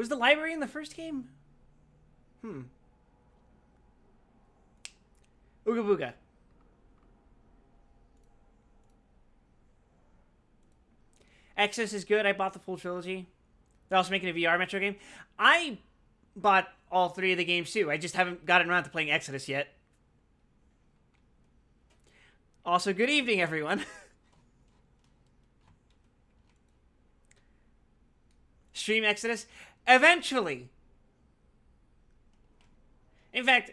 Was the library in the first game? Ooga booga. Exodus is good. I bought the full trilogy. They're also making a VR Metro game. I bought all three of the games too. I just haven't gotten around to playing Exodus yet. Also, good evening, everyone. Stream Exodus? Eventually. In fact,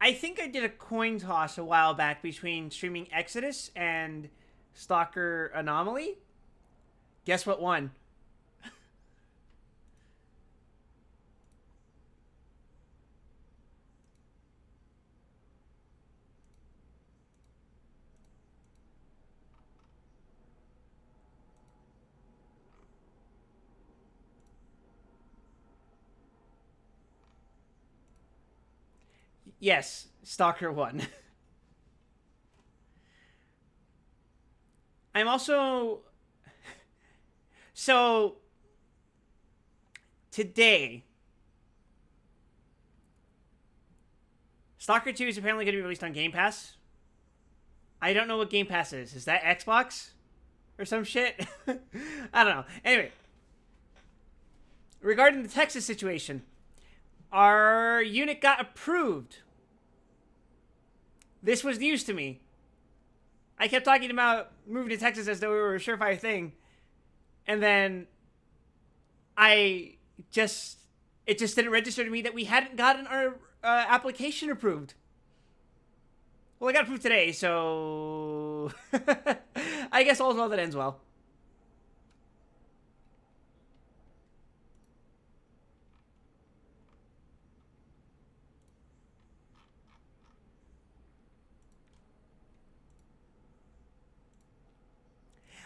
I think I did a coin toss a while back between streaming Exodus and Stalker Anomaly. Guess what won? Yes, Stalker won. I'm also... So, today, Stalker 2 is apparently going to be released on Game Pass. I don't know what Game Pass is. Is that Xbox? Or some shit? I don't know. Anyway, regarding the Texas situation, our unit got approved. This was news to me. I kept talking about moving to Texas as though it were a surefire thing. And then it just didn't register to me that we hadn't gotten our application approved. Well, I got approved today, so I guess all's well that ends well.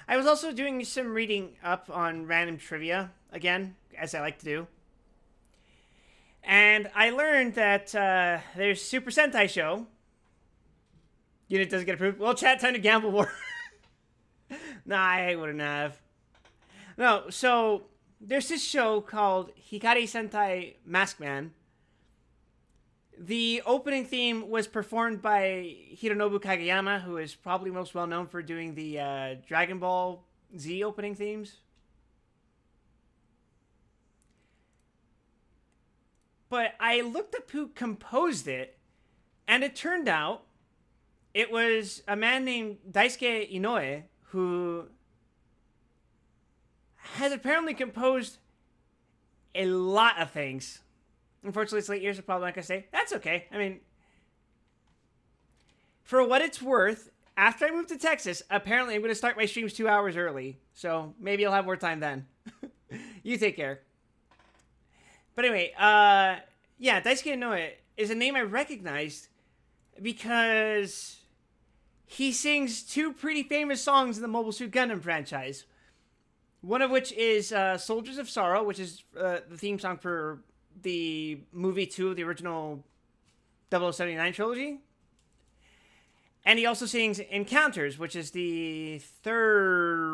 I was also doing some reading up on random trivia, again, as I like to do. And I learned that there's Super Sentai show. Unit doesn't get approved. Well, chat, time to gamble more. Nah, I wouldn't have. No, so there's this show called Hikari Sentai Mask Man. The opening theme was performed by Hironobu Kageyama, who is probably most well known for doing the Dragon Ball Z opening themes. But I looked up who composed it, and it turned out it was a man named Daisuke Inoue, who has apparently composed a lot of things. Unfortunately, it's late years, so probably not going to say. That's okay. I mean, for what it's worth, after I move to Texas, apparently I'm going to start my streams 2 hours early. So maybe I'll have more time then. You take care. But anyway, yeah, Daisuke Inoue is a name I recognized because he sings two pretty famous songs in the Mobile Suit Gundam franchise. One of which is Soldiers of Sorrow, which is the theme song for the movie 2 of the original 0079 trilogy. And he also sings Encounters, which is the third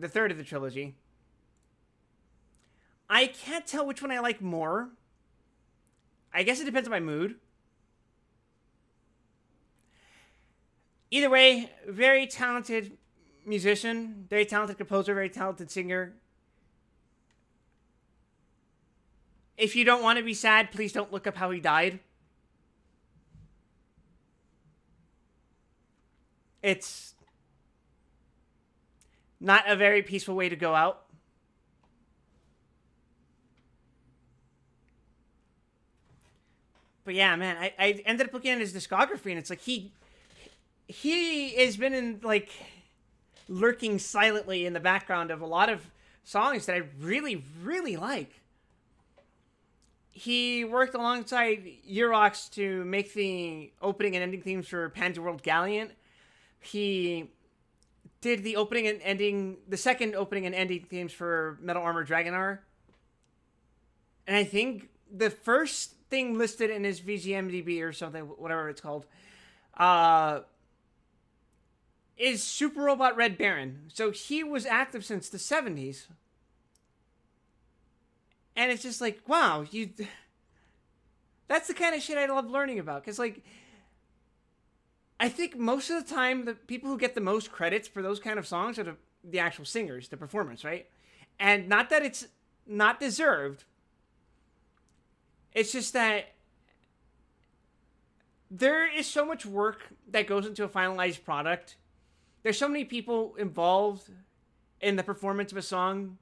of the trilogy. I can't tell which one I like more. I guess it depends on my mood. Either way, very talented musician, very talented composer, very talented singer. If you don't want to be sad, please don't look up how he died. It's not a very peaceful way to go out. But yeah, man, I ended up looking at his discography, and it's like he has been in, like, lurking silently in the background of a lot of songs that I really, really like. He worked alongside Urox to make the opening and ending themes for Panzer World Gallant. He did the opening and ending, the second opening and ending themes for Metal Armor Dragonar. And I think the first thing listed in his VGMDB or something, whatever it's called, is Super Robot Red Baron. So he was active since the 70s. And it's just like, wow, you. That's the kind of shit I love learning about. Because, like, I think most of the time, the people who get the most credits for those kind of songs are the actual singers, the performance, right? And not that it's not deserved. It's just that there is so much work that goes into a finalized product. There's so many people involved in the performance of a song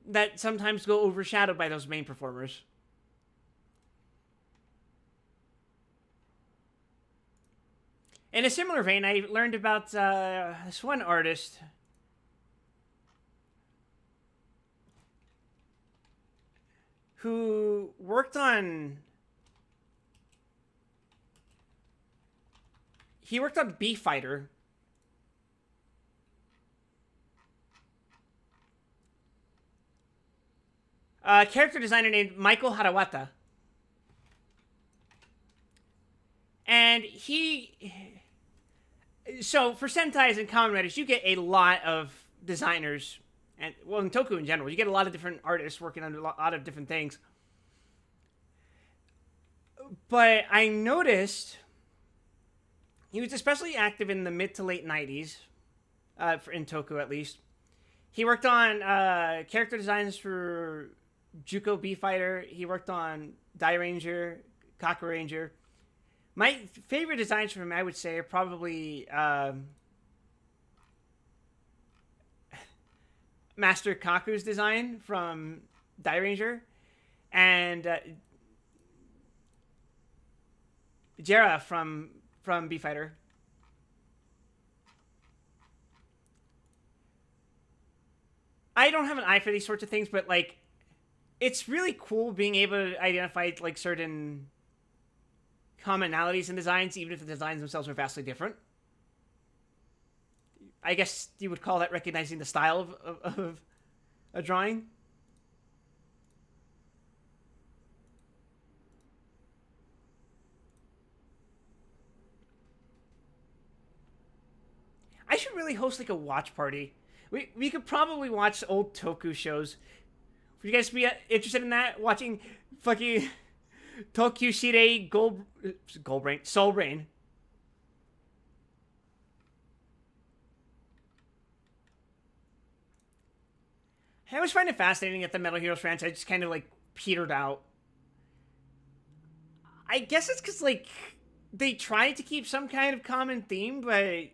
that sometimes go overshadowed by those main performers. In a similar vein, I learned about this one artist who worked on... He worked on Bee Fighter. A character designer named Michael Harawata. And he... So, for Sentai's and Kamen Riders, you get a lot of designers, and well, in Toku in general, you get a lot of different artists working on a lot of different things. But I noticed he was especially active in the mid to late 90s, in Toku at least. He worked on character designs for Juko Bee Fighter. He worked on Die Ranger, Kaku Ranger. My favorite designs from him, I would say, are probably Master Kaku's design from Die Ranger and Jera from Bee Fighter. I don't have an eye for these sorts of things, but like, it's really cool being able to identify like certain commonalities in designs, even if the designs themselves are vastly different. I guess you would call that recognizing the style of a drawing. I should really host like a watch party. We could probably watch old Toku shows. Would you guys be interested in that? Watching fucking Tokyo Shirei Soul Brain. I always find it fascinating that the Metal Heroes franchise just kind of like petered out. I guess it's because like they tried to keep some kind of common theme, but I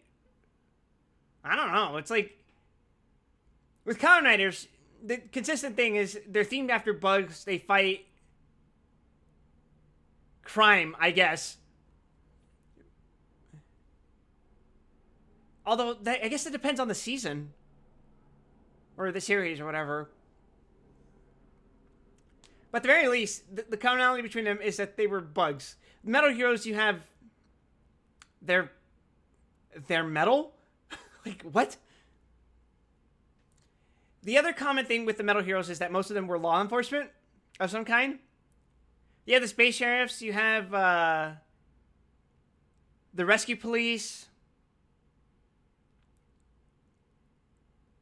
don't know. It's like with Kamen Riders, the consistent thing is they're themed after bugs. They fight crime, I guess. Although, I guess it depends on the season. Or the series, or whatever. But at the very least, the commonality between them is that they were bugs. Metal Heroes, you have... They're metal? Like, what? The other common thing with the Metal Heroes is that most of them were law enforcement of some kind. You have the space sheriffs, you have the rescue police.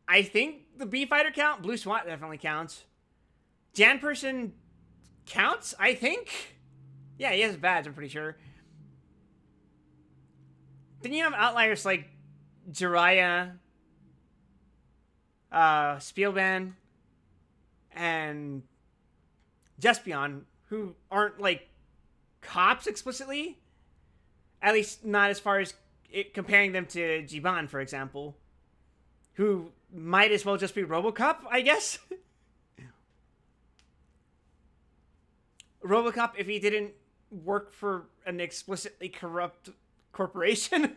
I think the Bee Fighter count. Blue SWAT definitely counts. Jan Person counts, I think. Yeah, he has a badge, I'm pretty sure. Then you have outliers like Jiraiya, Spielban, and Jespion, who aren't like cops explicitly. At least not as far as comparing them to Jiban, for example, who might as well just be RoboCop, I guess. RoboCop, if he didn't work for an explicitly corrupt corporation.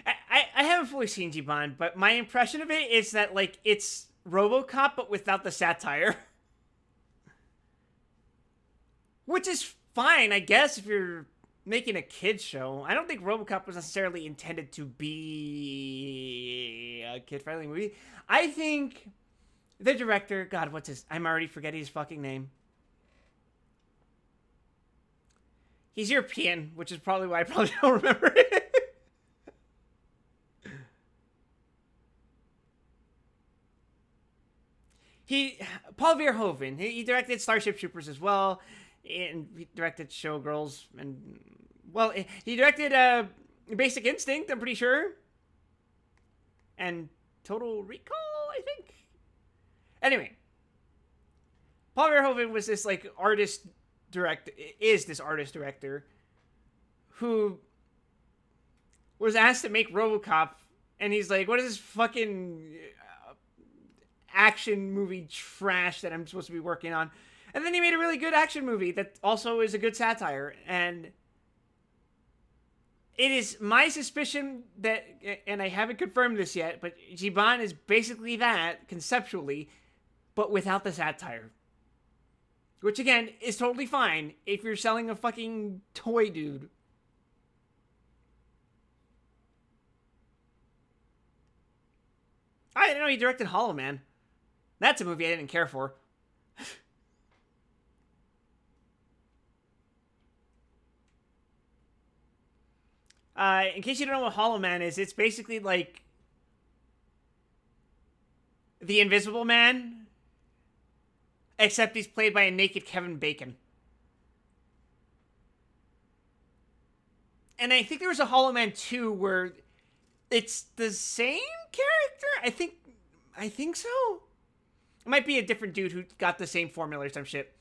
I haven't fully seen Jiban, but my impression of it is that, like, it's RoboCop, but without the satire. Which is fine, I guess, if you're making a kid's show. I don't think RoboCop was necessarily intended to be a kid-friendly movie. I think the director... God, what's his... I'm already forgetting his fucking name. He's European, which is probably why I probably don't remember it. he Paul Verhoeven. He directed Starship Troopers as well, and he directed Showgirls, and well, he directed Basic Instinct. I'm pretty sure, and Total Recall, I think. Anyway, Paul Verhoeven was this like artist director. Is this artist director who was asked to make RoboCop, and he's like, "What is this fucking action movie trash that I'm supposed to be working on?" And then he made a really good action movie that also is a good satire. And it is my suspicion that, and I haven't confirmed this yet, but Jiban is basically that conceptually, but without the satire. Which again is totally fine if you're selling a fucking toy dude. I didn't know he directed Hollow Man. That's a movie I didn't care for. In case you don't know what Hollow Man is, it's basically like the Invisible Man, except he's played by a naked Kevin Bacon. And I think there was a Hollow Man 2 where it's the same character. I think so. It might be a different dude who got the same formula or some shit.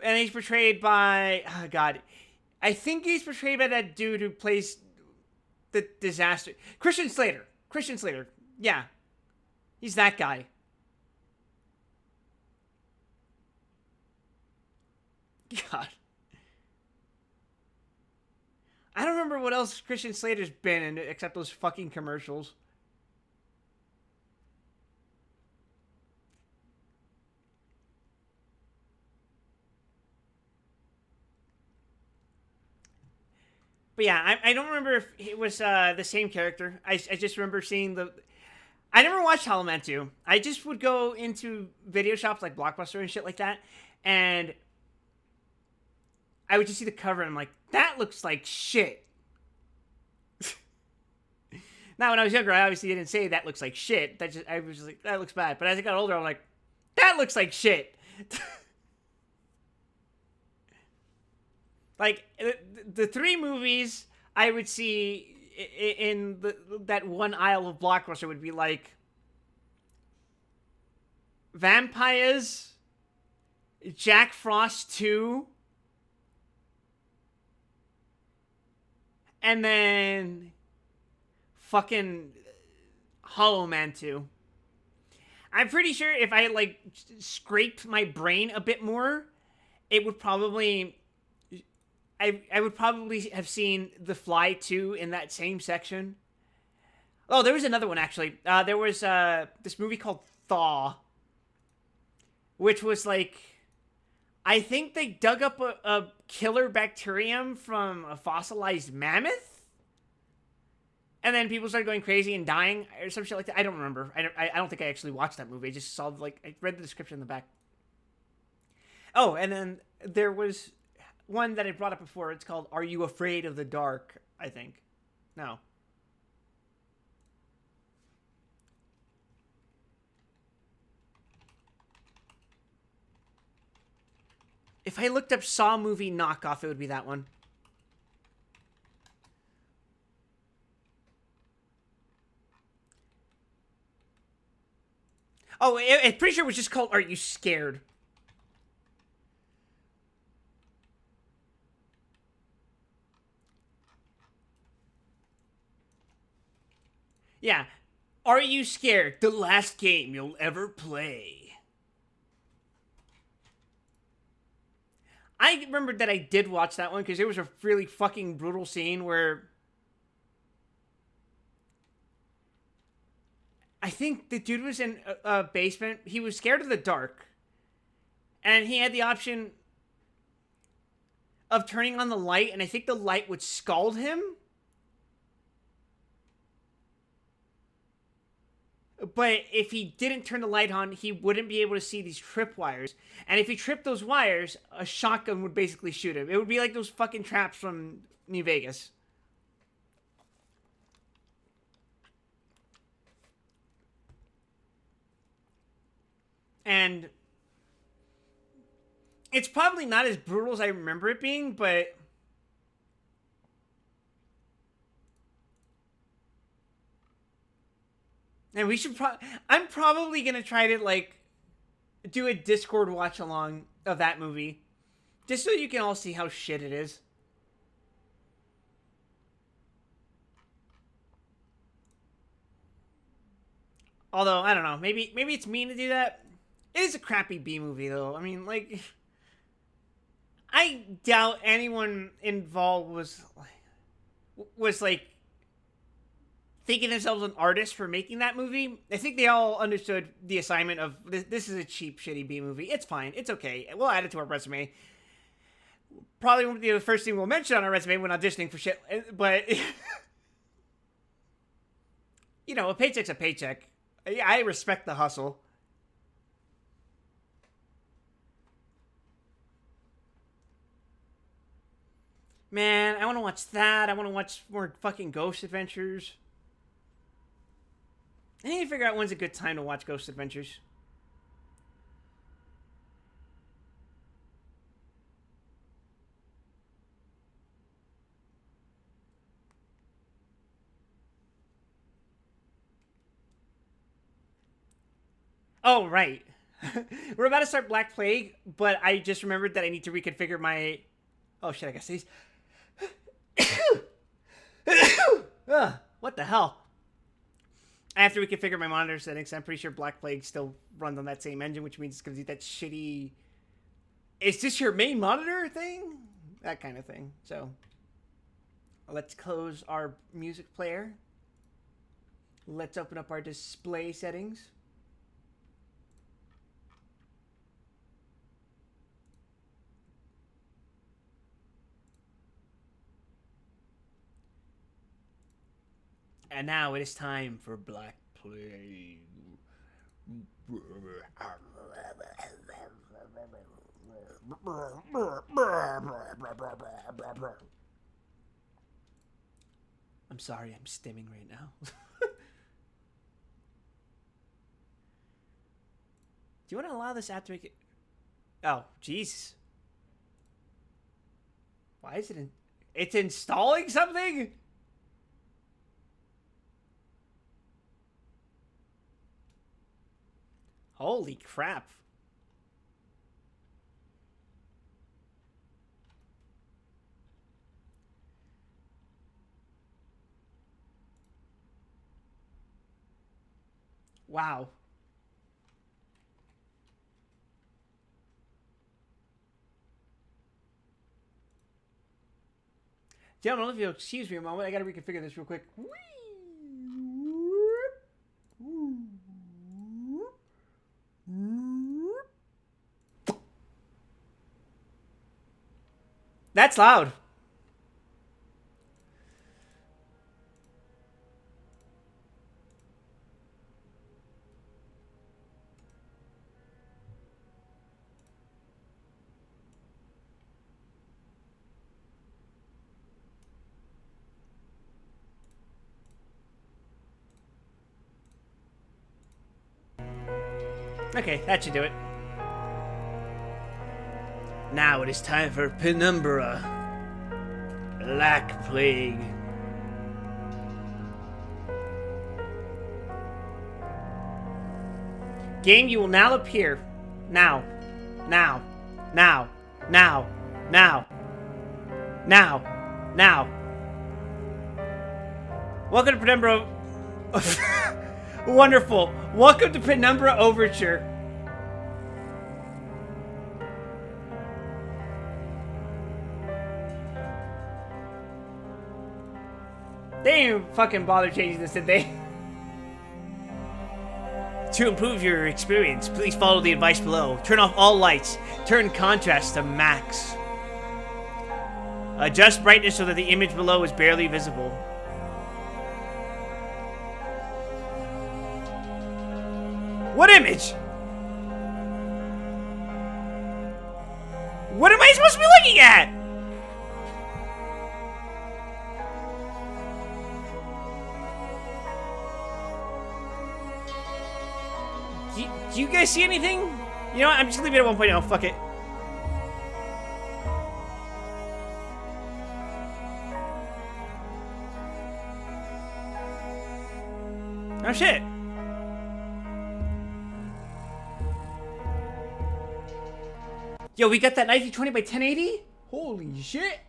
And he's portrayed by, oh God, I think he's portrayed by that dude who plays the disaster. Christian Slater. Yeah. He's that guy. God. I don't remember what else Christian Slater's been in except those fucking commercials. But yeah, I don't remember if it was the same character. I just remember seeing the... I never watched Hollow Man 2. I just would go into video shops like Blockbuster and shit like that, and I would just see the cover and I'm like, that looks like shit. Now, when I was younger, I obviously didn't say that looks like shit. I was just like, that looks bad. But as I got older, I'm like, that looks like shit. Like, the three movies I would see in that one aisle of Blockbuster would be like Vampires, Jack Frost 2, and then fucking Hollow Man 2. I'm pretty sure if I like scraped my brain a bit more, it would probably... I would probably have seen The Fly 2 in that same section. Oh, there was another one, actually. There was this movie called Thaw, which was like... I think they dug up a killer bacterium from a fossilized mammoth? And then people started going crazy and dying, or some shit like that. I don't remember. I don't think I actually watched that movie. I just saw, like... I read the description in the back. Oh, and then there was... one that I brought up before. It's called Are You Afraid of the Dark, I think. No. If I looked up Saw movie knockoff, it would be that one. Oh, I'm pretty sure it was just called Are You Scared? Yeah. Are You Scared? The last game you'll ever play. I remembered that I did watch that one because there was a really fucking brutal scene where I think the dude was in a basement. He was scared of the dark. And he had the option of turning on the light, and I think the light would scald him. But if he didn't turn the light on, he wouldn't be able to see these tripwires. And if he tripped those wires, a shotgun would basically shoot him. It would be like those fucking traps from New Vegas. And it's probably not as brutal as I remember it being, but and we should I'm probably gonna try to like do a Discord watch along of that movie, just so you can all see how shit it is. Although I don't know, maybe it's mean to do that. It is a crappy B movie though. I mean, like, I doubt anyone involved was like thinking themselves an artist for making that movie. I think they all understood the assignment of this is a cheap, shitty B movie. It's fine. It's okay. We'll add it to our resume. Probably won't be the first thing we'll mention on our resume when auditioning for shit, but you know, a paycheck's a paycheck. I respect the hustle. Man, I want to watch that. I want to watch more fucking Ghost Adventures. I need to figure out when's a good time to watch Ghost Adventures. Oh, right. We're about to start Black Plague, but I just remembered that I need to reconfigure my... Oh, shit, I guess these... What the hell? I have to reconfigure my monitor settings. I'm pretty sure Black Plague still runs on that same engine, which means it's going to do that shitty... Is this your main monitor thing? That kind of thing. So, let's close our music player. Let's open up our display settings. And now it is time for Black Plague. I'm sorry, I'm stimming right now. Do you want to allow this app to make it... Oh, jeez. Why is it in... It's installing something? Holy crap. Wow. Gentlemen, if you'll excuse me a moment, I gotta reconfigure this real quick. That's loud. Okay, that should do it. Now it is time for Penumbra. Black Plague. Game, you will now appear. Now. Now. Now. Now. Now. Now. Now. Welcome to Penumbra. Wonderful. Welcome to Penumbra Overture. They didn't even fucking bother changing this, did they? To improve your experience, please follow the advice below. Turn off all lights. Turn contrast to max. Adjust brightness so that the image below is barely visible. What image? What am I supposed to be looking at? Do you guys see anything? You know what? I'm just gonna leave it at 1.0. Fuck it. Oh shit. Yo, we got that 1920 by 1080? Holy shit.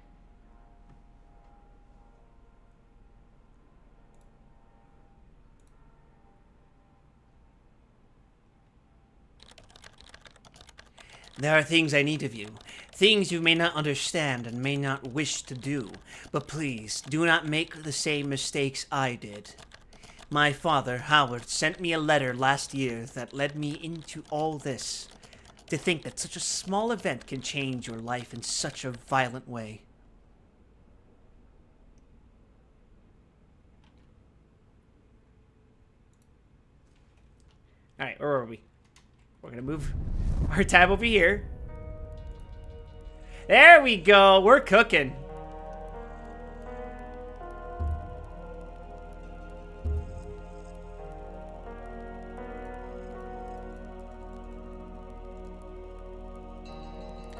There are things I need of you. Things you may not understand and may not wish to do. But please, do not make the same mistakes I did. My father, Howard, sent me a letter last year that led me into all this. To think that such a small event can change your life in such a violent way. Alright, where are we? We're gonna move our tab over here. There we go. We're cooking.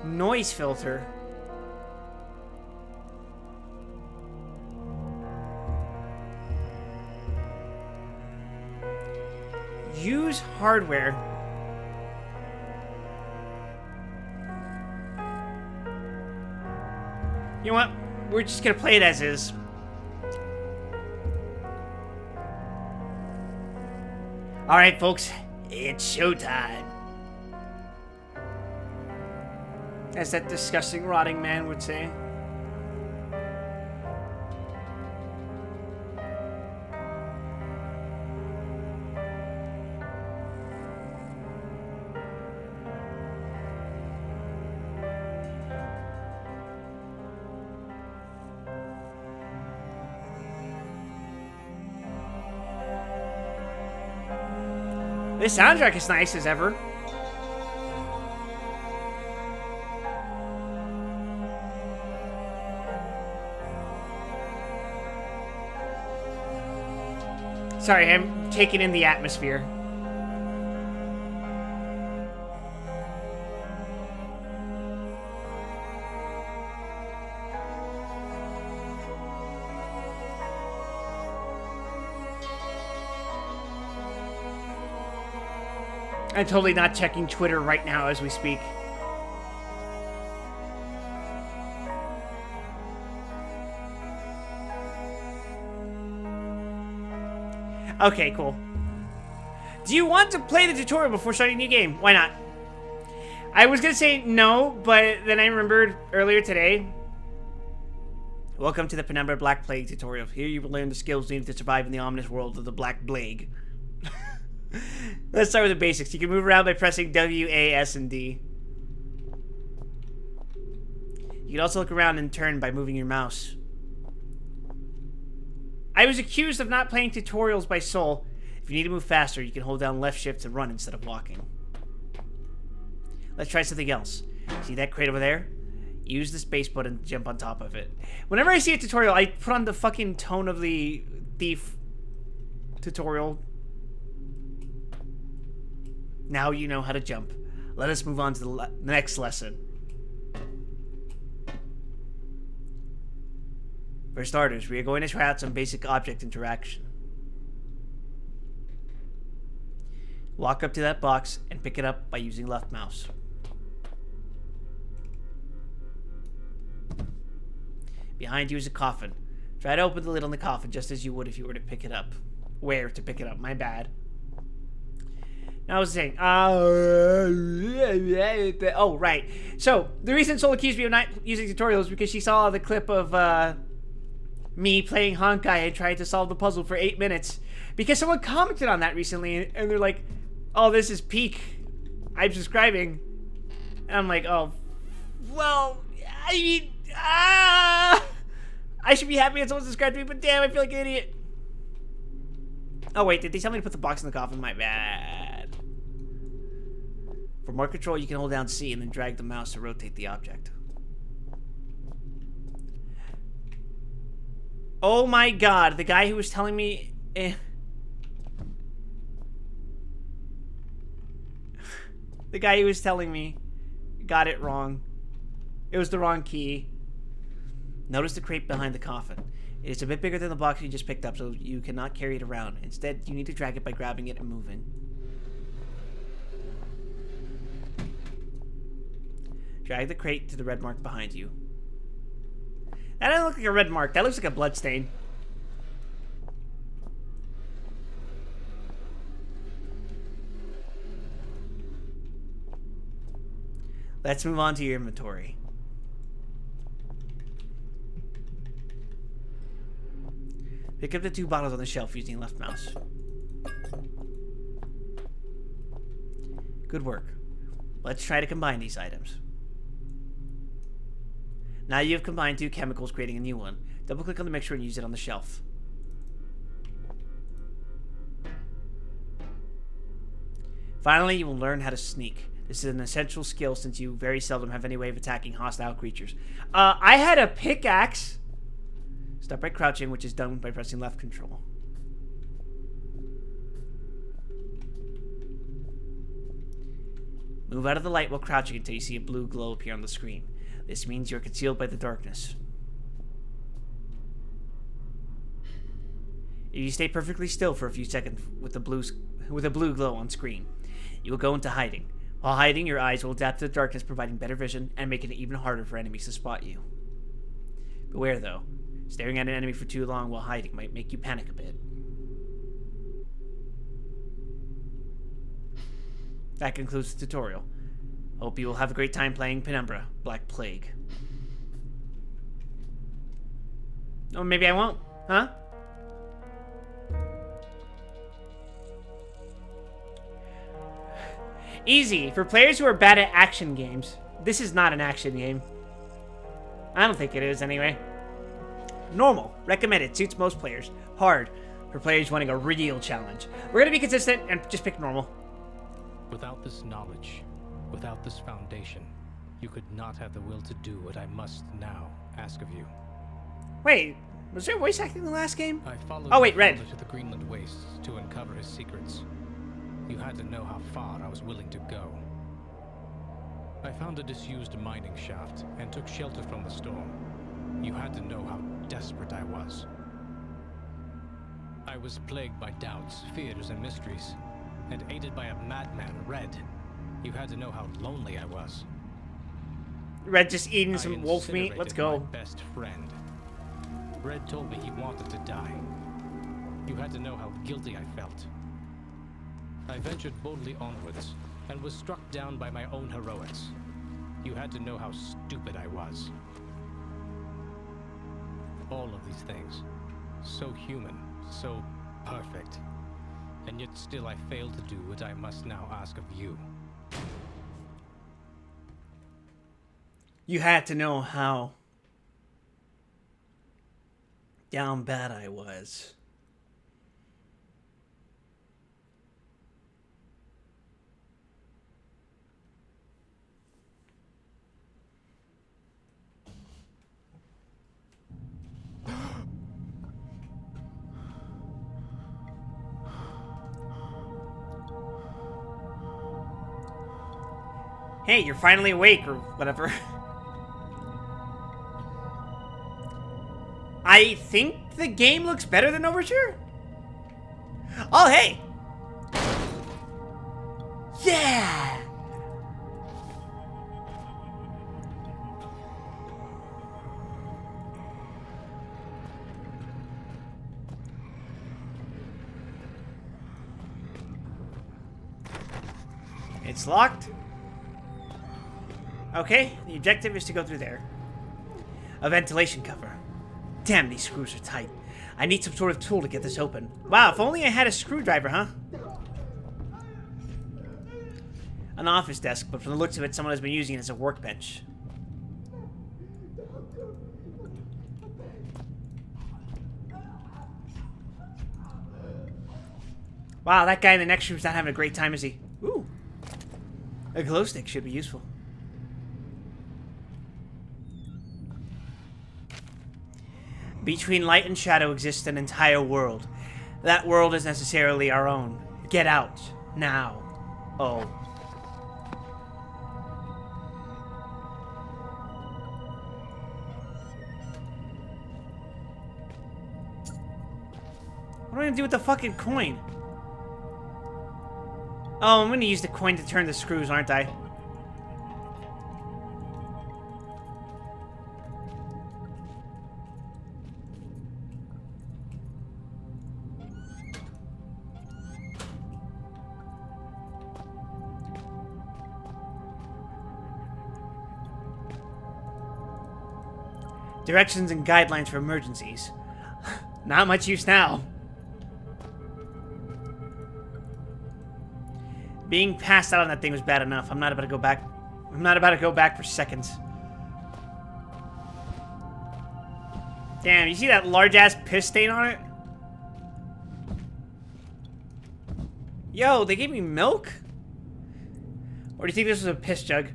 Noise filter. Use hardware. You know what? We're just gonna play it as is. Alright, folks. It's showtime. As that disgusting, rotting man would say. This soundtrack is nice as ever. Sorry, I'm taking in the atmosphere. I'm totally not checking Twitter right now as we speak. Okay, cool. Do you want to play the tutorial before starting a new game? Why not? I was gonna say no, but then I remembered earlier today. Welcome to the Penumbra Black Plague tutorial. Here you will learn the skills needed to survive in the ominous world of the Black Plague. Let's start with the basics. You can move around by pressing W, A, S, and D. You can also look around and turn by moving your mouse. I was accused of not playing tutorials by Soul. If you need to move faster, you can hold down left shift to run instead of walking. Let's try something else. See that crate over there? Use the space button to jump on top of it. Whenever I see a tutorial, I put on the fucking tone of the thief tutorial. Now you know how to jump. Let us move on to the next lesson. For starters, we are going to try out some basic object interaction. Walk up to that box and pick it up by using left mouse. Behind you is a coffin. Try to open the lid on the coffin just as you would if you were to pick it up. Where to pick it up, my bad. Now I was saying, oh, right. So, the reason Soul accused me of not using tutorials is because she saw the clip of me playing Honkai and trying to solve the puzzle for 8 minutes. Because someone commented on that recently, and they're like, oh, this is peak. I'm subscribing. And I'm like, oh, well, I mean, I should be happy that someone subscribed to me, but damn, I feel like an idiot. Oh, wait, did they tell me to put the box in the coffin? My bad. For more control, you can hold down C and then drag the mouse to rotate the object. Oh my god, the guy who was telling me... The guy who was telling me got it wrong. It was the wrong key. Notice the crate behind the coffin. It is a bit bigger than the box you just picked up, so you cannot carry it around. Instead, you need to drag it by grabbing it and moving. Drag the crate to the red mark behind you. That doesn't look like a red mark. That looks like a blood stain. Let's move on to your inventory. Pick up the 2 bottles on the shelf using left mouse. Good work. Let's try to combine these items. Now you have combined 2 chemicals, creating a new one. Double click on the mixture and use it on the shelf. Finally, you will learn how to sneak. This is an essential skill since you very seldom have any way of attacking hostile creatures. I had a pickaxe. Start by crouching, which is done by pressing left control. Move out of the light while crouching until you see a blue glow appear on the screen. This means you're concealed by the darkness. If you stay perfectly still for a few seconds with a blue glow on screen, you will go into hiding. While hiding, your eyes will adapt to the darkness, providing better vision and making it even harder for enemies to spot you. Beware, though. Staring at an enemy for too long while hiding might make you panic a bit. That concludes the tutorial. Hope you will have a great time playing Penumbra: Black Plague. Or maybe I won't, huh? Easy. For players who are bad at action games. This is not an action game. I don't think it is, anyway. Normal. Recommended. Suits most players. Hard. For players wanting a real challenge. We're gonna be consistent and just pick normal. Without this knowledge, without this foundation, you could not have the will to do what I must now ask of you. Wait, was there voice acting in the last game? I followed Red. to the Greenland wastes to uncover his secrets. You had to know how far I was willing to go. I found a disused mining shaft and took shelter from the storm. You had to know how desperate I was. I was plagued by doubts, fears, and mysteries, and aided by a madman, Red. You had to know how lonely I was. Red just eating some wolf meat. Let's go. My best friend. Red told me he wanted to die. You had to know how guilty I felt. I ventured boldly onwards and was struck down by my own heroics. You had to know how stupid I was. All of these things, so human, so perfect, and yet still I failed to do what I must now ask of you. You had to know how down bad I was. Hey, you're finally awake, or whatever. I think the game looks better than Overture. Oh, hey! Yeah! It's locked. Okay, the objective is to go through there. A ventilation cover. Damn, these screws are tight. I need some sort of tool to get this open. Wow, if only I had a screwdriver, huh? An office desk, but from the looks of it, someone has been using it as a workbench. Wow, that guy in the next room's not having a great time, is he? Ooh. A glow stick should be useful. Between light and shadow exists an entire world. That world is necessarily our own. Get out. Now. Oh. What am I gonna do with the fucking coin? Oh, I'm gonna use the coin to turn the screws, aren't I? Directions and guidelines for emergencies. Not much use now. Being passed out on that thing was bad enough. I'm not about to go back. I'm not about to go back for seconds. Damn, you see that large-ass piss stain on it? Yo, they gave me milk? Or do you think this was a piss jug?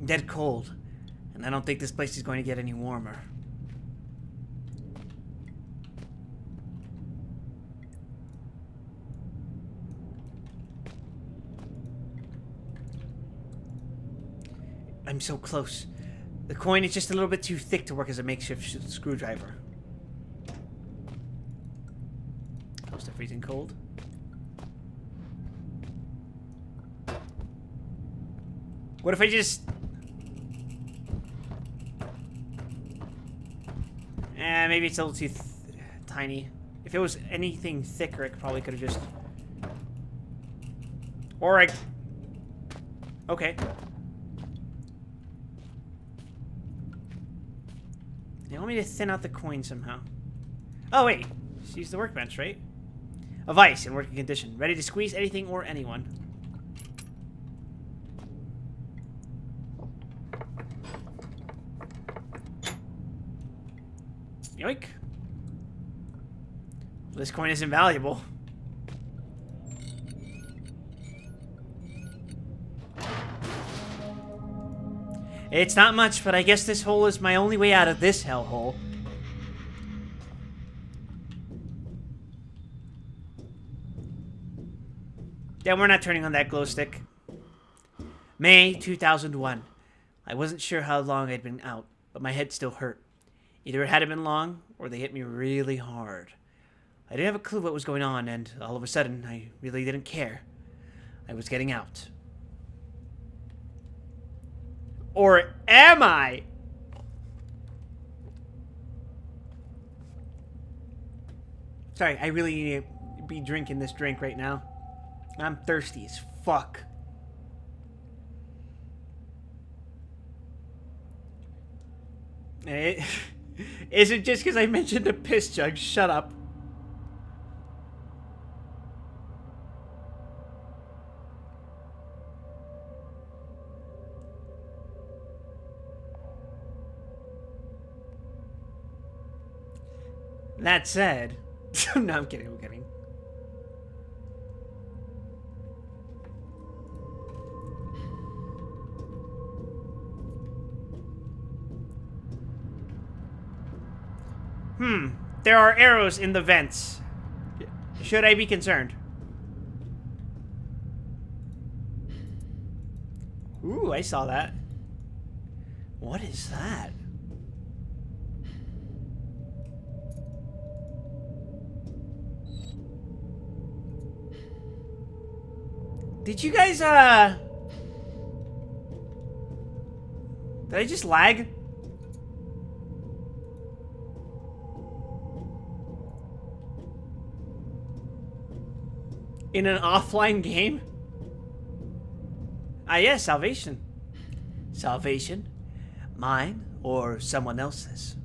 Dead cold. And I don't think this place is going to get any warmer. I'm so close. The coin is just a little bit too thick to work as a makeshift screwdriver. Close to freezing cold. What if I just... maybe it's a little too tiny. If it was anything thicker, I probably could have just... Or I... Okay. They want me to thin out the coin somehow. Oh, wait. Just use the workbench, right? A vice in working condition. Ready to squeeze anything or anyone. Yoink. This coin is invaluable. It's not much, but I guess this hole is my only way out of this hellhole. Yeah, we're not turning on that glow stick. May 2001. I wasn't sure how long I'd been out, but my head still hurt. Either it hadn't been long, or they hit me really hard. I didn't have a clue what was going on, and all of a sudden, I really didn't care. I was getting out. Or am I? Sorry, I really need to be drinking this drink right now. I'm thirsty as fuck. Is it just because I mentioned a piss jug? Shut up. That said... No, I'm kidding, I'm kidding. There are arrows in the vents. Should I be concerned? Ooh, I saw that. What is that? Did you guys, Did I just lag? In an offline game? Ah, yes, salvation. Salvation? Mine or someone else's?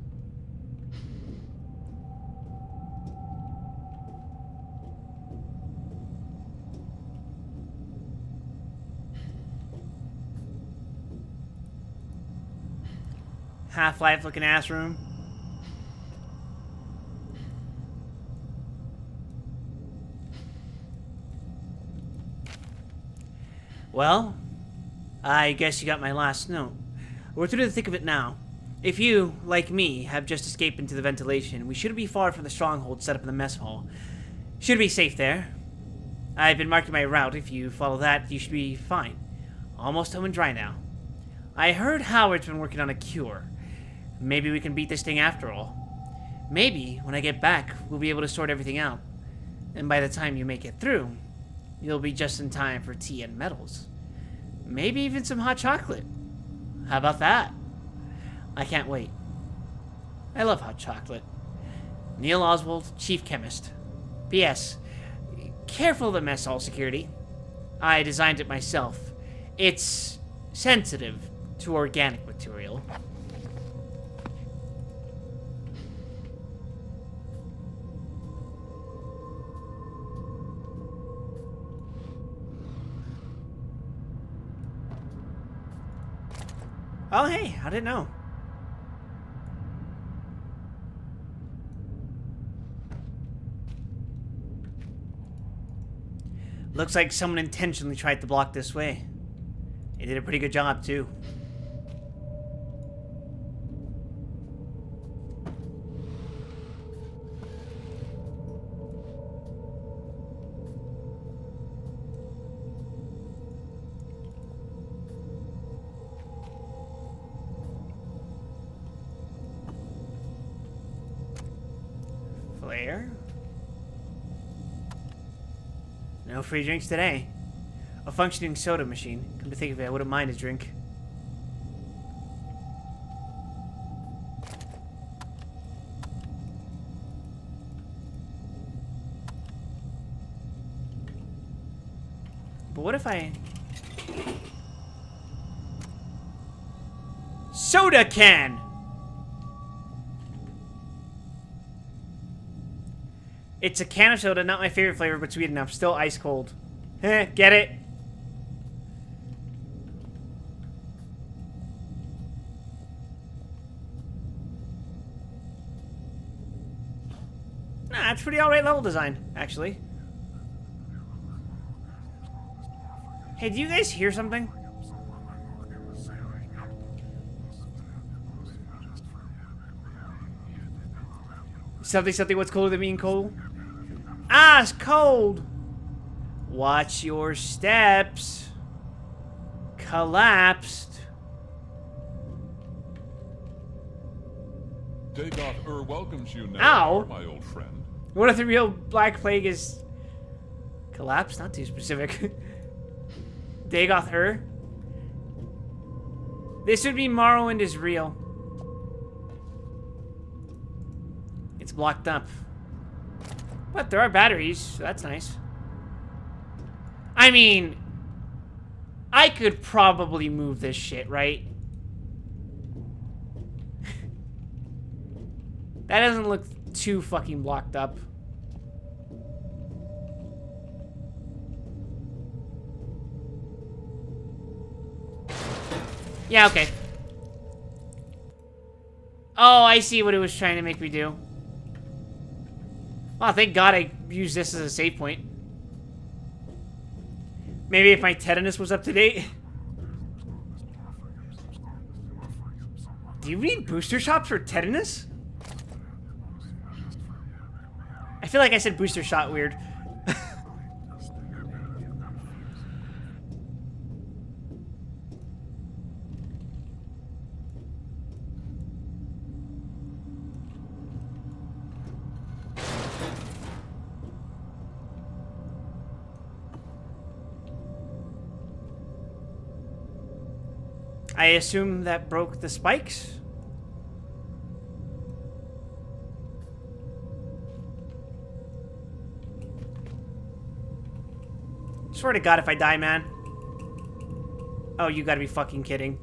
Half-Life looking ass room. Well, I guess you got my last note. We're through the thick of it now. If you, like me, have just escaped into the ventilation, we shouldn't be far from the stronghold set up in the mess hall. Should be safe there. I've been marking my route. If you follow that, you should be fine. Almost home and dry now. I heard Howard's been working on a cure. Maybe we can beat this thing after all. Maybe, when I get back, we'll be able to sort everything out. And by the time you make it through, you'll be just in time for tea and medals. Maybe even some hot chocolate. How about that? I can't wait. I love hot chocolate. Neil Oswald, Chief Chemist. P.S. Careful of the mess hall security. I designed it myself. It's sensitive to organic material. Oh, hey, I didn't know. Looks like someone intentionally tried to block this way. They did a pretty good job, too. Flare? No free drinks today. A functioning soda machine. Come to think of it, I wouldn't mind a drink. But what if I... Soda can! It's a can of soda, not my favorite flavor, but sweet enough. Still ice cold. Heh, get it? Nah, it's pretty alright level design, actually. Hey, do you guys hear something? Something, what's colder than being cold? Ah, it's cold! Watch your steps. Collapsed. Dagoth welcomes you now, Ow. my old friend. What if the real Black Plague is... collapsed? Not too specific. Dagoth This would be Morrowind is real. It's blocked up. But there are batteries, so that's nice. I mean, I could probably move this shit, right? That doesn't look too fucking blocked up. Yeah, okay. Oh, I see what it was trying to make me do. Oh, thank God I used this as a save point. Maybe if my tetanus was up to date. Do you need booster shots for tetanus? I feel like I said booster shot weird. I assume that broke the spikes? Swear to God if I die, man. Oh, you gotta be fucking kidding.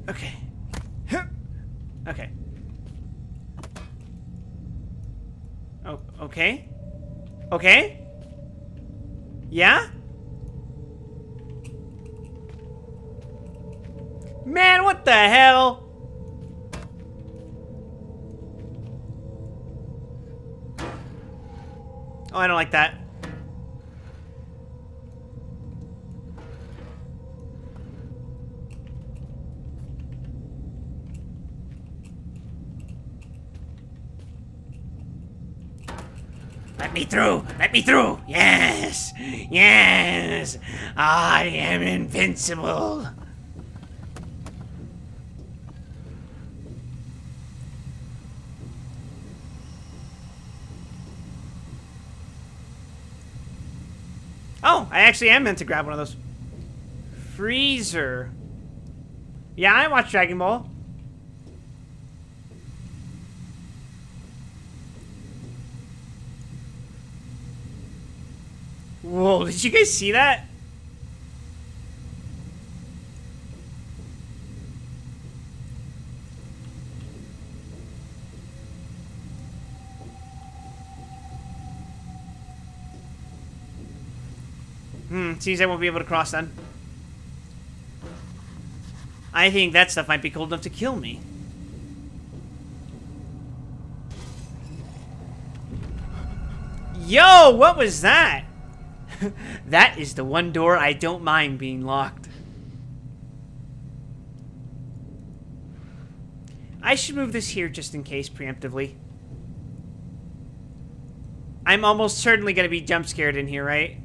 Okay. Okay. Oh, okay. Okay? Yeah? Man, what the hell? Oh, I don't like that. Let me through! Let me through! Yes! Yes! I am invincible! Oh, I actually am meant to grab one of those. Freezer. Yeah, I watched Dragon Ball. Whoa, did you guys see that? Seems I won't be able to cross then. I think that stuff might be cold enough to kill me. Yo, what was that? That is the one door I don't mind being locked. I should move this here just in case, preemptively. I'm almost certainly going to be jump scared in here, right?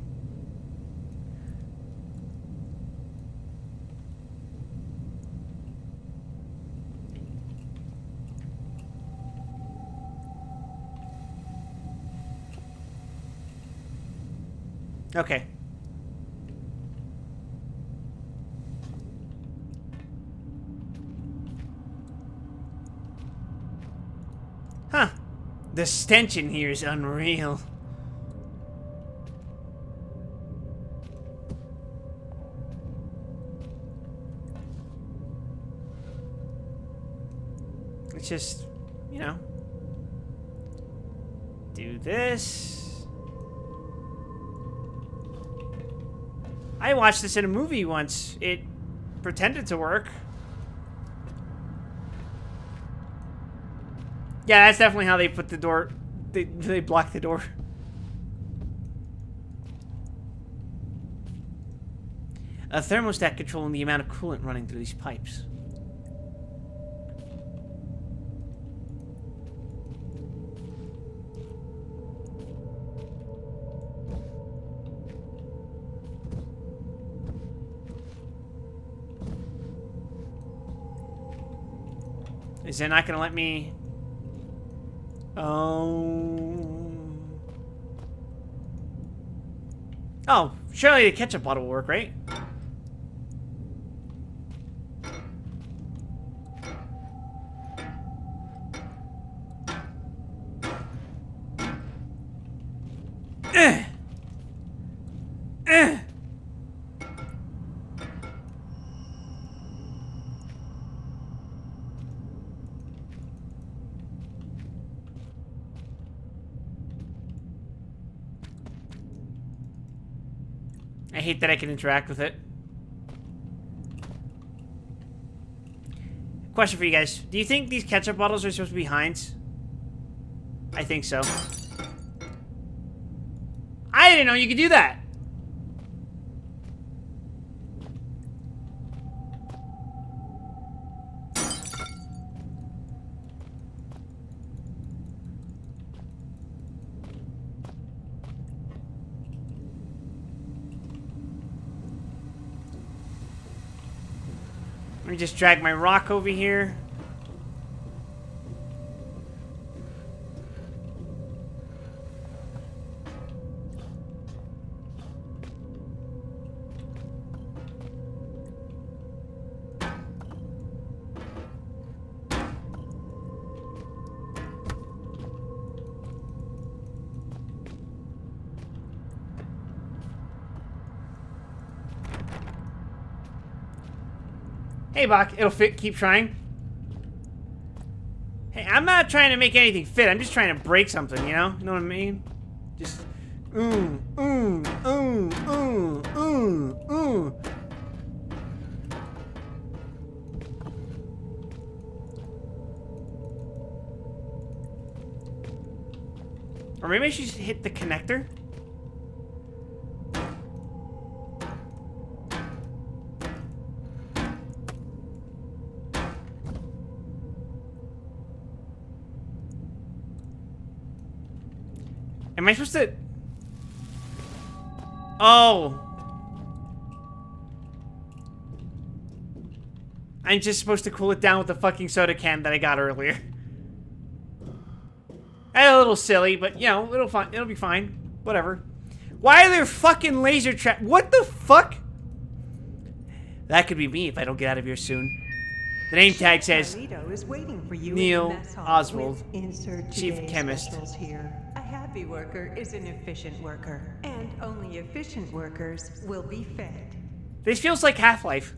Okay. Huh. The stench in here is unreal. It's just, you know, do this. I watched this in a movie once. It pretended to work. Yeah, that's definitely how they put the door. They block the door. A thermostat controlling the amount of coolant running through these pipes. Is it not going to let me... Oh, surely the ketchup bottle will work, right? I hate that I can interact with it. Question for you guys. Do you think these ketchup bottles are supposed to be Heinz? I think so. I didn't know you could do that. Let me just drag my rock over here. Hey, Bach, it'll fit. Keep trying. Hey, I'm not trying to make anything fit. I'm just trying to break something, you know? You know what I mean? Just... Or maybe I should just hit the connector? Am I supposed to... Oh. I'm just supposed to cool it down with the fucking soda can that I got earlier. A little silly, but, you know, it'll be fine. Whatever. Why are there fucking laser trap? What the fuck? That could be me if I don't get out of here soon. The name tag says is waiting for you Neil in the mess hall Oswald, with insert Chief today's Chemist. specials here. A happy worker is an efficient worker, and only efficient workers will be fed. This feels like Half-Life.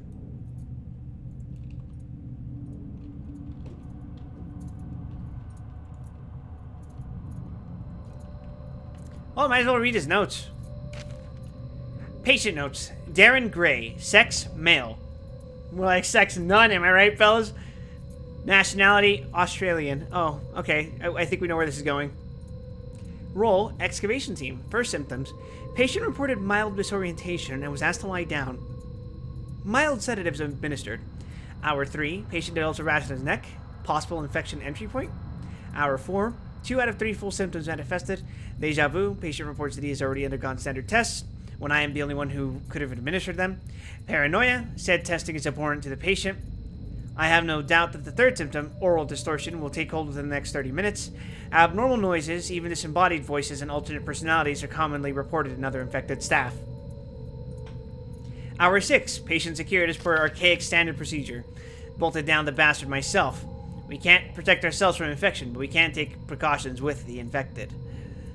Oh, might as well read his notes. Patient notes. Darren Gray. Sex, male. More like sex, none, am I right, fellas? Nationality, Australian. Oh, okay. I think we know where this is going. Role, excavation team. First symptoms. Patient reported mild disorientation and was asked to lie down. Mild sedatives administered. Hour 3, patient develops a rash on his neck. Possible infection entry point. Hour 4, 2 out of 3 full symptoms manifested. Deja vu, patient reports that he has already undergone standard tests, when I am the only one who could have administered them. Paranoia, said testing is abhorrent to the patient. I have no doubt that the third symptom, oral distortion, will take hold within the next 30 minutes. Abnormal noises, even disembodied voices and alternate personalities are commonly reported in other infected staff. Hour 6, patient secured as per archaic standard procedure. Bolted down the bastard myself. We can't protect ourselves from infection, but we can take precautions with the infected.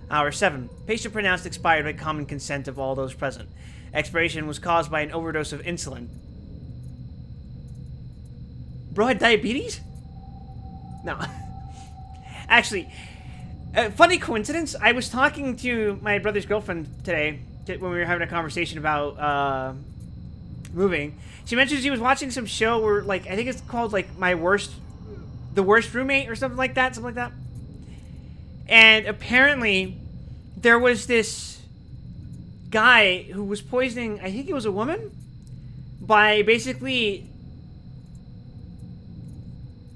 Hour 7. Patient pronounced expired by common consent of all those present. Expiration was caused by an overdose of insulin. Bro had diabetes? No. Actually, funny coincidence. I was talking to my brother's girlfriend today when we were having a conversation about moving. She mentioned she was watching some show where, like, I think it's called, like, The Worst Roommate or something like that. And apparently, there was this guy who was poisoning, I think it was a woman, by basically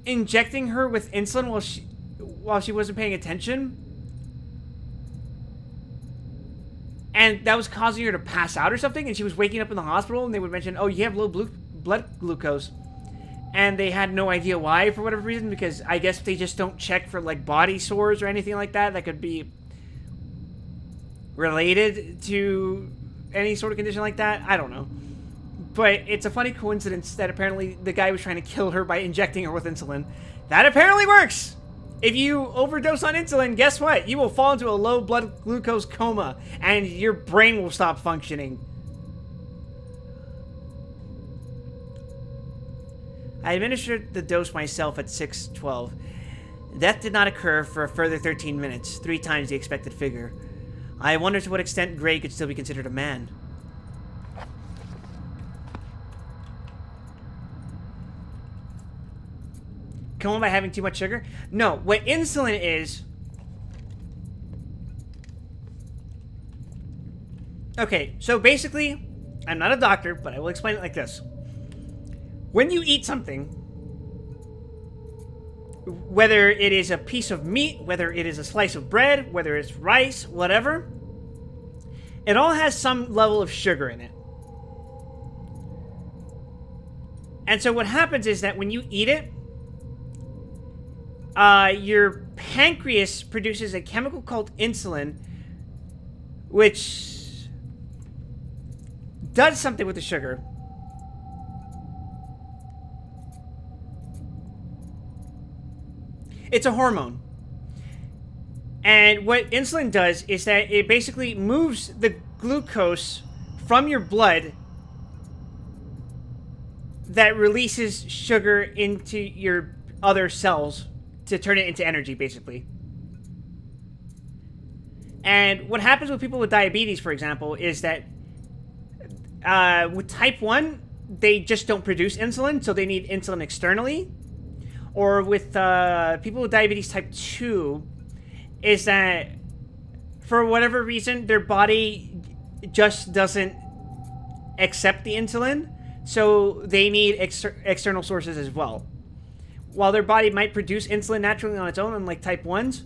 injecting her with insulin while she wasn't paying attention. And that was causing her to pass out or something, and she was waking up in the hospital, and they would mention, oh, you have low blood glucose. And they had no idea why, for whatever reason, because I guess they just don't check for, like, body sores or anything like that that could be related to any sort of condition like that. I don't know. But it's a funny coincidence that apparently the guy was trying to kill her by injecting her with insulin. That apparently works! If you overdose on insulin, guess what? You will fall into a low blood glucose coma, and your brain will stop functioning. I administered the dose myself at 6:12. Death did not occur for a further 13 minutes, 3 times the expected figure. I wonder to what extent Gray could still be considered a man. Come on by having too much sugar? No, what insulin is... Okay, so basically, I'm not a doctor, but I will explain it like this. When you eat something, whether it is a piece of meat, whether it is a slice of bread, whether it's rice, whatever, it all has some level of sugar in it. And so what happens is that when you eat it, your pancreas produces a chemical called insulin, which does something with the sugar. It's a hormone. And what insulin does is that it basically moves the glucose from your blood that releases sugar into your other cells to turn it into energy, basically. And what happens with people with diabetes, for example, is that with type 1, they just don't produce insulin, so they need insulin externally. Or with people with diabetes type 2, is that for whatever reason, their body just doesn't accept the insulin, so they need external sources as well. While their body might produce insulin naturally on its own, unlike type 1s,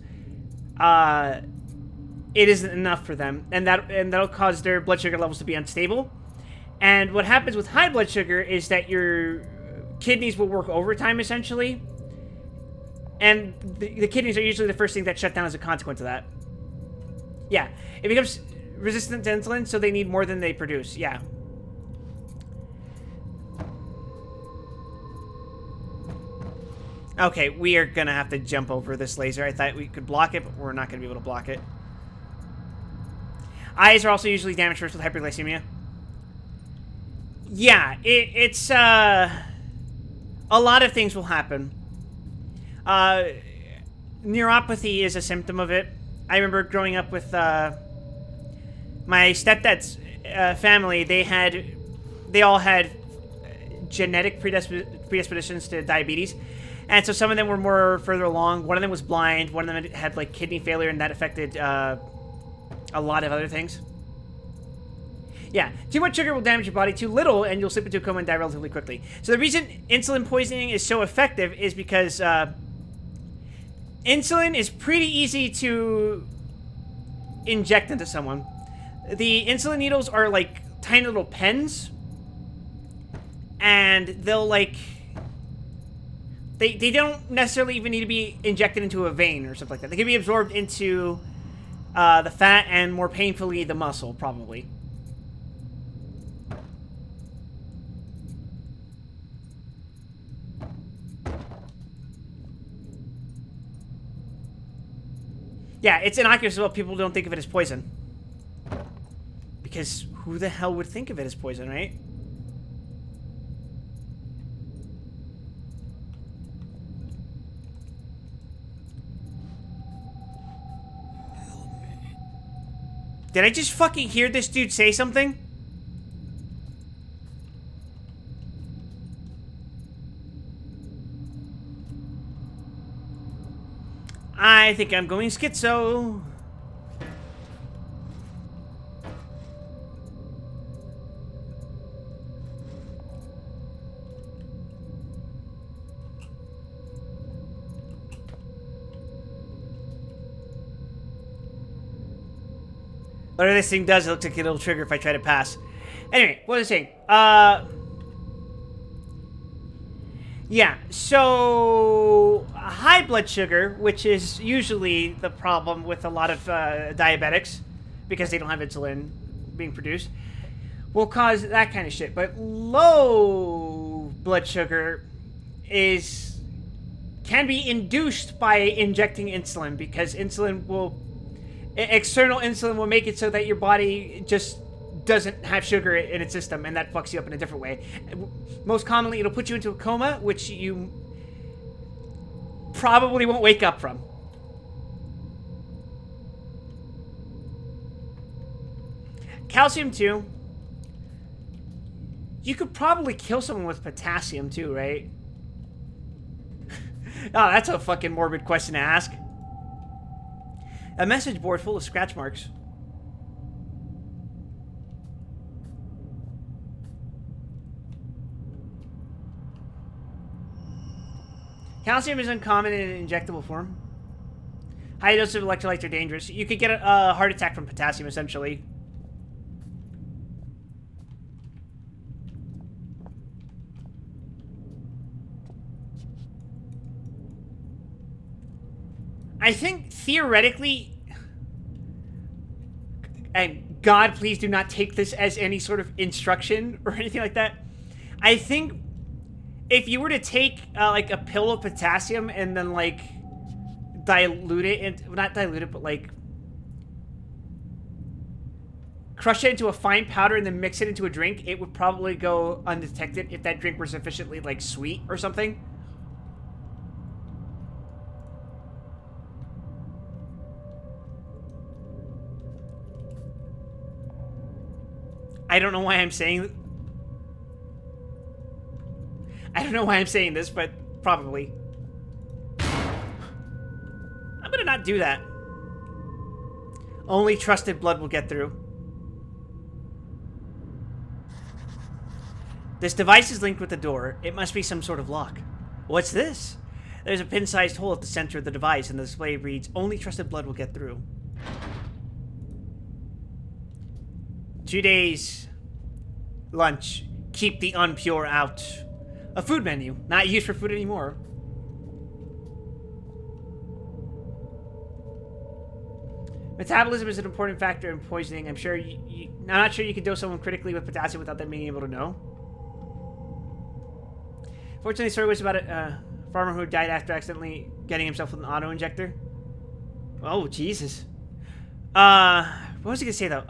it isn't enough for them, and that'll cause their blood sugar levels to be unstable. And what happens with high blood sugar is that your kidneys will work overtime, essentially. And the kidneys are usually the first thing that shut down as a consequence of that. Yeah, it becomes resistant to insulin, so they need more than they produce. Yeah. Okay, we are gonna have to jump over this laser. I thought we could block it, but we're not gonna be able to block it. Eyes are also usually damaged first with hyperglycemia. Yeah, it's a lot of things will happen. Neuropathy is a symptom of it. I remember growing up with my stepdad's family. They all had genetic predispositions to diabetes, and so some of them were more further along. One of them was blind. One of them had like kidney failure, and that affected a lot of other things. Yeah, too much sugar will damage your body. Too little, and you'll slip into a coma and die relatively quickly. So the reason insulin poisoning is so effective is because insulin is pretty easy to inject into someone. The insulin needles are like tiny little pens, and they'll like... They don't necessarily even need to be injected into a vein or something like that. They can be absorbed into the fat and more painfully the muscle, probably. Yeah, it's innocuous as well. People don't think of it as poison. Because who the hell would think of it as poison, right? Did I just fucking hear this dude say something? I think I'm going schizo. Whatever this thing does, it looks like it'll trigger if I try to pass. Anyway, what was I saying? Yeah, so high blood sugar, which is usually the problem with a lot of diabetics, because they don't have insulin being produced, will cause that kind of shit. But low blood sugar can be induced by injecting insulin, because external insulin will make it so that your body just doesn't have sugar in its system, and that fucks you up in a different way. Most commonly, it'll put you into a coma, which you probably won't wake up from. Calcium, too. You could probably kill someone with potassium, too, right? Oh, that's a fucking morbid question to ask. A message board full of scratch marks. Calcium is uncommon in an injectable form. High doses of electrolytes are dangerous. You could get a heart attack from potassium, essentially. I think, theoretically... And God, please do not take this as any sort of instruction or anything like that. I think... if you were to take, like, a pill of potassium and then, like, dilute it, and not dilute it, but, like, crush it into a fine powder and then mix it into a drink, it would probably go undetected if that drink were sufficiently, like, sweet or something. I don't know why I'm saying... I don't know why I'm saying this, but probably. I'm gonna not do that. Only trusted blood will get through. This device is linked with the door. It must be some sort of lock. What's this? There's a pin-sized hole at the center of the device, and the display reads, "Only trusted blood will get through." 2 days. Lunch. Keep the unpure out. A food menu. Not used for food anymore. Metabolism is an important factor in poisoning. I'm not sure you can dose someone critically with potassium without them being able to know. Fortunately, the story was about a farmer who died after accidentally getting himself with an auto-injector. Oh, Jesus. What was I going to say, though?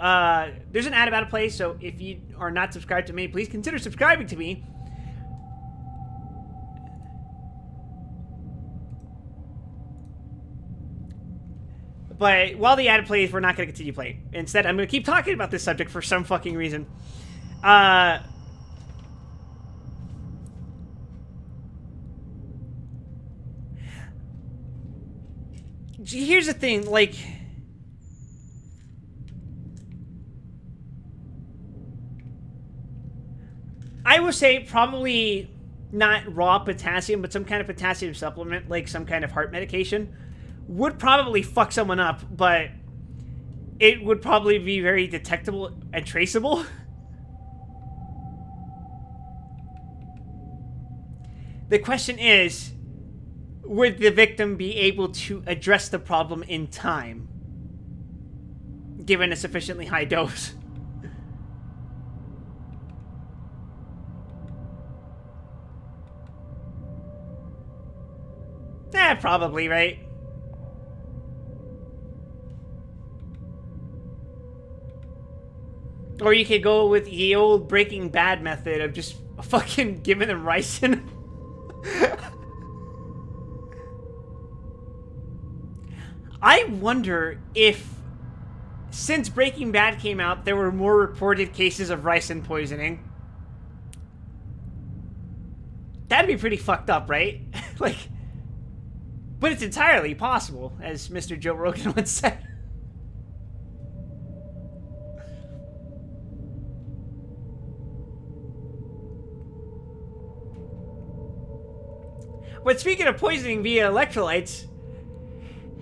There's an ad about to play, so if you are not subscribed to me, please consider subscribing to me. But while the ad plays, we're not going to continue playing. Instead, I'm going to keep talking about this subject for some fucking reason. Here's the thing, like... I would say probably not raw potassium, but some kind of potassium supplement, like some kind of heart medication, would probably fuck someone up, but it would probably be very detectable and traceable. The question is, would the victim be able to address the problem in time, given a sufficiently high dose? Probably, right? Or you could go with the old Breaking Bad method of just fucking giving them ricin. I wonder if, since Breaking Bad came out, there were more reported cases of ricin poisoning. That'd be pretty fucked up, right? Like... But it's entirely possible, as Mr. Joe Rogan once said. But speaking of poisoning via electrolytes,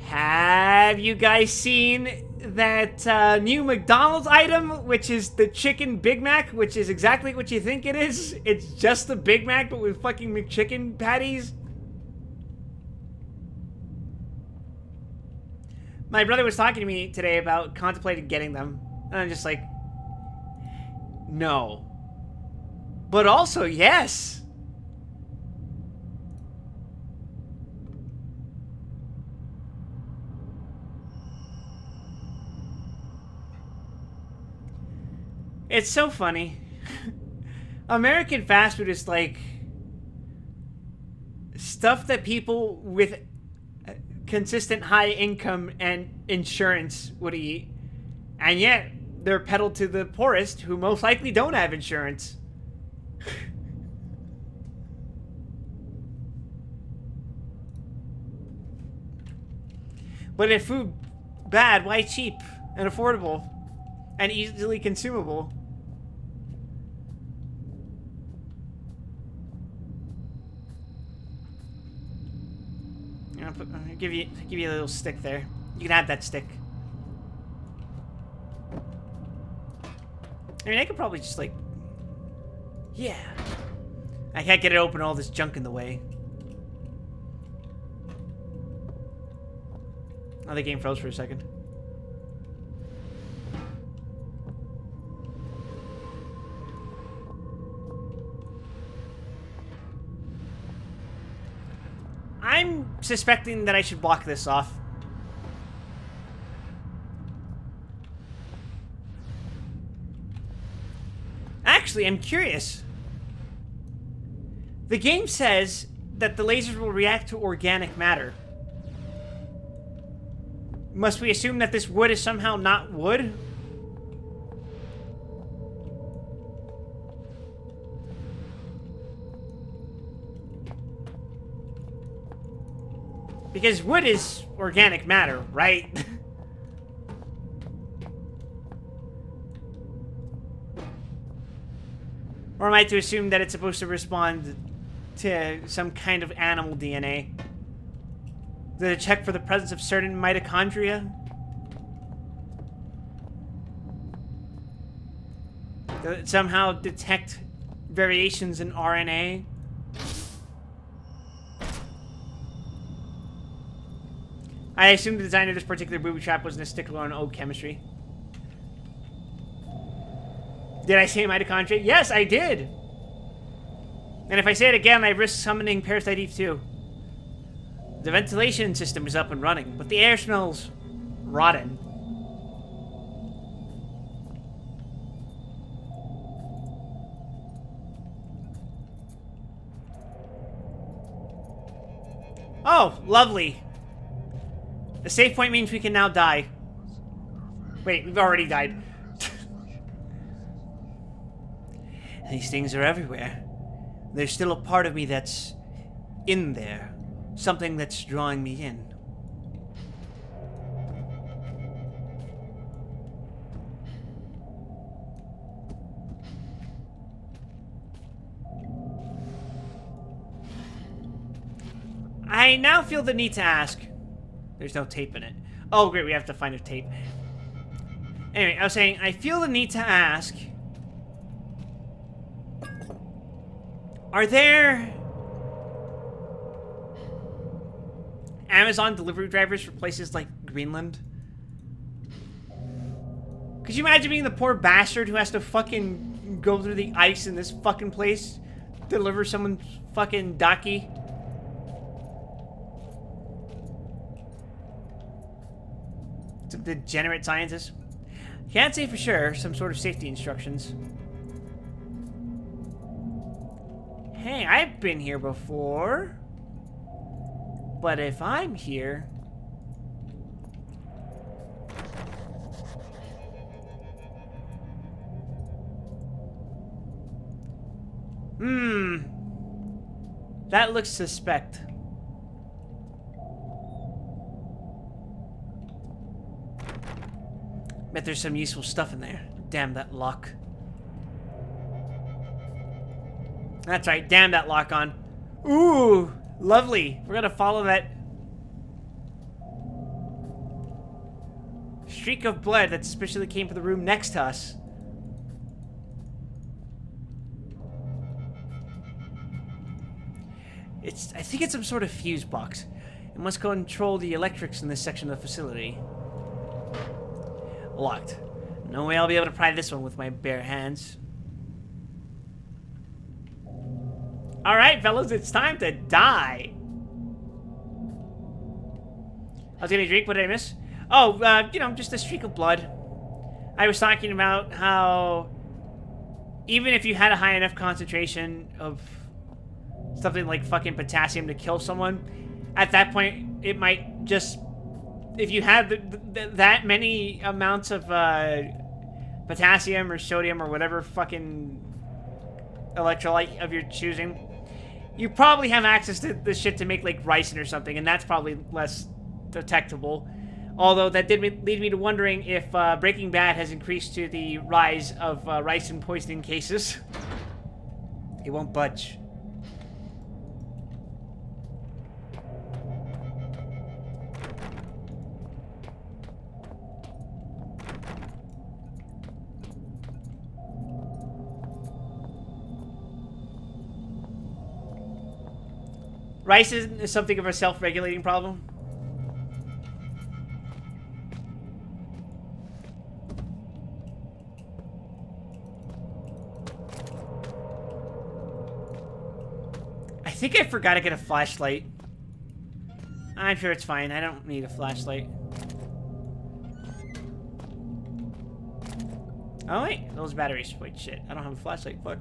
have you guys seen that new McDonald's item, which is the Chicken Big Mac, which is exactly what you think it is? It's just the Big Mac, but with fucking McChicken patties? My brother was talking to me today about contemplating getting them. And I'm just like, no. But also, yes. It's so funny. American fast food is like stuff that people with consistent high income and insurance would eat, and yet they're peddled to the poorest who most likely don't have insurance. But if food bad, why cheap and affordable and easily consumable? I'll give you a little stick there. You can have that stick. I mean, I could probably just like... Yeah. I can't get it open, all this junk in the way. Oh, the game froze for a second. I'm suspecting that I should block this off. Actually, I'm curious. The game says that the lasers will react to organic matter. Must we assume that this wood is somehow not wood? Because wood is organic matter, right? Or am I to assume that it's supposed to respond to some kind of animal DNA? Did it check for the presence of certain mitochondria? Does it somehow detect variations in RNA? I assume the design of this particular booby trap wasn't a stickler on old chemistry. Did I say mitochondria? Yes, I did! And if I say it again, I risk summoning Parasite Eve 2. The ventilation system is up and running, but the air smells rotten. Oh, lovely. The save point means we can now die. Wait, we've already died. These things are everywhere. There's still a part of me that's in there. Something that's drawing me in. I now feel the need to ask. There's no tape in it. Oh, great, we have to find a tape. Anyway, I was saying, I feel the need to ask. Are there Amazon delivery drivers for places like Greenland? Could you imagine being the poor bastard who has to fucking go through the ice in this fucking place? Deliver someone's fucking daki? Some degenerate scientist. Can't say for sure. Some sort of safety instructions. Hey, I've been here before. But if I'm here... That looks suspect. Bet there's some useful stuff in there. Damn that lock. That's right, damn that lock on. Ooh, lovely. We're gonna follow that streak of blood that suspiciously came from the room next to us. I think it's some sort of fuse box. It must control the electrics in this section of the facility. Locked. No way I'll be able to pry this one with my bare hands. Alright, fellas, it's time to die. I was gonna drink, what did I miss? Oh, you know, just a streak of blood. I was talking about how even if you had a high enough concentration of something like fucking potassium to kill someone, at that point, it might just... If you have that many amounts of potassium or sodium or whatever fucking electrolyte of your choosing, you probably have access to this shit to make like ricin or something, and that's probably less detectable. Although that did lead me to wondering if Breaking Bad has increased to the rise of ricin poisoning cases. It won't budge. Rice is something of a self-regulating problem. I think I forgot to get a flashlight. I'm sure it's fine. I don't need a flashlight. Oh wait, those batteries. Wait, shit. I don't have a flashlight. Fuck.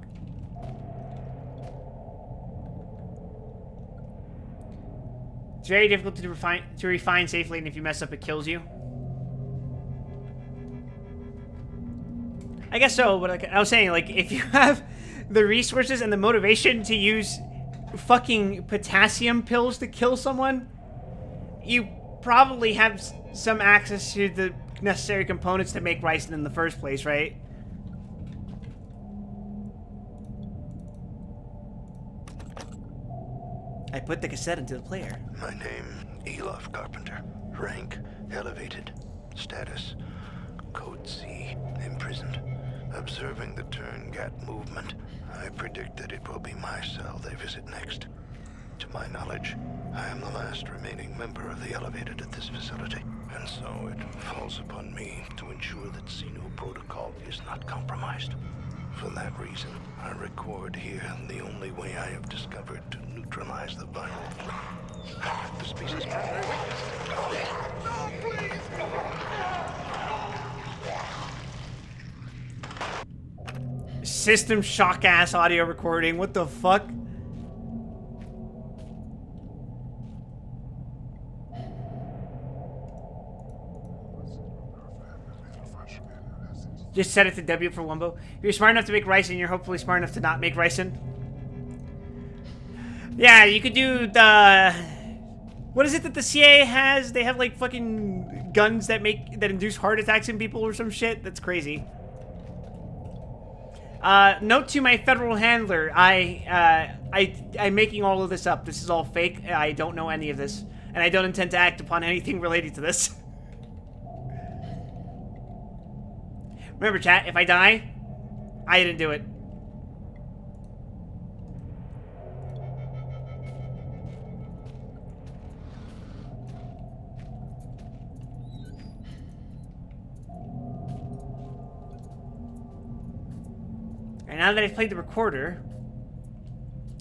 It's very difficult to refine safely, and if you mess up, it kills you. I guess so, but like I was saying, like, if you have the resources and the motivation to use fucking potassium pills to kill someone, you probably have some access to the necessary components to make ricin in the first place, right? I put the cassette into the player. My name, Elof Carpenter. Rank, elevated. Status, Code C, imprisoned. Observing the Turngat movement, I predict that it will be my cell they visit next. To my knowledge, I am the last remaining member of the Elevated at this facility, and so it falls upon me to ensure that Xeno protocol is not compromised. For that reason, I record here the only way I have discovered to neutralize the viral threat. The species' primary weakness. No, please! System shock ass audio recording. What the fuck? Just set it to W for Wumbo. You're smart enough to make ricin, you're hopefully smart enough to not make ricin. Yeah, you could do the... What is it that the CIA has? They have like fucking guns that induce heart attacks in people or some shit? That's crazy. Note to my federal handler, I'm making all of this up. This is all fake. I don't know any of this. And I don't intend to act upon anything related to this. Remember, chat, if I die, I didn't do it. And now that I've played the recorder,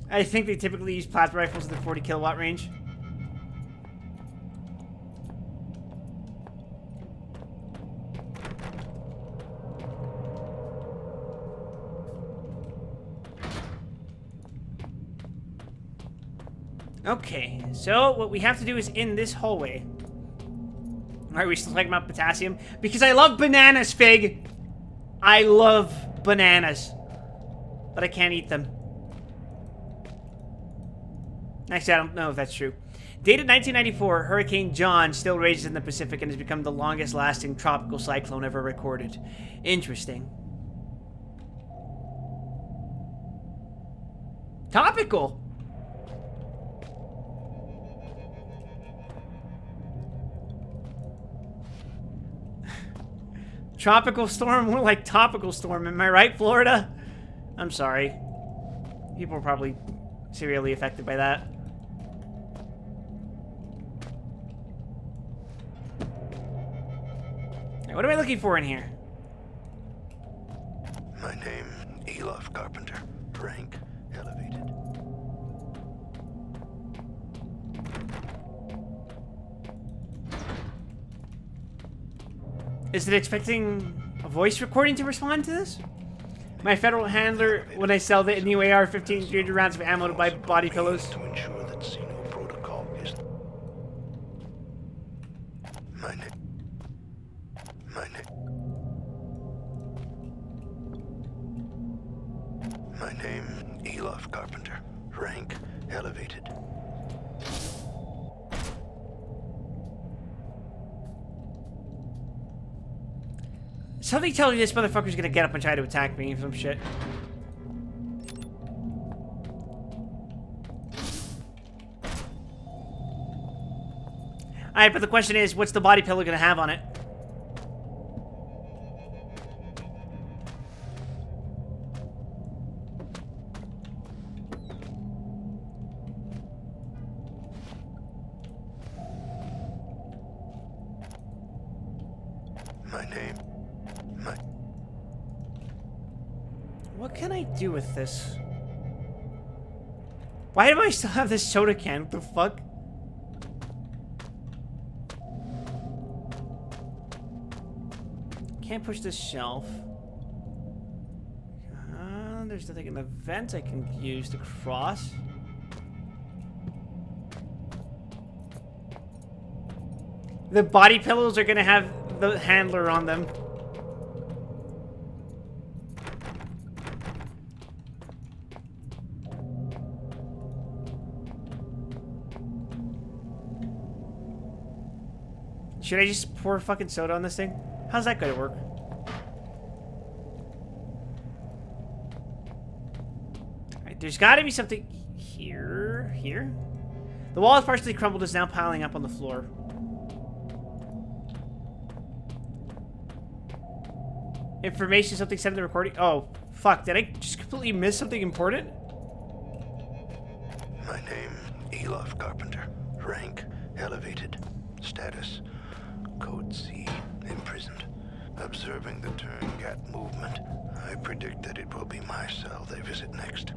I think they typically use plasma rifles in the 40 kilowatt range. Okay, so what we have to do is in this hallway. Alright, we still talking about potassium? Because I love bananas, Fig! I love bananas. But I can't eat them. Actually, I don't know if that's true. Dated 1994, Hurricane John still rages in the Pacific and has become the longest lasting tropical cyclone ever recorded. Interesting. Topical! Tropical storm, more like topical storm. Am I right, Florida? I'm sorry. People are probably severely affected by that. Right, what am I looking for in here? My name, Elof Carpenter. Rank, elevated. Is it expecting a voice recording to respond to this? My federal handler, when I sell the new AR-15, 300 rounds of ammo to buy body pillows. To ensure that Xeno protocol is... My name... My name, Elof Carpenter. Rank, elevated. Something tells me this motherfucker's gonna get up and try to attack me or some shit. Alright, but the question is, what's the body pillow gonna have on it? My name... What can I do with this? Why do I still have this soda can? What the fuck? Can't push this shelf. There's nothing in the vents I can use to cross. The body pillows are gonna have the handler on them. Should I just pour fucking soda on this thing? How's that gonna work? Alright, there's gotta be something here. Here? The wall is partially crumbled, is now piling up on the floor. Information, something said in the recording. Oh, fuck. Did I just completely miss something important? My name, Elof Carpenter. Rank, elevated. Status, Code C, imprisoned. Observing the Turngat movement, I predict that it will be my cell they visit next.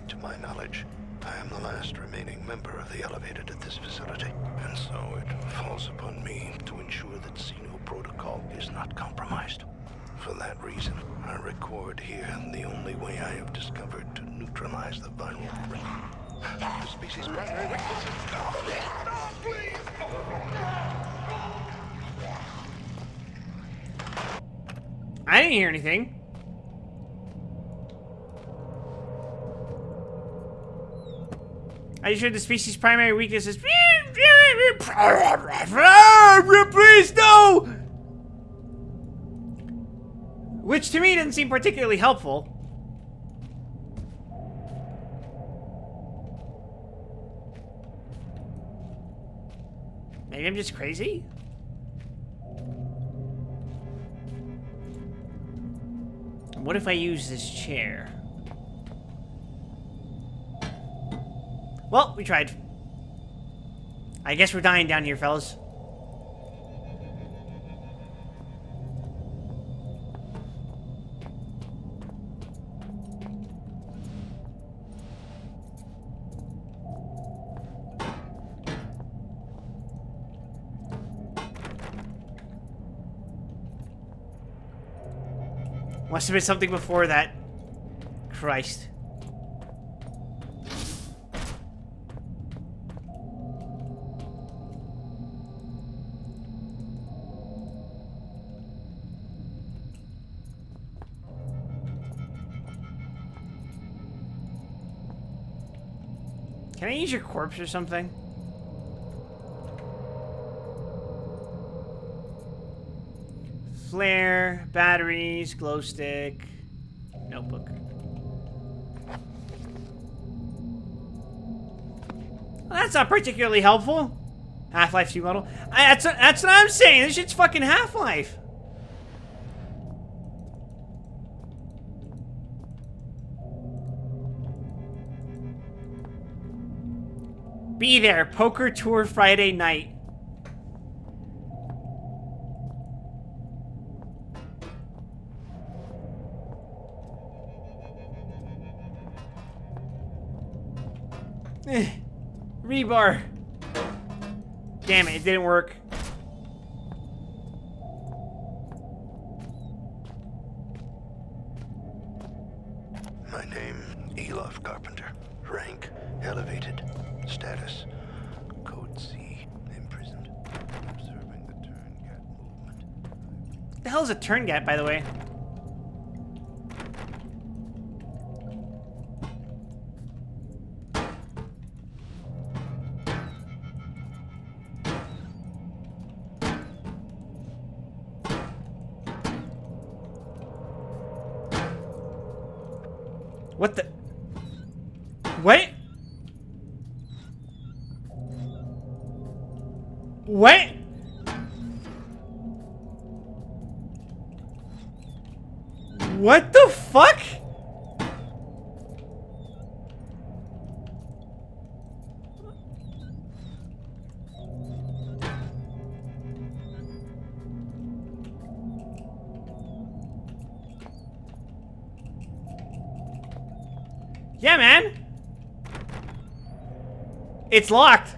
To my knowledge, I am the last remaining member of the Elevated at this facility, and so it falls upon me to ensure that Xeno protocol is not compromised. For that reason, I record here the only way I have discovered to neutralize the viral threat. The species' primary weakness is... No, please! I didn't hear anything. I just heard the species' primary weakness is... Please, no! Which to me didn't seem particularly helpful. Maybe I'm just crazy? What if I use this chair? Well, we tried. I guess we're dying down here, fellas. Must have been something before that. Christ. Can I use your corpse or something? Flare, batteries, glow stick, notebook. Well, that's not particularly helpful. Half-Life 2 model. That's what I'm saying. This shit's fucking Half-Life. Be there. Poker tour Friday night. Rebar. Damn it, it didn't work. My name, Elof Carpenter. Rank, elevated. Status, Code C, imprisoned. Observing the Turngat movement. What the hell is a Turngat, by the way? What the? What? What? What the fuck? Yeah, man. It's locked.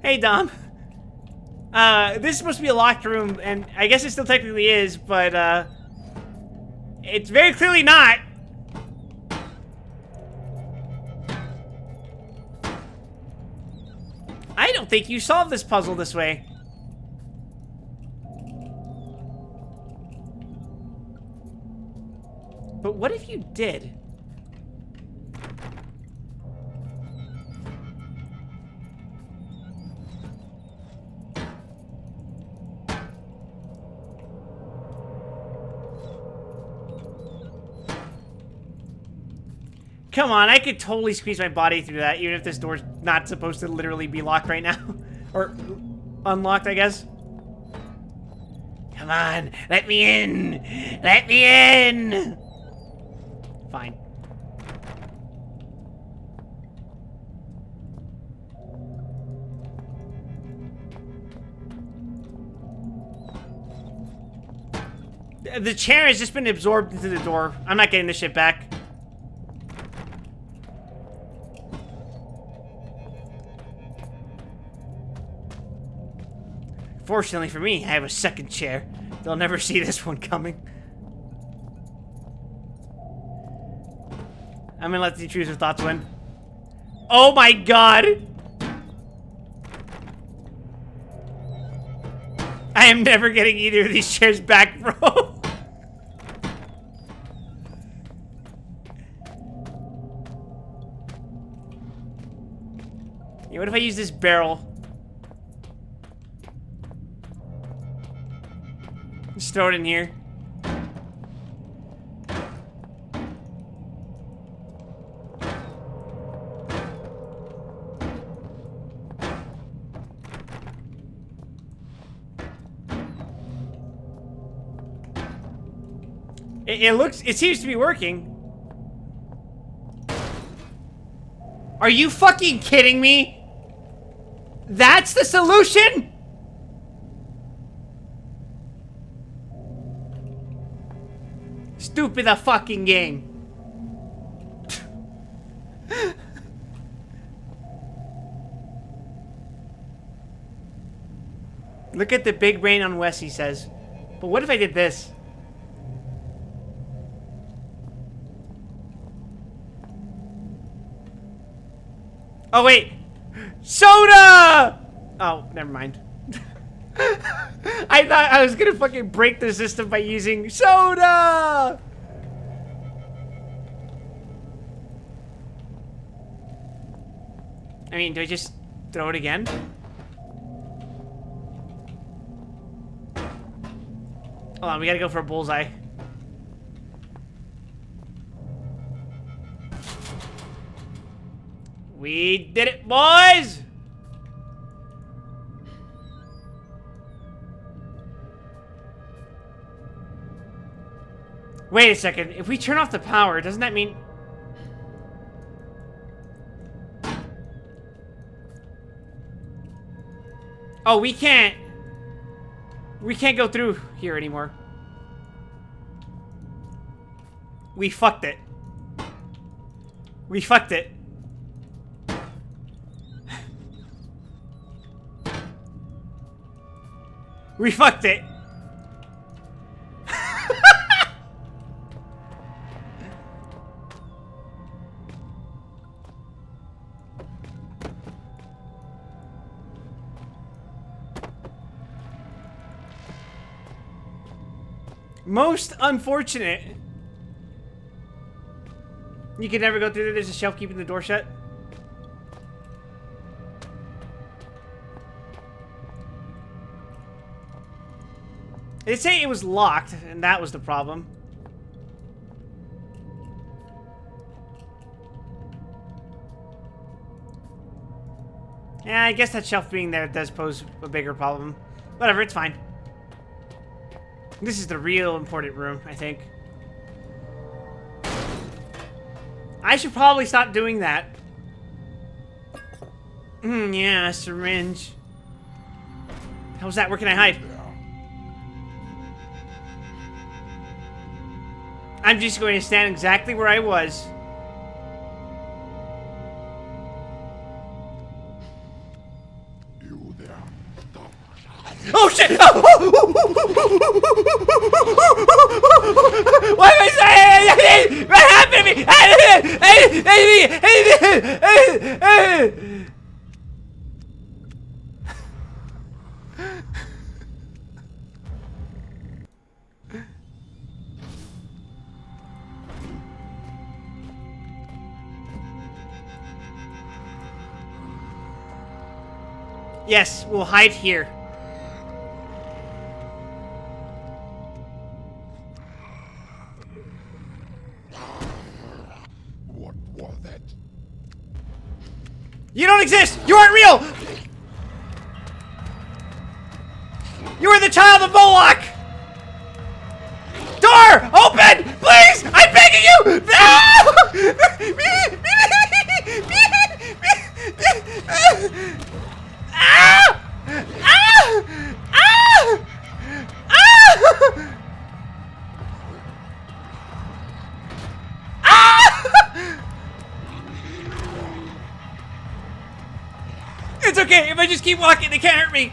Hey, Dom. This is supposed to be a locked room, and I guess it still technically is, but, it's very clearly not. I don't think you solved this puzzle this way. But what if you did? Come on, I could totally squeeze my body through that, even if this door's not supposed to literally be locked right now. Or unlocked, I guess. Come on, let me in! Let me in! Fine. The chair has just been absorbed into the door. I'm not getting this shit back. Fortunately for me, I have a second chair. They'll never see this one coming. I'm gonna let the intrusive thoughts win. Oh my god! I am never getting either of these chairs back, bro. Yeah, what if I use this barrel? Just throw it in here. It seems to be working. Are you fucking kidding me? That's the solution? Stupid a fucking game. Look at the big brain on Wes, he says. But what if I did this? Oh, wait. Soda! Oh, never mind. I thought I was gonna fucking break the system by using soda! I mean, do I just throw it again? Hold on, we gotta go for a bullseye. We did it, boys! Wait a second. If we turn off the power, doesn't that mean... Oh, we can't... We can't go through here anymore. We fucked it. We fucked it. We fucked it. Most unfortunate. You can never go through there. There's a shelf keeping the door shut. They say it was locked, and that was the problem. Yeah, I guess that shelf being there does pose a bigger problem. Whatever, it's fine. This is the real important room, I think. I should probably stop doing that. Yeah, syringe. How's that? Where can I hide? I'm just going to stand exactly where I was. You there. Oh shit! What am I saying? What happened to me? Yes, we'll hide here. What was that? You don't exist! You aren't real! You are the child of Moloch! Door! Open! Please! I'm begging you! No! Ah! Ah! Ah! Ah! Ah! It's okay, if I just keep walking, they can't hurt me.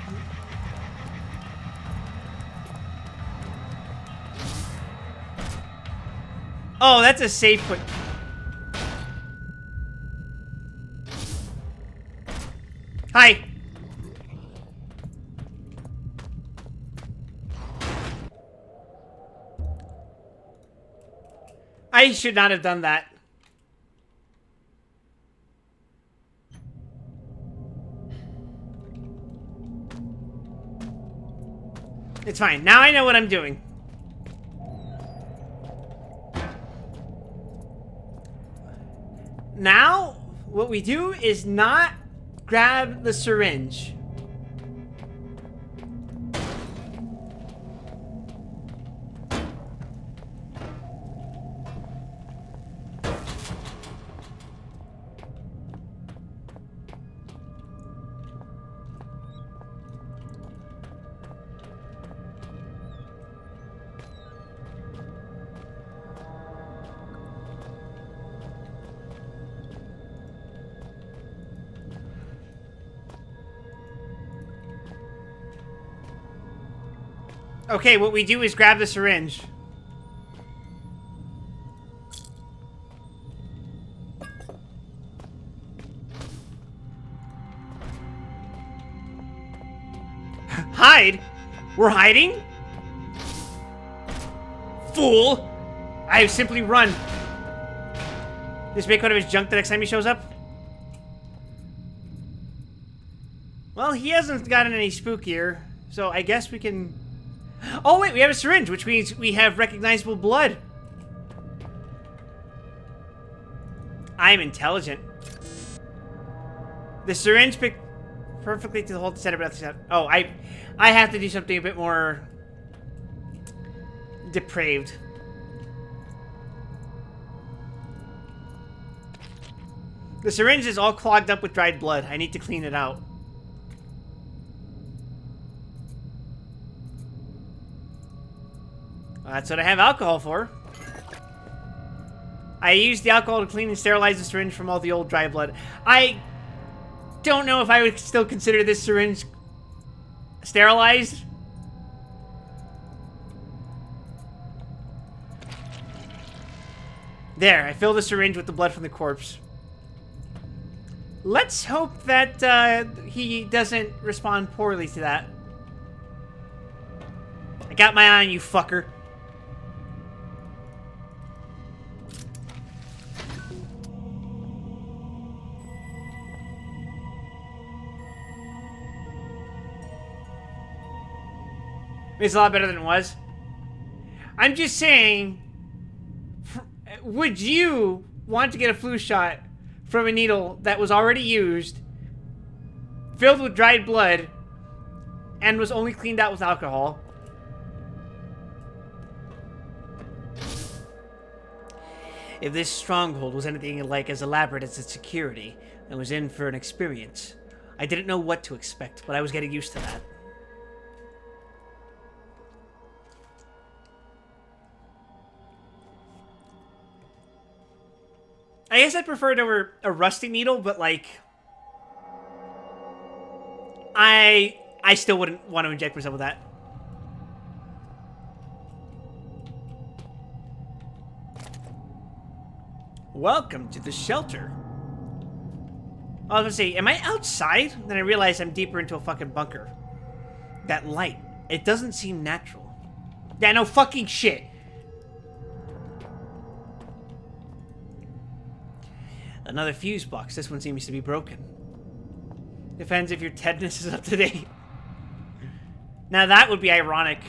Oh, that's a safe point. Hi. I should not have done that. It's fine. Now I know what I'm doing. Now, what we do is not grab the syringe. Okay, what we do is grab the syringe. Hide? We're hiding? Fool! I have simply run. Just make out of his junk the next time he shows up? Well, he hasn't gotten any spookier, so I guess we can... Oh wait, we have a syringe, which means we have recognizable blood. I'm intelligent. The syringe picked perfectly to hold the center breath. Oh, I have to do something a bit more depraved. The syringe is all clogged up with dried blood. I need to clean it out. That's what I have alcohol for. I used the alcohol to clean and sterilize the syringe from all the old dry blood. I don't know if I would still consider this syringe sterilized. There, I filled the syringe with the blood from the corpse. Let's hope that he doesn't respond poorly to that. I got my eye on you, fucker. It's a lot better than it was. I'm just saying, would you want to get a flu shot from a needle that was already used, filled with dried blood, and was only cleaned out with alcohol? If this stronghold was anything like as elaborate as its security, I was in for an experience. I didn't know what to expect, but I was getting used to that. I guess I prefer it over a rusty needle, but like, I still wouldn't want to inject myself with that. Welcome to the shelter. I was gonna say, am I outside? Then I realized I'm deeper into a fucking bunker. That light, it doesn't seem natural. Yeah, no fucking shit. Another fuse box. This one seems to be broken. Depends if your tetanus is up to date. Now that would be ironic.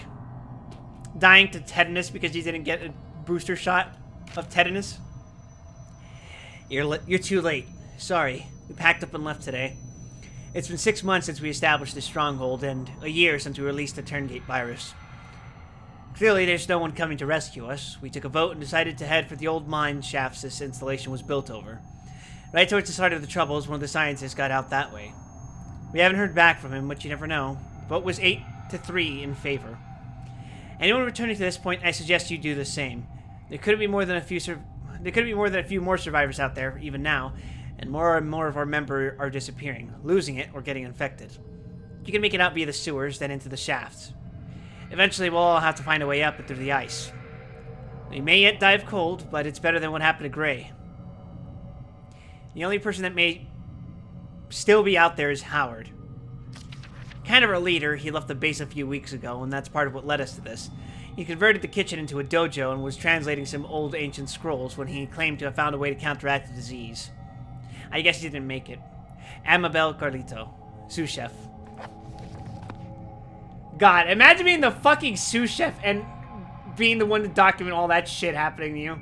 Dying to tetanus because you didn't get a booster shot of tetanus. You're too late. Sorry. We packed up and left today. It's been 6 months since we established this stronghold, and a year since we released the Turngate virus. Clearly, there's no one coming to rescue us. We took a vote and decided to head for the old mine shafts this installation was built over. Right towards the start of the troubles, one of the scientists got out that way. We haven't heard back from him, but you never know. The vote was 8-3 in favor. Anyone returning to this point, I suggest you do the same. There couldn't be more than a few more survivors out there, even now, and more of our members are disappearing, losing it, or getting infected. You can make it out via the sewers, then into the shafts. Eventually, we'll all have to find a way up and through the ice. We may yet die of cold, but it's better than what happened to Gray. The only person that may still be out there is Howard. Kind of our leader, he left the base a few weeks ago, and that's part of what led us to this. He converted the kitchen into a dojo and was translating some old ancient scrolls when he claimed to have found a way to counteract the disease. I guess he didn't make it. Amabel Carlito, sous chef. God, imagine being the fucking sous chef and being the one to document all that shit happening to you.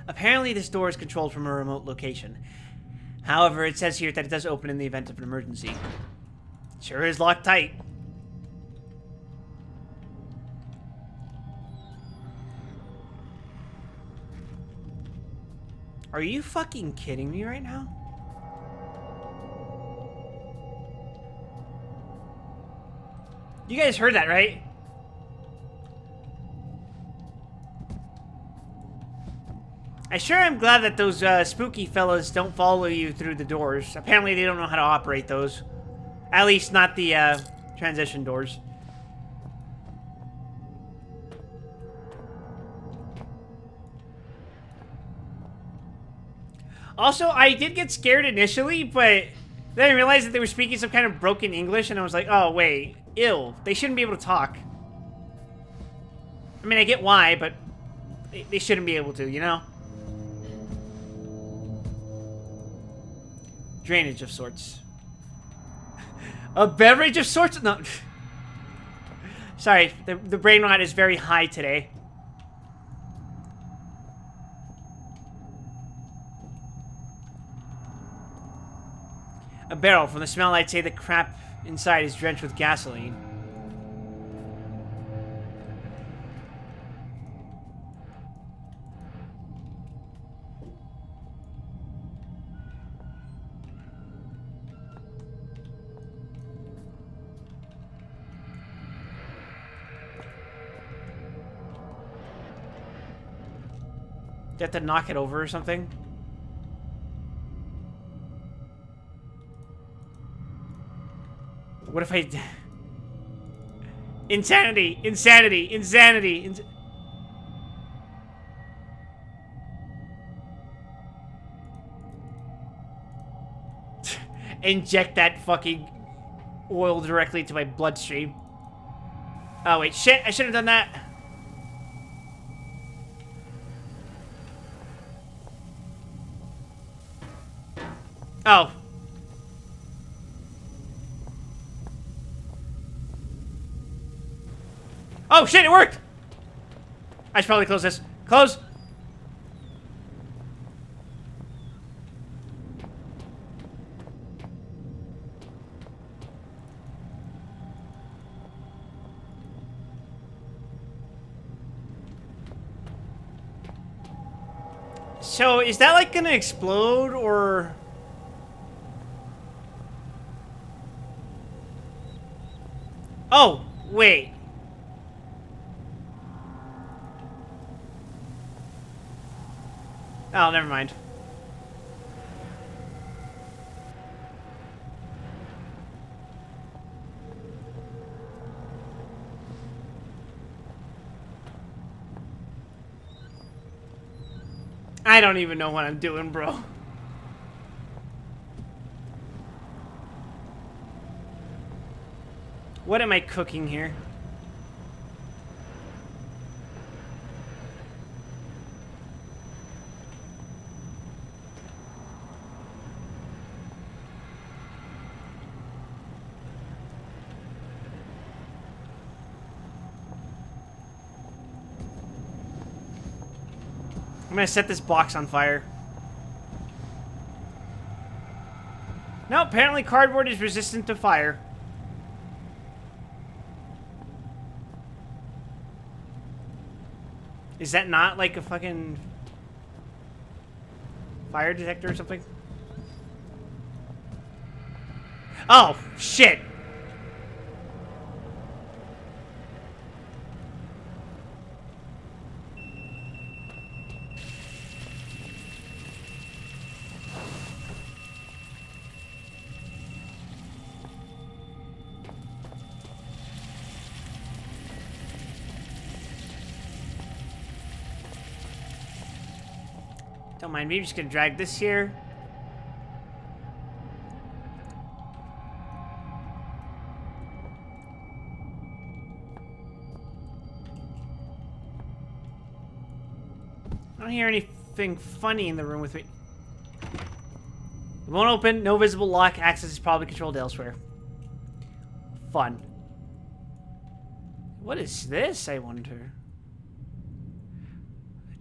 Apparently, this door is controlled from a remote location. However, it says here that it does open in the event of an emergency. Sure is locked tight. Are you fucking kidding me right now? You guys heard that, right? I sure am glad that those spooky fellas don't follow you through the doors. Apparently they don't know how to operate those. At least not the transition doors. Also, I did get scared initially, but then I realized that they were speaking some kind of broken English, and I was like, oh, wait, ew. They shouldn't be able to talk. I mean, I get why, but they shouldn't be able to, you know? Drainage of sorts. A beverage of sorts? No. Sorry, the brain rot is very high today. A barrel. From the smell, I'd say the crap inside is drenched with gasoline. Do you have to knock it over or something? What if I... Insanity! Insanity! Insanity! Inject that fucking oil directly into my bloodstream. Oh, wait. Shit! I should have done that. Oh. Oh, shit, it worked! I should probably close this. Close! So, is that, like, gonna explode, or... Oh, wait. Oh, never mind. I don't even know what I'm doing, bro. What am I cooking here? I'm gonna set this box on fire. No, apparently cardboard is resistant to fire. Is that not like a fucking fire detector or something? Oh, shit. Don't mind me, I'm just gonna drag this here. I don't hear anything funny in the room with me. It won't open, no visible lock, access is probably controlled elsewhere. Fun. What is this, I wonder?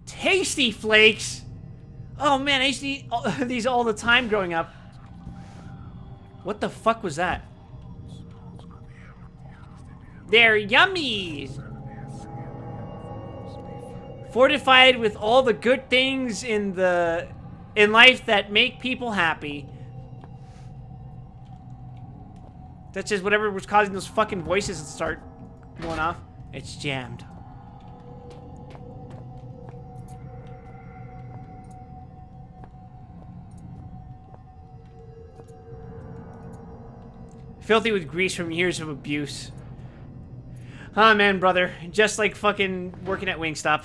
Tasty Flakes! Oh man, I used to eat these all the time growing up. What the fuck was that? They're yummy! Fortified with all the good things in life that make people happy. That's just whatever was causing those fucking voices to start going off. It's jammed. Filthy with grease from years of abuse. Ah, man, brother. Just like fucking working at Wingstop.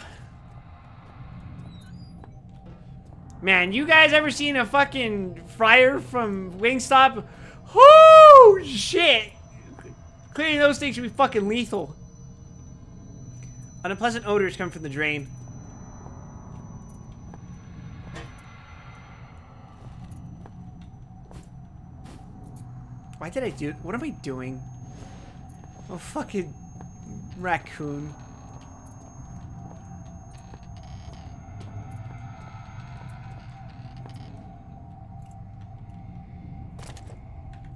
Man, you guys ever seen a fucking fryer from Wingstop? Whoo! Shit! Cleaning those things should be fucking lethal. Unpleasant odors come from the drain. Why did I do... What am I doing? Oh, fucking raccoon.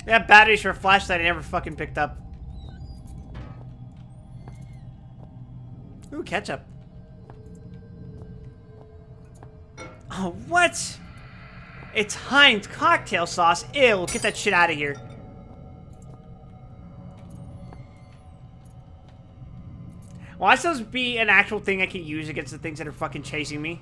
That batteries for a flashlight I never fucking picked up. Ooh, ketchup. Oh, what? It's Heinz cocktail sauce. Ew, get that shit out of here. Why should this be an actual thing I can use against the things that are fucking chasing me?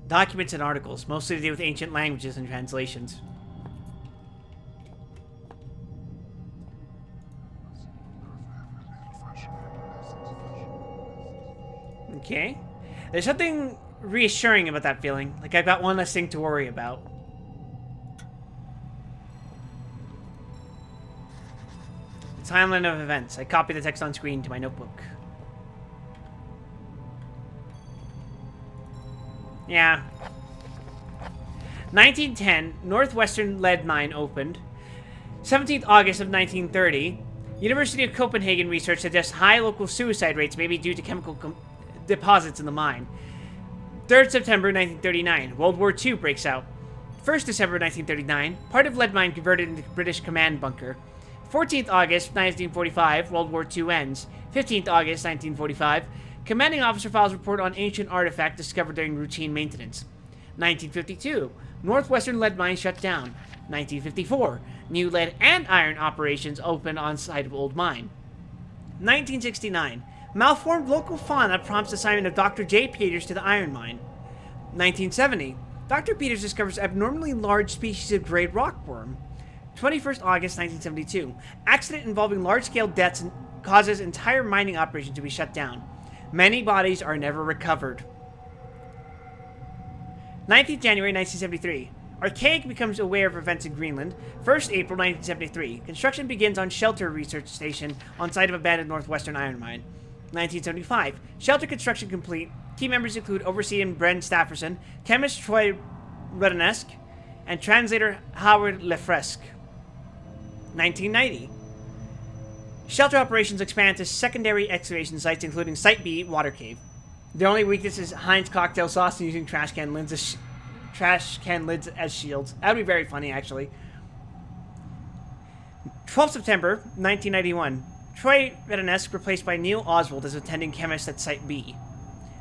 Documents and articles, mostly to do with ancient languages and translations. Okay. There's something reassuring about that feeling. Like I've got one less thing to worry about. The timeline of events. I copy the text on screen to my notebook. Yeah. 1910, Northwestern lead mine opened. 17th August of 1930, University of Copenhagen research suggests high local suicide rates may be due to chemical deposits in the mine. 3rd September 1939, World War II breaks out. 1st December 1939, part of lead mine converted into British command bunker. 14th August 1945, World War II ends. 15th August 1945, commanding officer files report on ancient artifact discovered during routine maintenance. 1952, Northwestern lead mine shut down. 1954, new lead and iron operations opened on site of old mine. 1969, malformed local fauna prompts assignment of Dr. J. Peters to the iron mine. 1970, Dr. Peters discovers abnormally large species of gray rockworm. 21st August 1972, accident involving large-scale deaths causes entire mining operation to be shut down. Many bodies are never recovered. 19th January 1973, Archaic becomes aware of events in Greenland. 1st April 1973, construction begins on shelter research station on site of abandoned Northwestern iron mine. 1975. Shelter construction complete. Team members include Overseer Bren Stafferson, chemist Troy Rudanesk, and translator Howard Lefresque. 1990. Shelter operations expand to secondary excavation sites, including Site B, Water Cave. The only weakness is Heinz cocktail sauce and using trash can lids as shields. That would be very funny, actually. 12 September 1991. Troy Rudanesk replaced by Neil Oswald as attending chemist at Site B.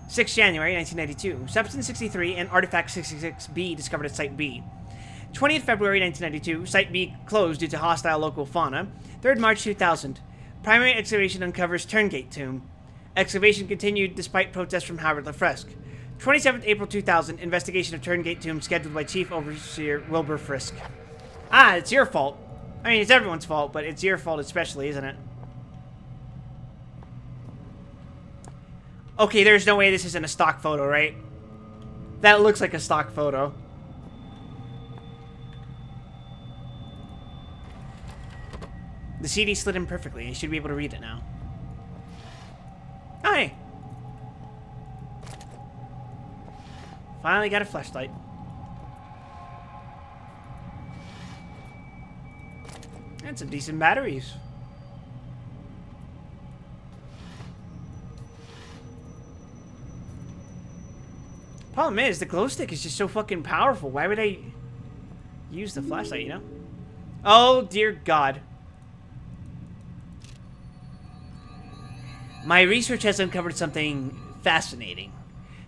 6 January 1992. Substance 63 and Artifact 66B discovered at Site B. 20th February 1992. Site B closed due to hostile local fauna. 3rd March 2000. Primary excavation uncovers Turngate Tomb. Excavation continued despite protests from Howard Lefresque. 27th April 2000. Investigation of Turngate Tomb scheduled by Chief Overseer Wilbur Frisk. Ah, it's your fault. I mean, it's everyone's fault, but it's your fault especially, isn't it? Okay, there's no way this isn't a stock photo, right? That looks like a stock photo. The CD slid in perfectly. I should be able to read it now. Hi! Finally got a flashlight. And some decent batteries. Problem is, the glow stick is just so fucking powerful. Why would I use the flashlight, you know? Oh, dear God. My research has uncovered something fascinating.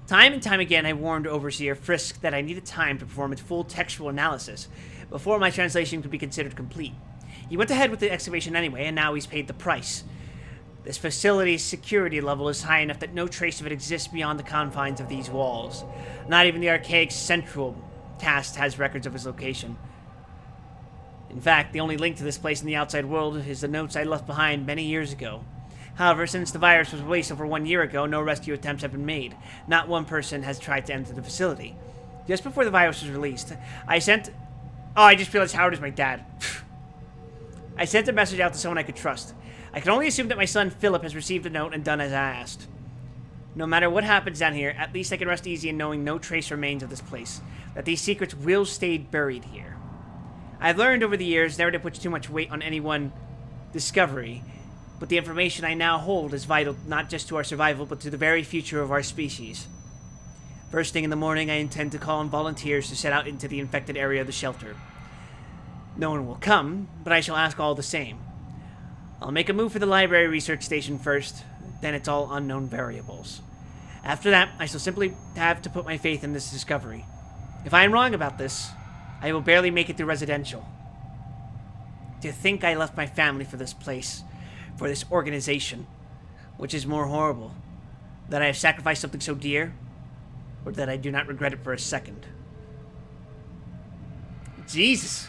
Time and time again, I warned Overseer Frisk that I needed time to perform its full textual analysis before my translation could be considered complete. He went ahead with the excavation anyway, and now he's paid the price. This facility's security level is high enough that no trace of it exists beyond the confines of these walls. Not even the archaic central cast has records of its location. In fact, the only link to this place in the outside world is the notes I left behind many years ago. However, since the virus was released over 1 year ago, no rescue attempts have been made. Not one person has tried to enter the facility. Just before the virus was released, I sent... Oh, I just realized Howard is my dad. I sent a message out to someone I could trust. I can only assume that my son Philip has received a note and done as I asked. No matter what happens down here, at least I can rest easy in knowing no trace remains of this place. That these secrets will stay buried here. I've learned over the years never to put too much weight on any one discovery, but the information I now hold is vital not just to our survival, but to the very future of our species. First thing in the morning, I intend to call on volunteers to set out into the infected area of the shelter. No one will come, but I shall ask all the same. I'll make a move for the library research station first, then it's all unknown variables. After that, I shall simply have to put my faith in this discovery. If I am wrong about this, I will barely make it through residential. To think I left my family for this place, for this organization, which is more horrible, that I have sacrificed something so dear, or that I do not regret it for a second. Jesus.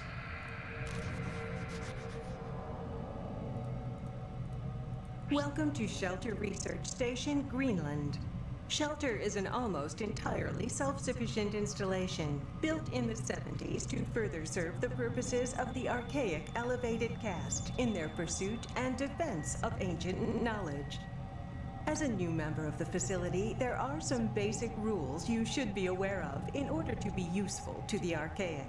Welcome to Shelter Research Station, Greenland. Shelter is an almost entirely self-sufficient installation built in the 70s to further serve the purposes of the archaic elevated caste in their pursuit and defense of ancient knowledge. As a new member of the facility, there are some basic rules you should be aware of in order to be useful to the archaic.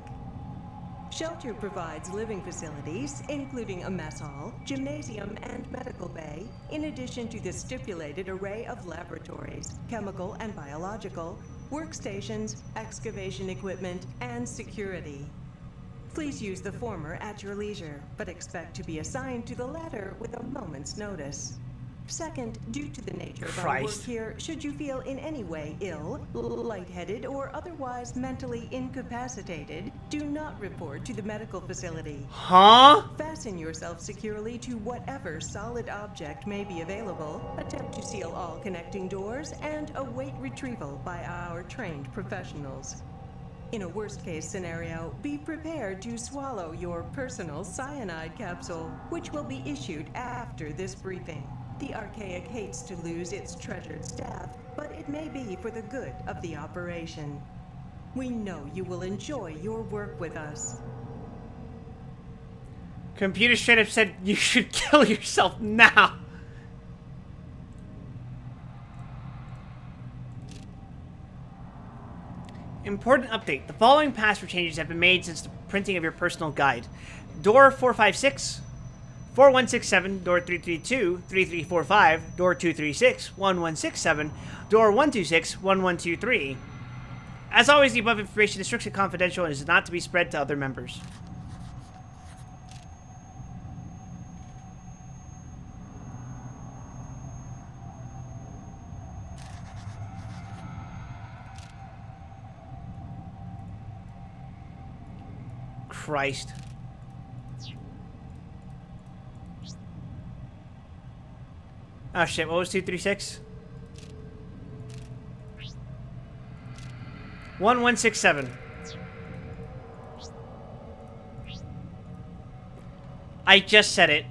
Shelter provides living facilities, including a mess hall, gymnasium, and medical bay, in addition to the stipulated array of laboratories, chemical and biological, workstations, excavation equipment, and security. Please use the former at your leisure, but expect to be assigned to the latter with a moment's notice. Second, due to the nature of our work here, should you feel in any way ill, lightheaded, or otherwise mentally incapacitated, do not report to the medical facility. Huh? Fasten yourself securely to whatever solid object may be available, attempt to seal all connecting doors, and await retrieval by our trained professionals. In a worst-case scenario, be prepared to swallow your personal cyanide capsule, which will be issued after this briefing. The Archaic hates to lose its treasured staff, but it may be for the good of the operation. We know you will enjoy your work with us. Computer straight up said you should kill yourself now. Important update. The following password changes have been made since the printing of your personal guide. Door 456, 4167, door 332, 3345, door 236, 1167, door 126, 1123. As always, the above information is strictly confidential and is not to be spread to other members. Christ. Oh shit, what was 236? 1167. I just said it.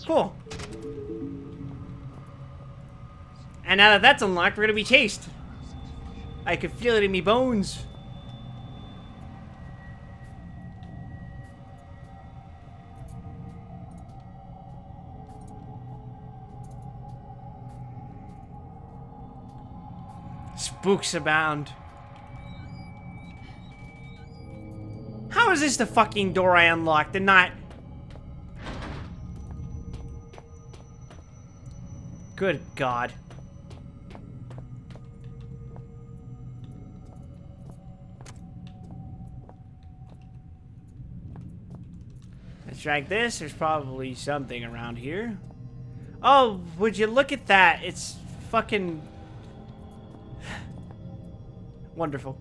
Cool. And now that that's unlocked, we're gonna be chased. I can feel it in me bones. Spooks abound. How is this the fucking door I unlocked and not... Good God. Let's drag this. There's probably something around here. Oh, would you look at that? It's fucking... wonderful.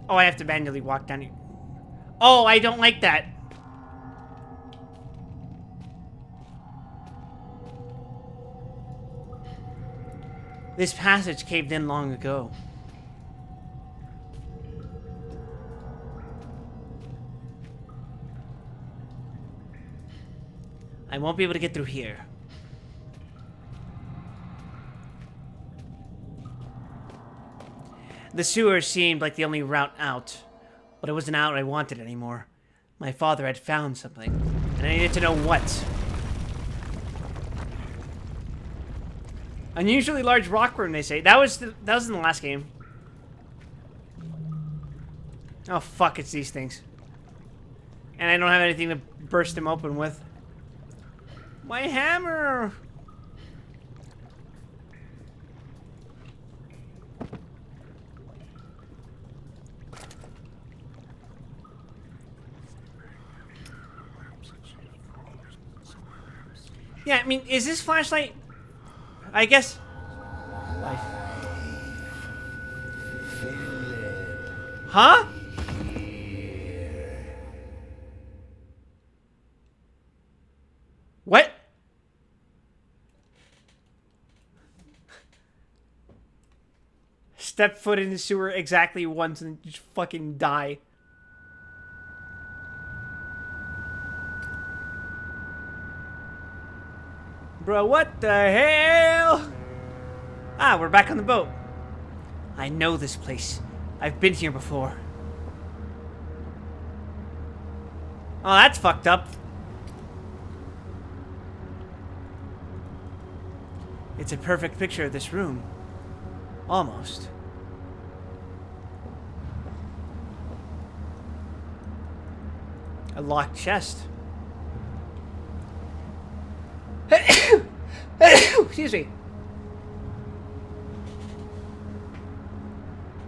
Oh, I have to manually walk down here. Oh, I don't like that. This passage caved in long ago. I won't be able to get through here. The sewer seemed like the only route out, but it wasn't out I wanted anymore. My father had found something, and I needed to know what. Unusually large rock room, they say. That was in the last game. Oh fuck, it's these things. And I don't have anything to burst them open with. My hammer! Yeah, I mean, is this flashlight... I guess... Life. Huh? What? Step foot in the sewer exactly once and just fucking die. Bro, what the hell? Ah, we're back on the boat. I know this place. I've been here before. Oh, that's fucked up. It's a perfect picture of this room. Almost. A locked chest. Excuse me.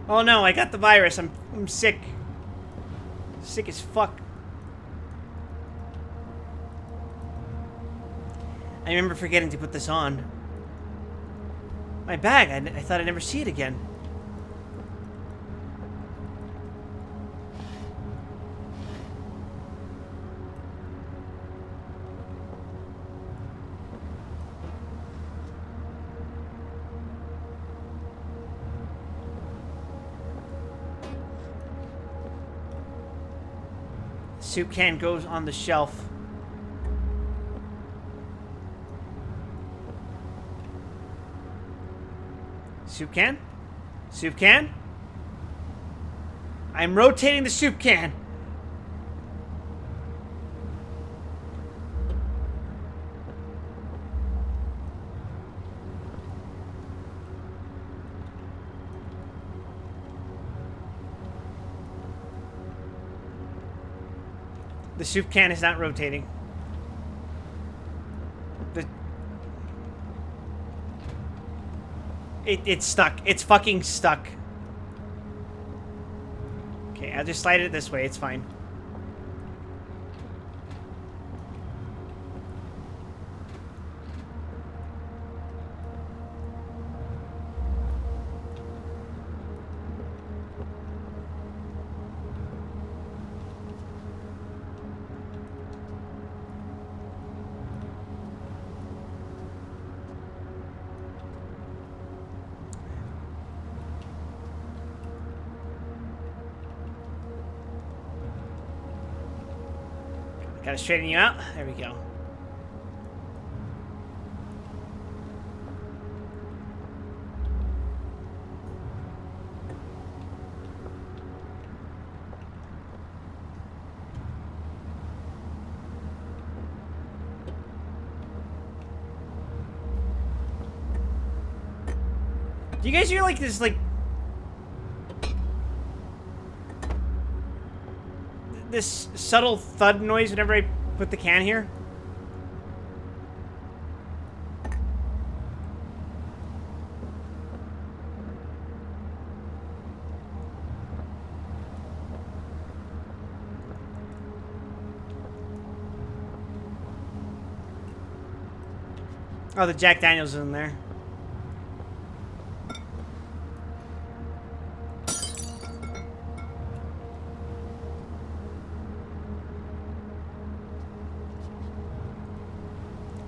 Oh no, I got the virus. I'm sick. Sick as fuck. I remember forgetting to put this on. My bag, I thought I'd never see it again. Soup can goes on the shelf. Soup can? Soup can? I'm rotating the soup can. The soup can is not rotating. It's stuck. It's fucking stuck. Okay, I'll just slide it this way. It's fine. Gotta straighten you out. There we go. Do you guys hear like this this subtle thud noise whenever I put the can here? Oh, the Jack Daniels is in there.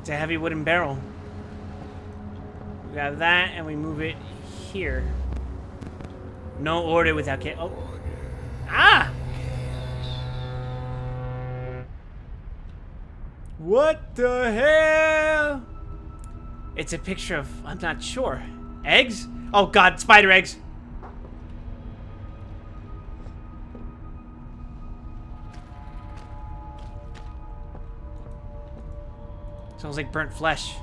It's a heavy wooden barrel. We have that, and we move it here. No order without chaos. Oh. Ah! What the hell? It's a picture of, I'm not sure. Eggs? Oh god, spider eggs. Smells like burnt flesh.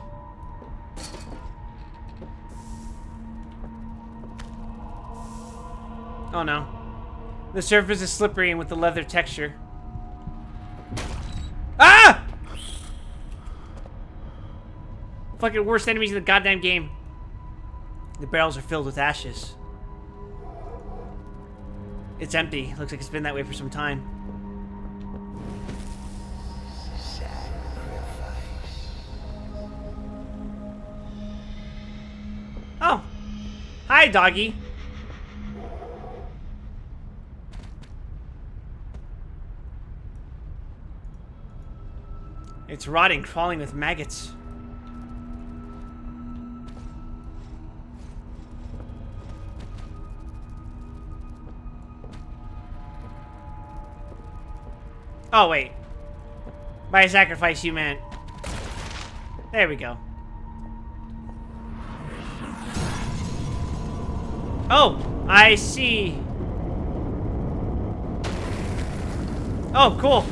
Oh no. The surface is slippery and with the leather texture. Ah! Fucking worst enemies in the goddamn game. The barrels are filled with ashes. It's empty. Looks like it's been that way for some time. Oh. Hi, doggy. It's rotting, crawling with maggots. Oh, wait. By a sacrifice, you meant... There we go. Oh, I see. Oh, cool.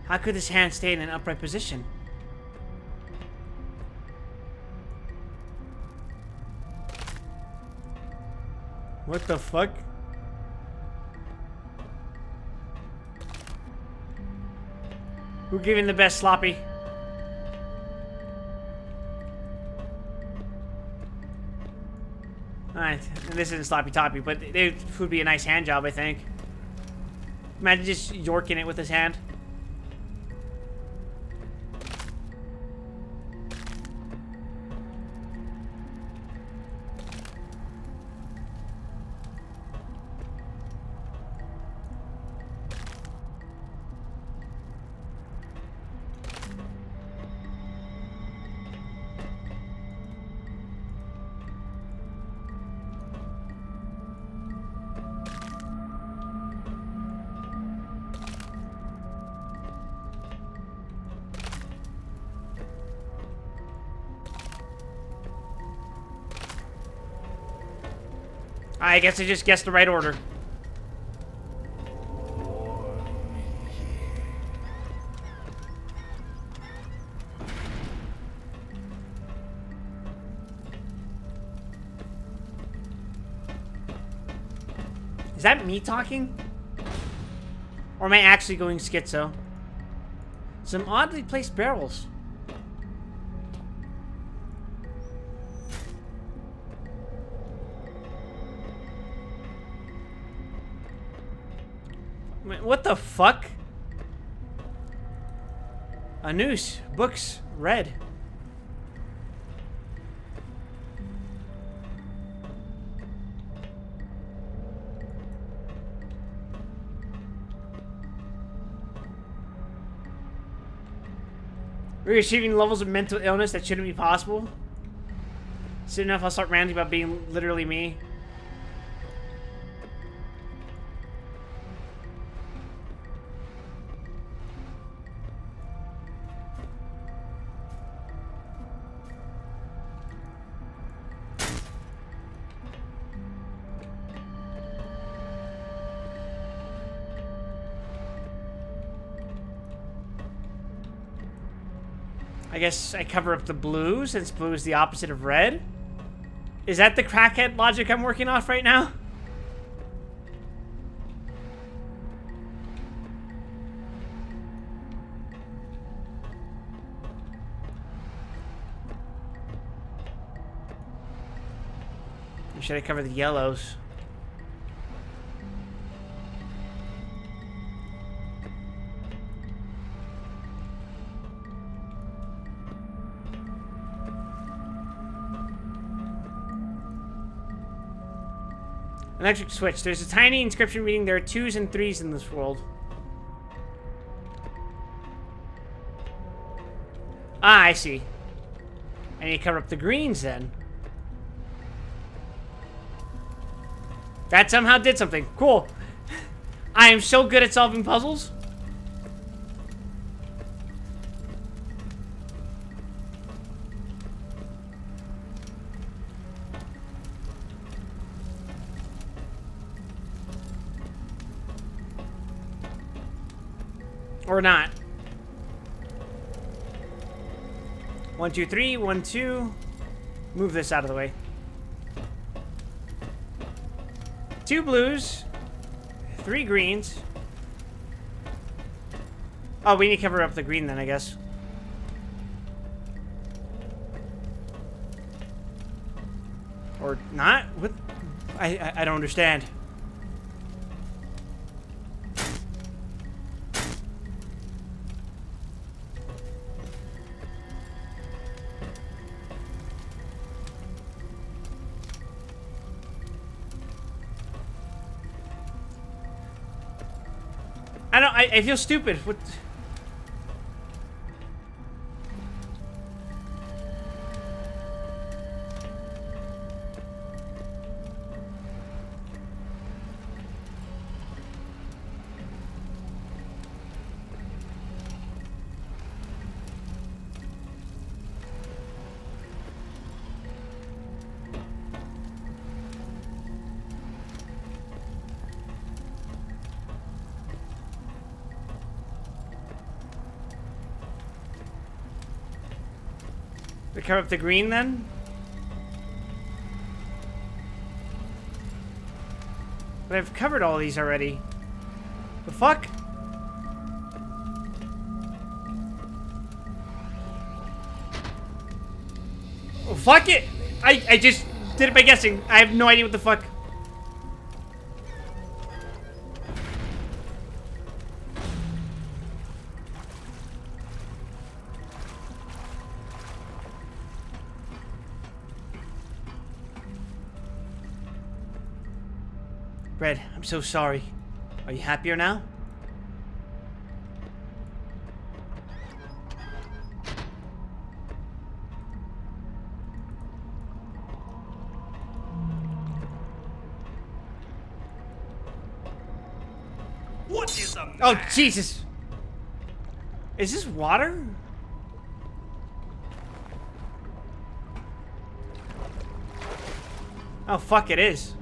How could this hand stay in an upright position? What the fuck? Who gave him the best sloppy? Alright, this isn't sloppy toppy, but it would be a nice hand job, I think. Imagine just yorking it with his hand. I guess I just guessed the right order. Is that me talking? Or am I actually going schizo? Some oddly placed barrels. What the fuck? A noose. Books. Red. We're achieving levels of mental illness that shouldn't be possible. Soon enough, I'll start ranting about being literally me. I guess I cover up the blue, since blue is the opposite of red. Is that the crackhead logic I'm working off right now? Or should I cover the yellows? Electric switch. There's a tiny inscription reading there are 2s and 3s in this world. Ah, I see. I need to cover up the greens then. That somehow did something. Cool. I am so good at solving puzzles. Or not. 1, 2, 3. 1, 2. Move this out of the way. 2 blues. 3 greens. Oh, we need to cover up the green then, I guess. Or not? What? I don't understand. I feel stupid. What? To cover up the green then? But I've covered all these already. The fuck? Oh, fuck it! I just did it by guessing. I have no idea what the fuck. Red, I'm so sorry. Are you happier now? What is the matter? Oh, Jesus! Is this water? Oh, fuck, it is.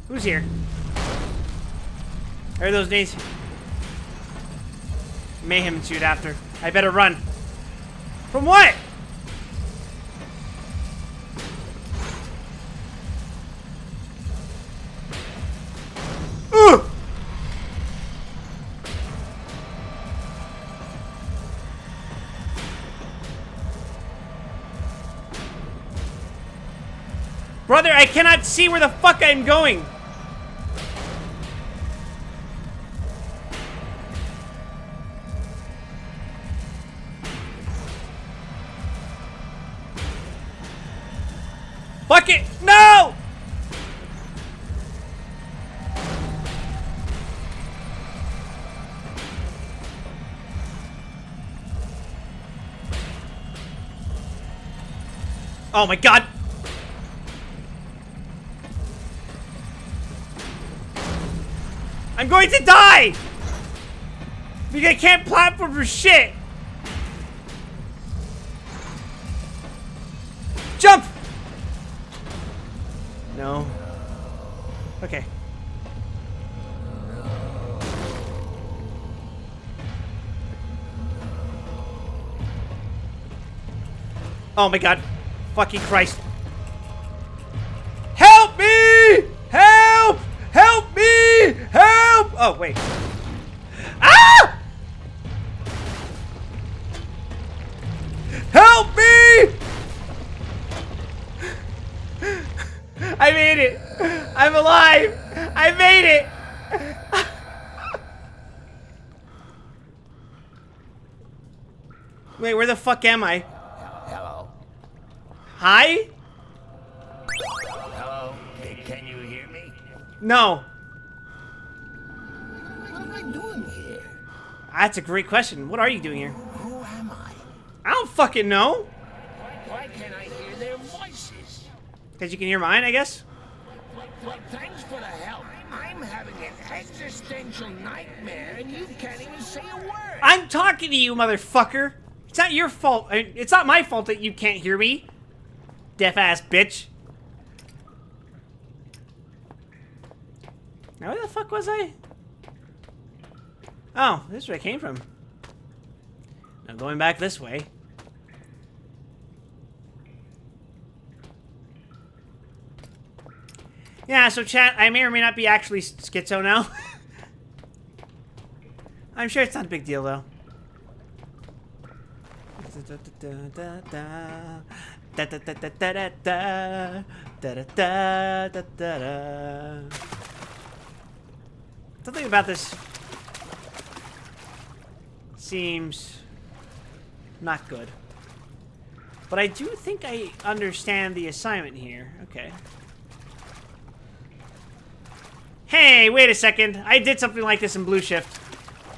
Who's here? Are those names? Mayhem ensued after. I better run. From what? Ooh! Brother, I cannot see where the fuck I'm going. Fuck it! No! Oh my god! I'm going to die! Because I can't platform for shit! Jump! No. Okay. Oh my god. Fucking Christ. Help me! Help! Help me! Help! Oh, wait. Ah! Help me! I made it! I'm alive! I made it! Wait, where the fuck am I? Hello? Hi? Hello? Can you hear me? No. What am I doing here? That's a great question. What are you doing here? Who am I? I don't fucking know. Why can't I hear their voices? Because you can hear mine, I guess? Well, thanks for the help. I'm having an existential nightmare and you can't even say a word. I'm talking to you, motherfucker. It's not your fault. It's not my fault that you can't hear me. Deaf-ass bitch. Now, where the fuck was I? Oh, this is where I came from. Now, going back this way. Yeah, so chat, I may or may not be actually schizo now. I'm sure it's not a big deal, though. Something about this seems not good. But I do think I understand the assignment here. Okay. Hey, wait a second. I did something like this in Blue Shift.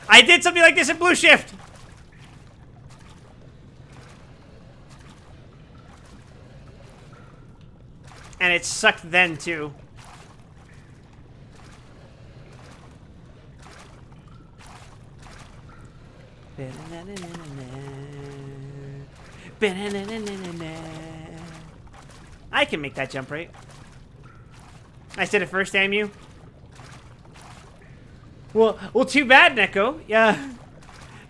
I did something like this in Blue Shift! And it sucked then, too. I can make that jump, right? I said it first, damn you. Well, too bad, Neko. Yeah.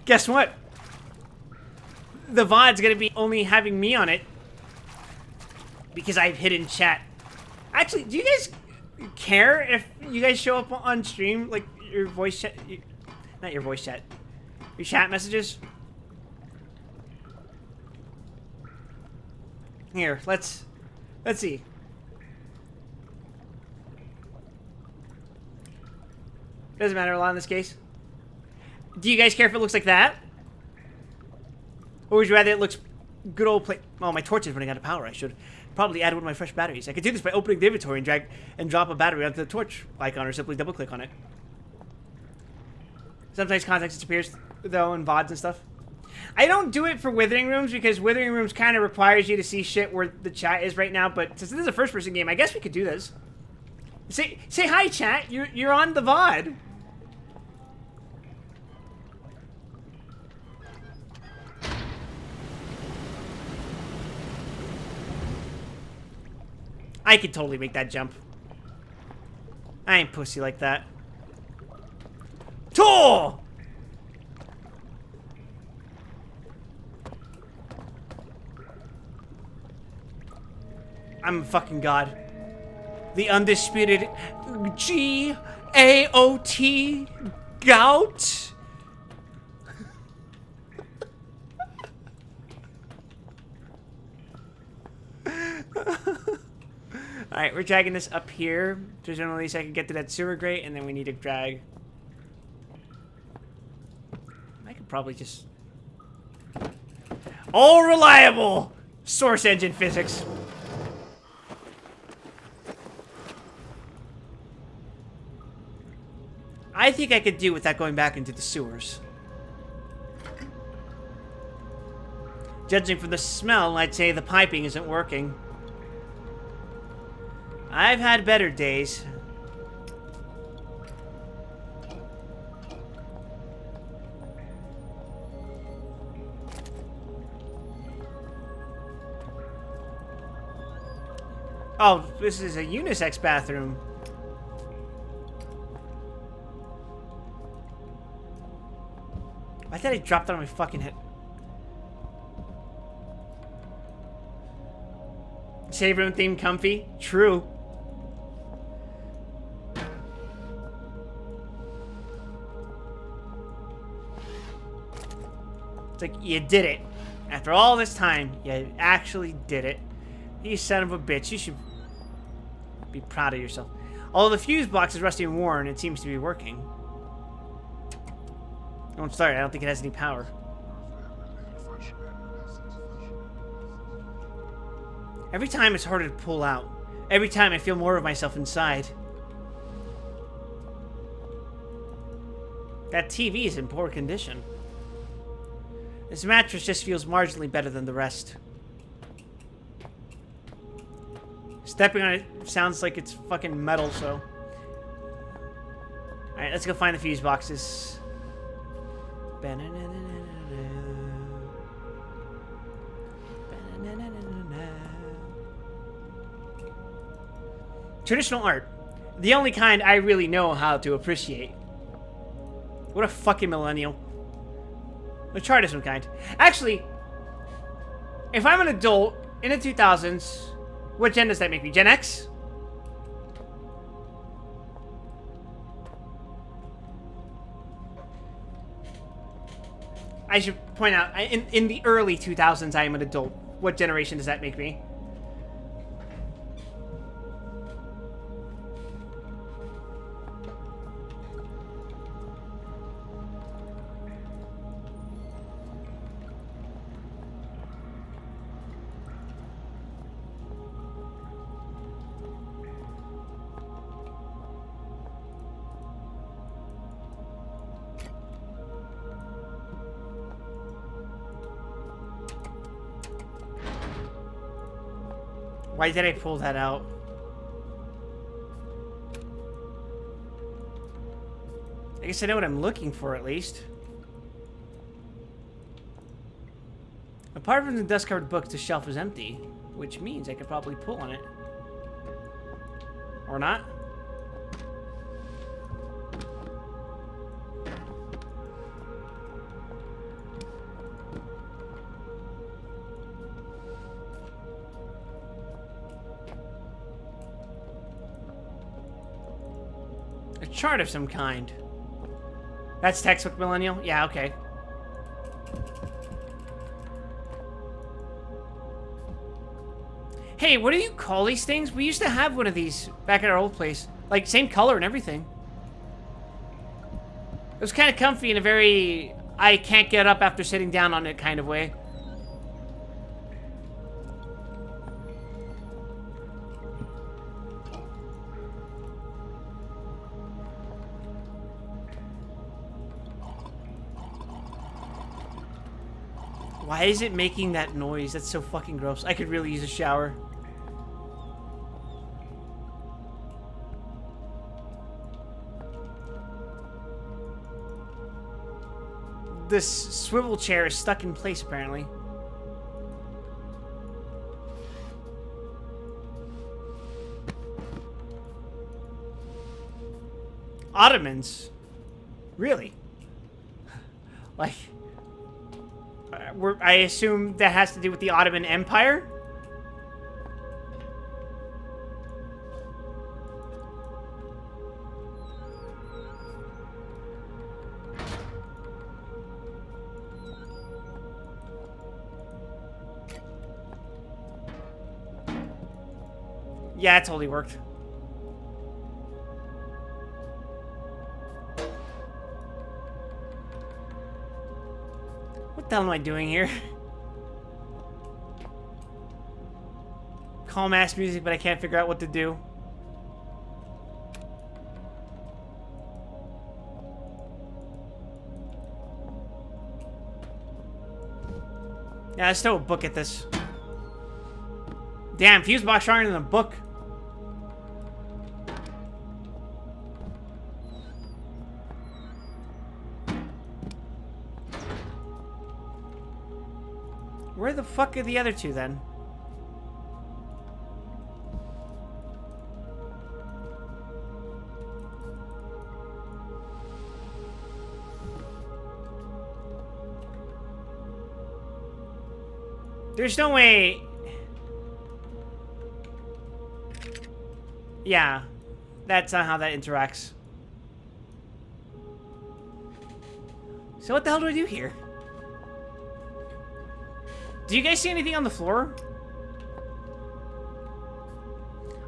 Guess what? The VOD's gonna be only having me on it. Because I've hidden chat. Actually, do you guys care if you guys show up on stream? Like, your voice chat? Not your voice chat. Your chat messages? Here, let's see. Doesn't matter a lot in this case. Do you guys care if it looks like that? Or would you rather it looks good old play? Oh, my torch is running out of power. I should probably add one of my fresh batteries. I could do this by opening the inventory and drag and drop a battery onto the torch icon, or simply double click on it. Sometimes context disappears though in VODs and stuff. I don't do it for Withering Rooms because Withering Rooms kind of requires you to see shit where the chat is right now. But since this is a first-person game, I guess we could do this. Say hi, chat. You're on the VOD. I could totally make that jump. I ain't pussy like that. Tool! I'm a fucking god. The undisputed G-A-O-T gout. Alright, we're dragging this up here. There's only so I can get to that sewer grate, and then we need to drag. I could probably just... All reliable source engine physics. I think I could do without going back into the sewers. Judging from the smell, I'd say the piping isn't working. I've had better days. Oh, this is a unisex bathroom. Why did I drop that on my fucking head? Save room theme comfy? True. It's like, you did it. After all this time, you actually did it. You son of a bitch. You should be proud of yourself. Although the fuse box is rusty and worn, it seems to be working. Don't start. I don't think it has any power. Every time it's harder to pull out. Every time I feel more of myself inside. That TV is in poor condition. This mattress just feels marginally better than the rest. Stepping on it sounds like it's fucking metal, so... Alright, let's go find the fuse boxes. Traditional art. The only kind I really know how to appreciate. What a fucking millennial. A chart of some kind. Actually, if I'm an adult in the 2000s, what gen does that make me? Gen X? I should point out, in the early 2000s, I am an adult. What generation does that make me? Why did I pull that out? I guess I know what I'm looking for, at least. Apart from the dust-covered books, the shelf is empty, which means I could probably pull on it. Or not. A chart of some kind. That's textbook millennial? Yeah, okay. Hey, what do you call these things? We used to have one of these back at our old place. Like, same color and everything. It was kind of comfy in a very... I can't get up after sitting down on it kind of way. Why is it making that noise? That's so fucking gross. I could really use a shower. This swivel chair is stuck in place, apparently. Ottomans. Really? Like, I assume that has to do with the Ottoman Empire? Yeah, it totally worked. What the hell am I doing here? Calm ass music, but I can't figure out what to do. Yeah, let's throw a book at this. Damn, fuse box stronger than a book. Where the fuck are the other two then? There's no way. Yeah, that's not how that interacts. So what the hell do I do here? Do you guys see anything on the floor?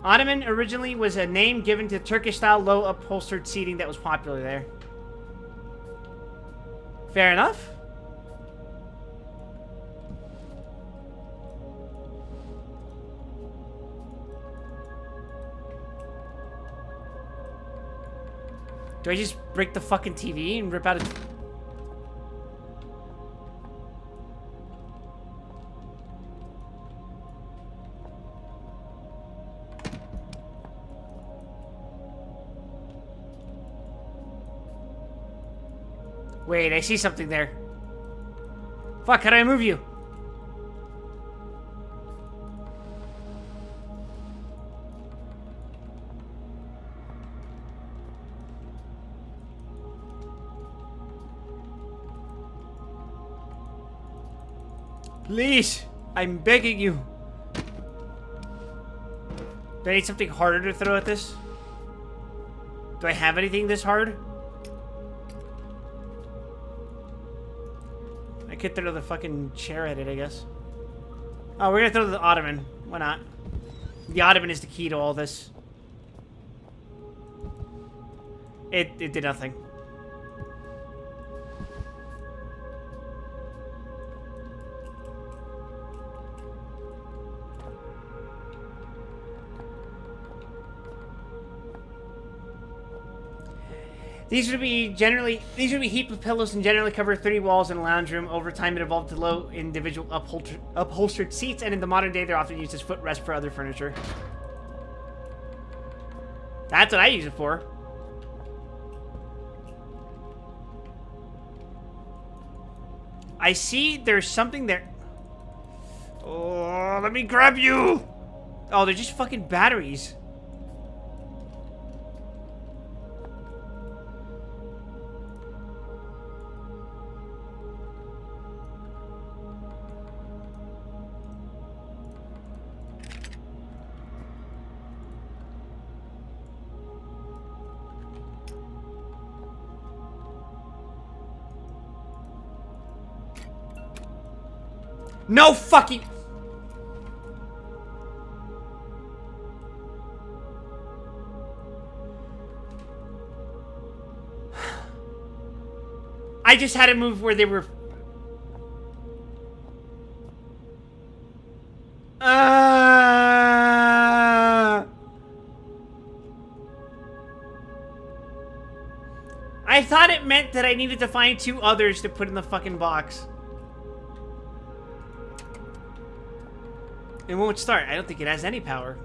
Ottoman originally was a name given to Turkish-style low upholstered seating that was popular there. Fair enough. Do I just break the fucking TV and rip out its... Wait, I see something there. Fuck, how do I move you? Please, I'm begging you. Do I need something harder to throw at this? Do I have anything this hard? I could throw the fucking chair at it, I guess. Oh, we're gonna throw the Ottoman. Why not? The Ottoman is the key to all this. It did nothing. These would be heaped with pillows and generally cover 3 walls in a lounge room. Over time, it evolved to low individual upholstered seats, and in the modern day, they're often used as footrest for other furniture. That's what I use it for. I see there's something there. Oh, let me grab you! Oh, they're just fucking batteries. No fucking... I just had to move where they were... I thought it meant that I needed to find 2 others to put in the fucking box. It won't start. I don't think it has any power.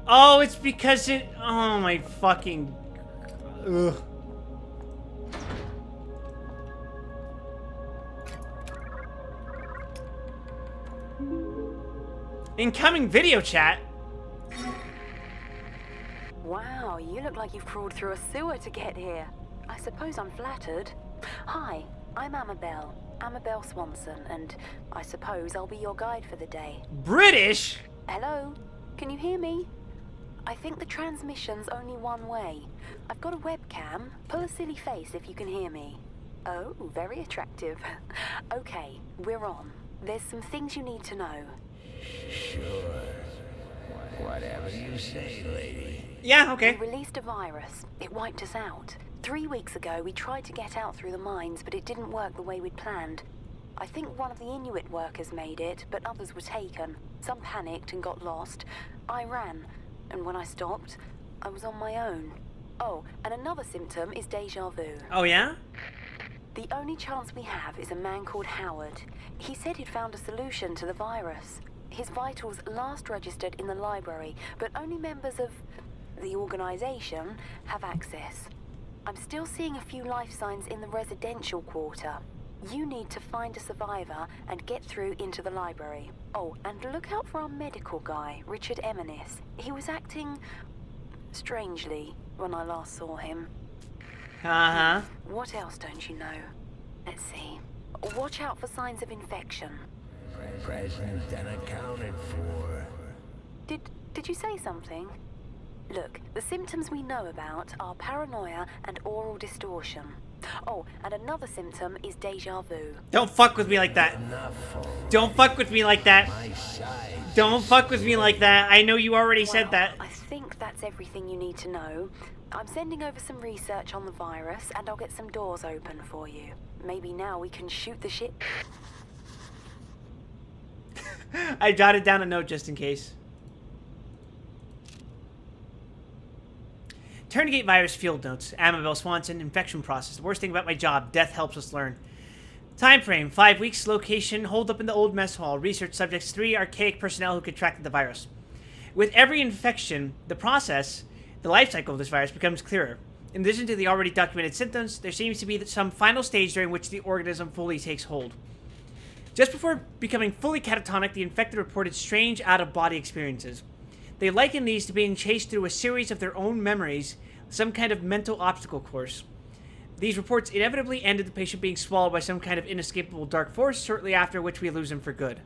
Oh, it's because it... Oh, my fucking... Ugh. Incoming video chat? Oh, you look like you've crawled through a sewer to get here. I suppose I'm flattered. Hi, I'm Amabel Swanson, and I suppose I'll be your guide for the day. British? Hello? Can you hear me? I think the transmission's only one way. I've got a webcam. Pull a silly face if you can hear me. Oh, very attractive. Okay, we're on. There's some things you need to know. Sure. Whatever you say, lady. Yeah, okay. We released a virus. It wiped us out. 3 weeks ago, we tried to get out through the mines, but it didn't work the way we'd planned. I think one of the Inuit workers made it, but others were taken. Some panicked and got lost. I ran, and when I stopped, I was on my own. Oh, and another symptom is deja vu. Oh, yeah? The only chance we have is a man called Howard. He said he'd found a solution to the virus. His vitals last registered in the library, but only members of the organization have access. I'm still seeing a few life signs in the residential quarter. You need to find a survivor and get through into the library. Oh, and look out for our medical guy, Richard Eminis. He was acting strangely when I last saw him. Uh-huh. What else don't you know? Let's see. Watch out for signs of infection. Present and accounted for. Did you say something? Look, the symptoms we know about are paranoia and oral distortion. Oh, and another symptom is deja vu. Don't fuck with me like that. Don't fuck with me like that. Don't fuck with me like that. I know you already said that. I think that's everything you need to know. I'm sending over some research on the virus, and I'll get some doors open for you. Maybe now we can shoot the shit. I jotted down a note just in case. Tourniquet virus field notes. Amabel Swanson, infection process. The worst thing about my job, death helps us learn. Time frame, 5 weeks. Location, hold up in the old mess hall. Research subjects, 3 archaic personnel who contracted the virus. With every infection, the life cycle of this virus becomes clearer. In addition to the already documented symptoms, there seems to be some final stage during which the organism fully takes hold. Just before becoming fully catatonic, the infected reported strange out-of-body experiences. They liken these to being chased through a series of their own memories, some kind of mental obstacle course. These reports inevitably ended the patient being swallowed by some kind of inescapable dark force, shortly after which we lose him for good.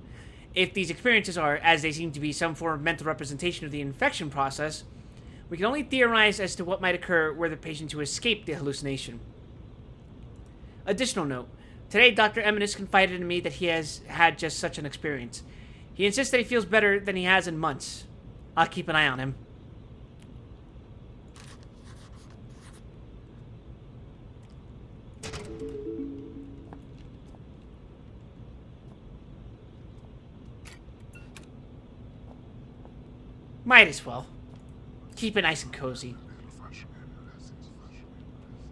If these experiences are, as they seem to be, some form of mental representation of the infection process, we can only theorize as to what might occur were the patient to escape the hallucination. Additional note. Today, Dr. Eminis confided in me that he has had just such an experience. He insists that he feels better than he has in months. I'll keep an eye on him. Might as well. Keep it nice and cozy.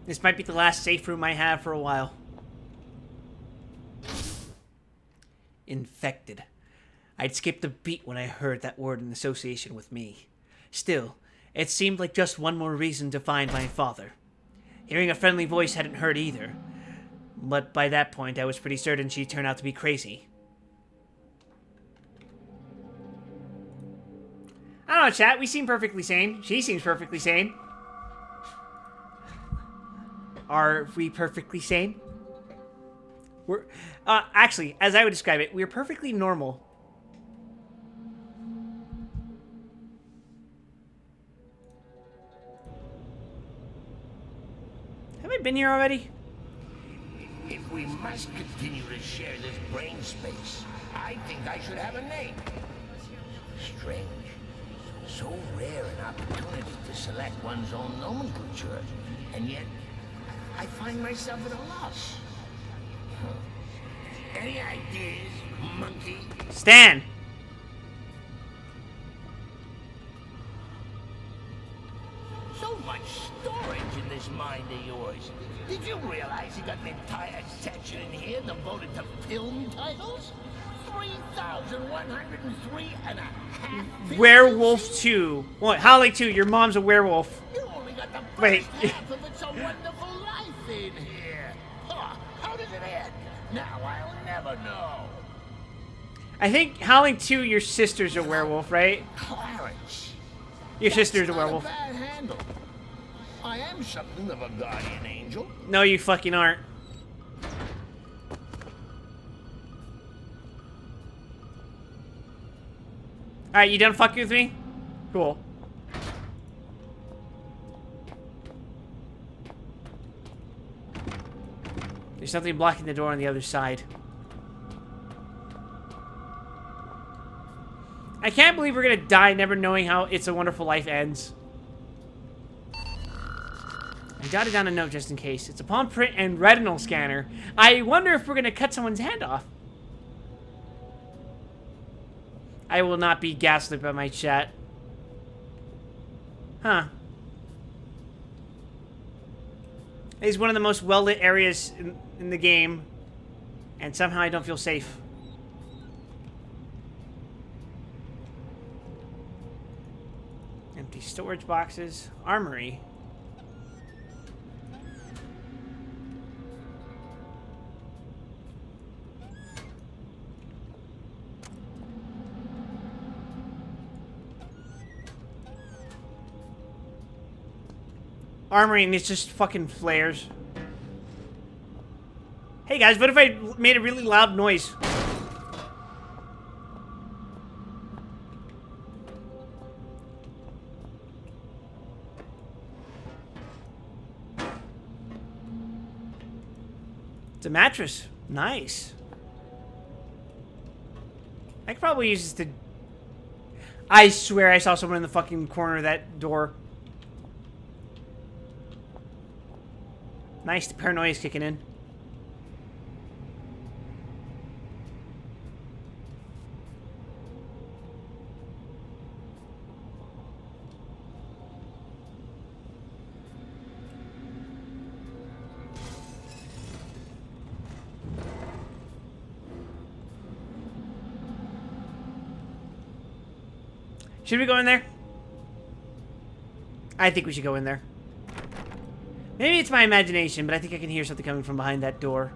This might be the last safe room I have for a while. Infected. I'd skipped a beat when I heard that word in association with me. Still, it seemed like just one more reason to find my father. Hearing a friendly voice hadn't hurt either. But by that point, I was pretty certain she'd turn out to be crazy. I don't know, chat. We seem perfectly sane. She seems perfectly sane. Are we perfectly sane? We're, actually, as I would describe it, we're perfectly normal. Have I been here already? If we must continue to share this brain space, I think I should have a name. Strange. So rare an opportunity to select one's own nomenclature, and yet I find myself at a loss. Any ideas, monkey? Stan! So much storage in this mind of yours. Did you realize you got an entire section in here devoted to film titles? 3,103 and a half. Werewolf 2. What? Howling 2, your mom's a werewolf. You only got the first Wait. half of It's a Wonderful Life in here. Huh, how does it end? Now I'll never know. I think Howling 2, your sister's a werewolf, right? Clarence. Your sister's a That's not werewolf. bad handle. I am something of a guardian angel. No, you fucking aren't. Alright, you done fucking with me? Cool. There's something blocking the door on the other side. I can't believe we're gonna die never knowing how It's a Wonderful Life ends. I jotted down a note just in case. It's a palm print and retinal scanner. I wonder if we're gonna cut someone's hand off. I will not be gaslit by my chat. Huh. It's one of the most well-lit areas in the game. And somehow I don't feel safe. Empty storage boxes. Armory. Armory and it's just fucking flares. Hey guys, what if I made a really loud noise? It's a mattress. Nice. I could probably use this to... I swear I saw someone in the fucking corner of that door. Nice, the paranoia is kicking in. Should we go in there? I think we should go in there. Maybe it's my imagination, but I think I can hear something coming from behind that door.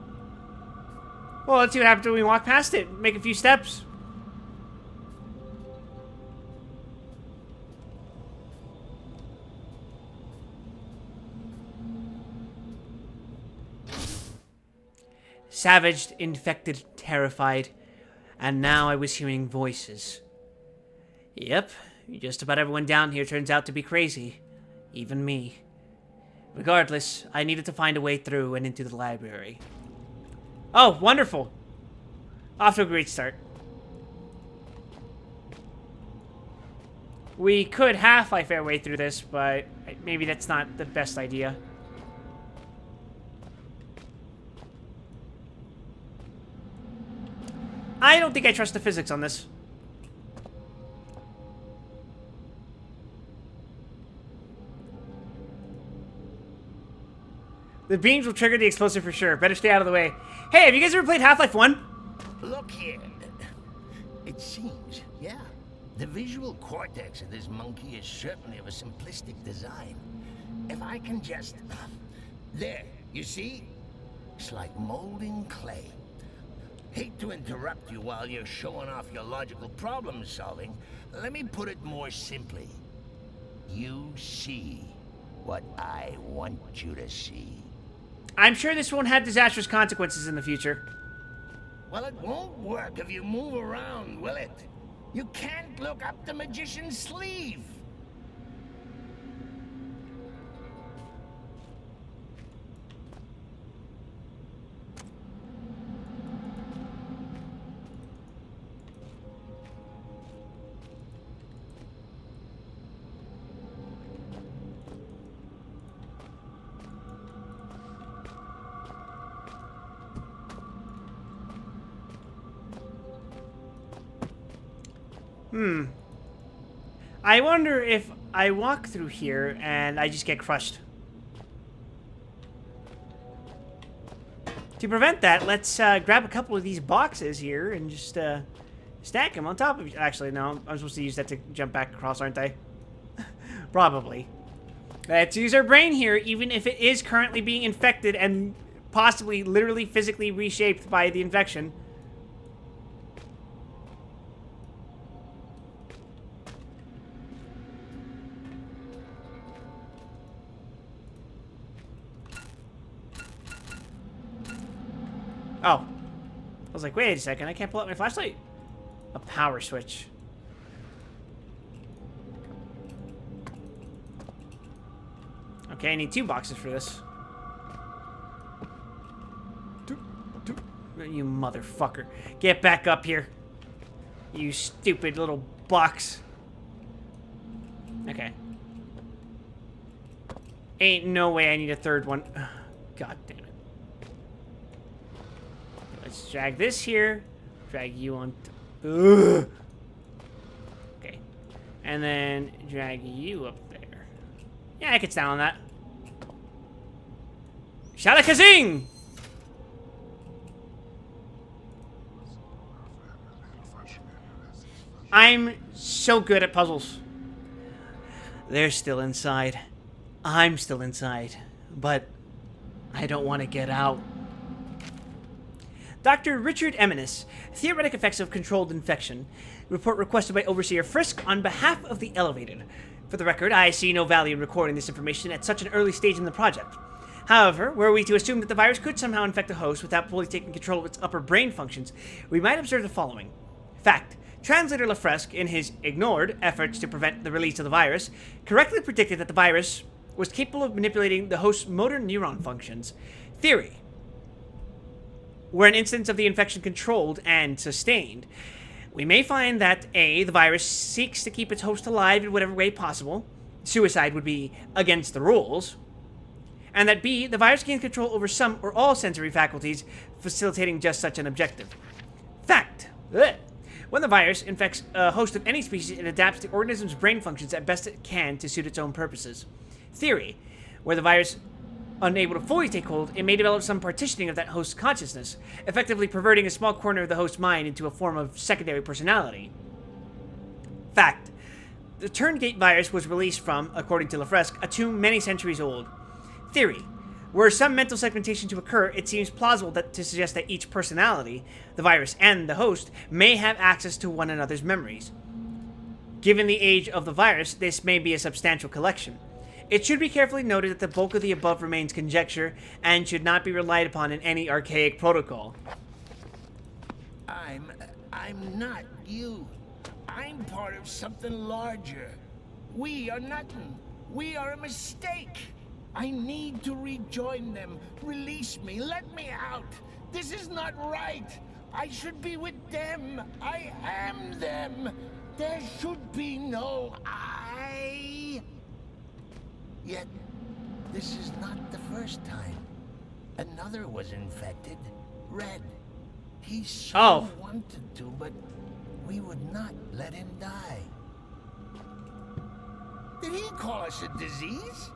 Well, let's see what happens when we walk past it. Make a few steps. Savaged, infected, terrified. And now I was hearing voices. Yep, just about everyone down here turns out to be crazy. Even me. Regardless, I needed to find a way through and into the library. Oh, wonderful. Off to a great start. We could half-life our way through this, but maybe that's not the best idea. I don't think I trust the physics on this. The beams will trigger the explosive for sure. Better stay out of the way. Hey, have you guys ever played Half-Life 1? Look here. It seems, yeah. The visual cortex of this monkey is certainly of a simplistic design. If I can just... There, you see? It's like molding clay. Hate to interrupt you while you're showing off your logical problem solving. Let me put it more simply. You see what I want you to see. I'm sure this won't have disastrous consequences in the future. Well, it won't work if you move around, will it? You can't look up the magician's sleeve. I wonder if I walk through here and I just get crushed. To prevent that, let's grab a couple of these boxes here and just stack them on top of each. Actually, no, I'm supposed to use that to jump back across, aren't I? Probably. Let's use our brain here, even if it is currently being infected and possibly literally physically reshaped by the infection. Oh. I was like, wait a second, I can't pull out my flashlight? A power switch. Okay, I need 2 boxes for this. You motherfucker. Get back up here. You stupid little box. Okay. Ain't no way I need a 3rd one. God damn it. Let's drag this here. Drag you on. Ugh. Okay. And then drag you up there. Yeah, I could stand on that. Shalakazing! I'm so good at puzzles. They're still inside. I'm still inside. But I don't want to get out. Dr. Richard Eminis, theoretic effects of controlled infection. Report requested by Overseer Frisk on behalf of the Elevated. For the record, I see no value in recording this information at such an early stage in the project. However, were we to assume that the virus could somehow infect a host without fully taking control of its upper brain functions, we might observe the following. Fact. Translator Lafresque, in his ignored efforts to prevent the release of the virus, correctly predicted that the virus was capable of manipulating the host's motor neuron functions. Theory. Were an instance of the infection controlled and sustained, we may find that A, the virus seeks to keep its host alive in whatever way possible. Suicide would be against the rules. And that B, the virus gains control over some or all sensory faculties, facilitating just such an objective. Fact. Ugh. When the virus infects a host of any species, it adapts the organism's brain functions as best it can to suit its own purposes. Theory. Where the virus unable to fully take hold, it may develop some partitioning of that host's consciousness, effectively perverting a small corner of the host's mind into a form of secondary personality. Fact. The Turngate virus was released from, according to Lafresque, a tomb many centuries old. Theory. Were some mental segmentation to occur, it seems plausible to suggest that each personality, the virus and the host, may have access to one another's memories. Given the age of the virus, this may be a substantial collection. It should be carefully noted that the bulk of the above remains conjecture and should not be relied upon in any archaic protocol. I'm not you. I'm part of something larger. We are nothing. We are a mistake. I need to rejoin them. Release me. Let me out. This is not right. I should be with them. I am them. There should be no I. Yet, this is not the first time. Another was infected. Red. He so wanted to, but we would not let him die. Did he call us a disease?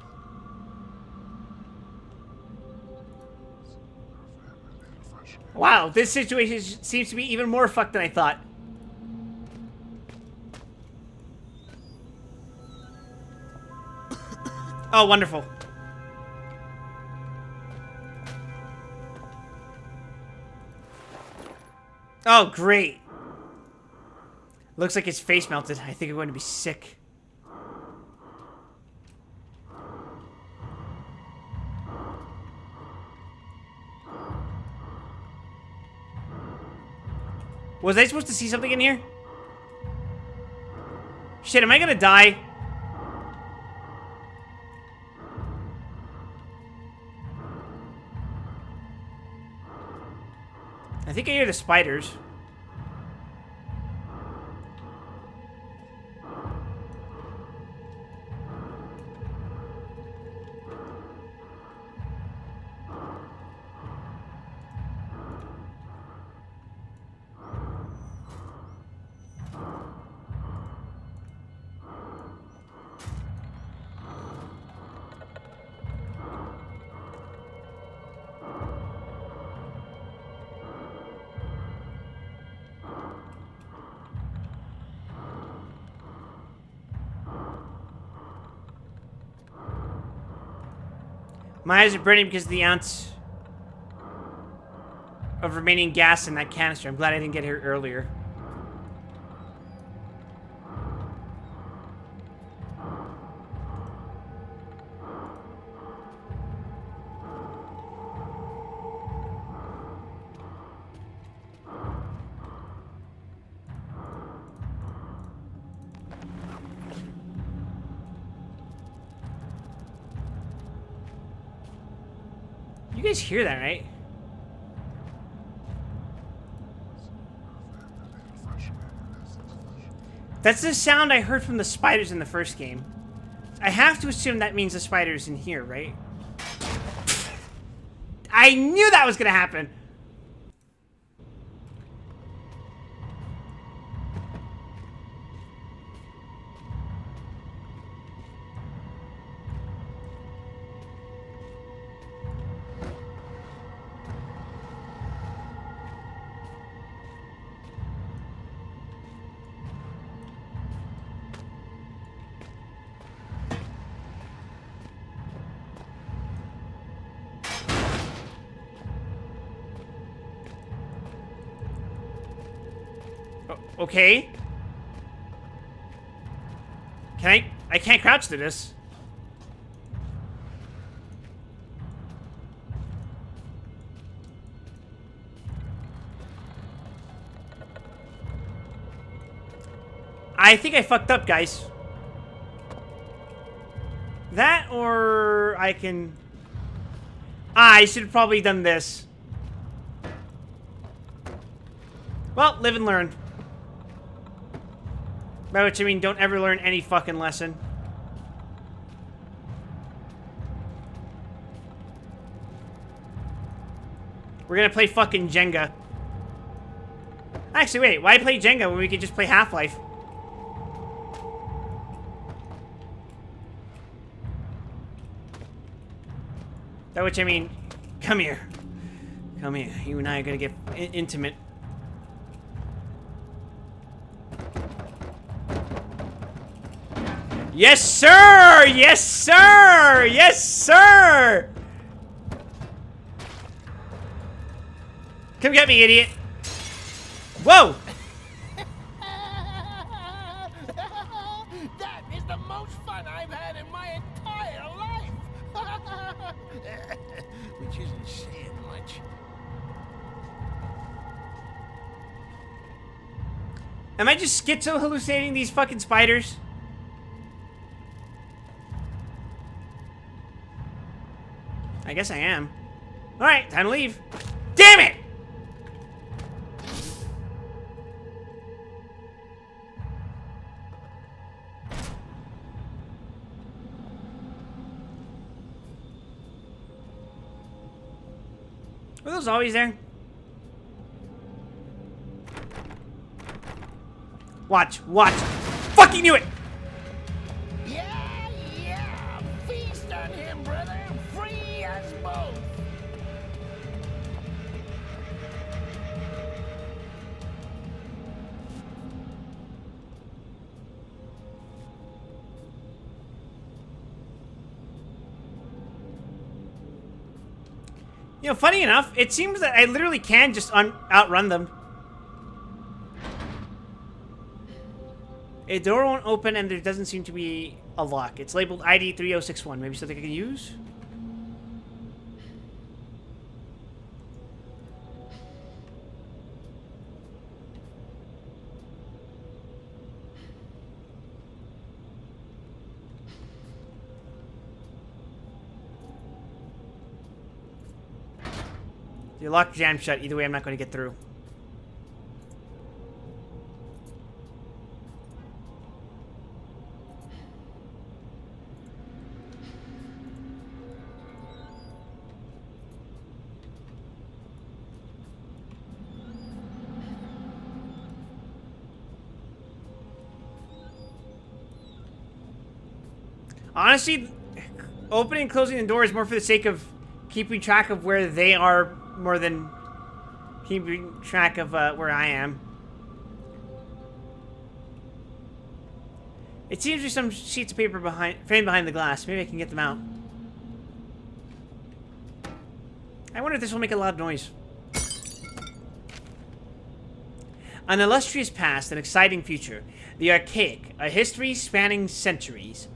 Wow, this situation seems to be even more fucked than I thought. Oh, wonderful. Oh, great. Looks like his face melted. I think I'm going to be sick. Was I supposed to see something in here? Shit, am I gonna die? I think I hear the spiders. My eyes are burning because of the ounce of remaining gas in that canister. I'm glad I didn't get here earlier. You guys hear that, right? That's the sound I heard from the spiders in the first game. I have to assume that means the spiders in here, right? I knew that was gonna happen! Okay. I can't crouch to this. I think I fucked up, guys. That, or I can... I should have probably done this. Well, live and learn. By which I mean, don't ever learn any fucking lesson. We're gonna play fucking Jenga. Actually, wait, why play Jenga when we could just play Half-Life? By which I mean, come here. Come here. You and I are gonna get intimate. Yes, sir! Yes, sir! Yes, sir! Come get me, idiot. Whoa! That is the most fun I've had in my entire life. Which isn't saying much. Am I just schizo hallucinating these fucking spiders? I guess I am. Alright, time to leave. Damn it! Were those always there? Watch, watch. Fucking knew it! Yeah, yeah. Feast on him, brother. Free us both. You know, funny enough, it seems that I literally can just outrun them. A door won't open and there doesn't seem to be a lock. It's labeled ID 3061. Maybe something I can use? The lock jammed shut. Either way, I'm not going to get through. Honestly, opening and closing the door is more for the sake of keeping track of where they are more than keeping track of where I am. It seems there's some sheets of paper framed behind the glass. Maybe I can get them out. I wonder if this will make a loud noise. An illustrious past, an exciting future. The Archaic, a history spanning centuries.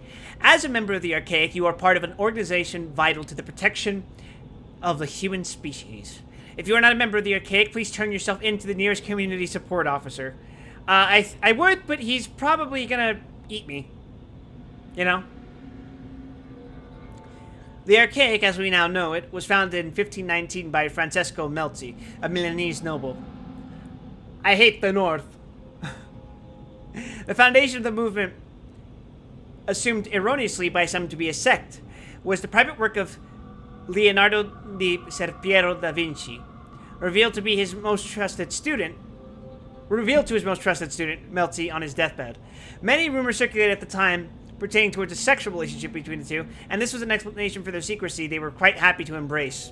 As a member of the Archaic, you are part of an organization vital to the protection of the human species. If you are not a member of the Archaic, please turn yourself in to the nearest community support officer. I would, but he's probably gonna eat me. You know? The Archaic, as we now know it, was founded in 1519 by Francesco Melzi, a Milanese noble. I hate the North. The foundation of the movement, assumed erroneously by some to be a sect, was the private work of Leonardo di Ser Piero da Vinci, revealed to his most trusted student, Melzi, on his deathbed. Many rumors circulated at the time pertaining towards a sexual relationship between the two, and this was an explanation for their secrecy they were quite happy to embrace.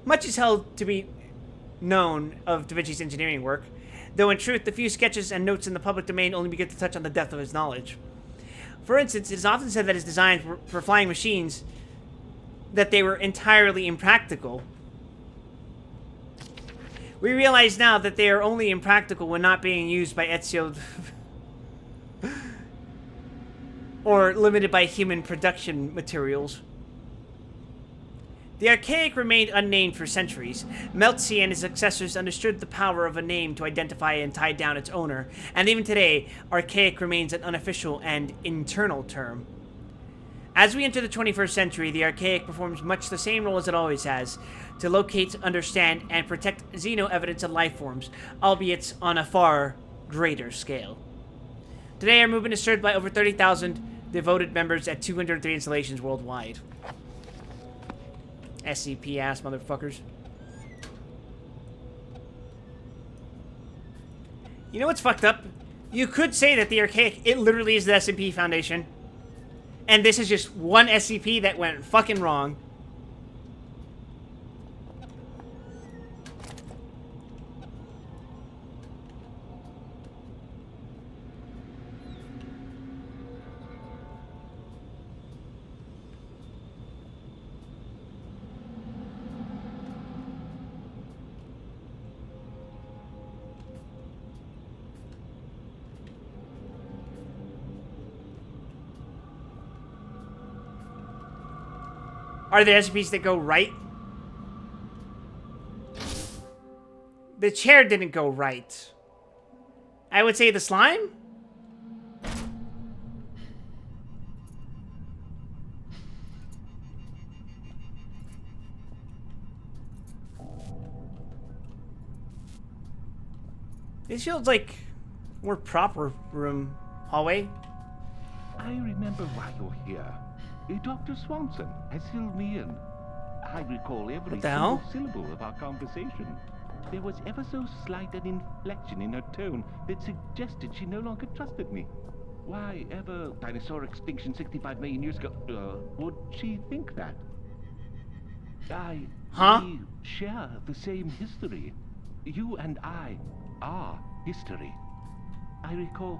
Much is held to be known of Da Vinci's engineering work, though in truth the few sketches and notes in the public domain only begin to touch on the depth of his knowledge. For instance, it is often said that his designs for flying machines, that they were entirely impractical. We realize now that they are only impractical when not being used by Ezio or limited by human production materials. The Archaic remained unnamed for centuries. Melzi and his successors understood the power of a name to identify and tie down its owner, and even today, Archaic remains an unofficial and internal term. As we enter the 21st century, the Archaic performs much the same role as it always has, to locate, understand, and protect xeno evidence of life forms, albeit on a far greater scale. Today, our movement is served by over 30,000 devoted members at 203 installations worldwide. SCP-ass motherfuckers. You know what's fucked up? You could say that the Archaic, it literally is the SCP Foundation. And this is just one SCP that went fucking wrong. Are there SCPs that go right? The chair didn't go right. I would say the slime? This feels like more proper room hallway. I remember why you're here. Dr. Swanson has filled me in. I recall every single syllable of our conversation. There was ever so slight an inflection in her tone that suggested she no longer trusted me. Why ever dinosaur extinction 65 million years ago? Would she think that? We share the same history. You and I are history. I recall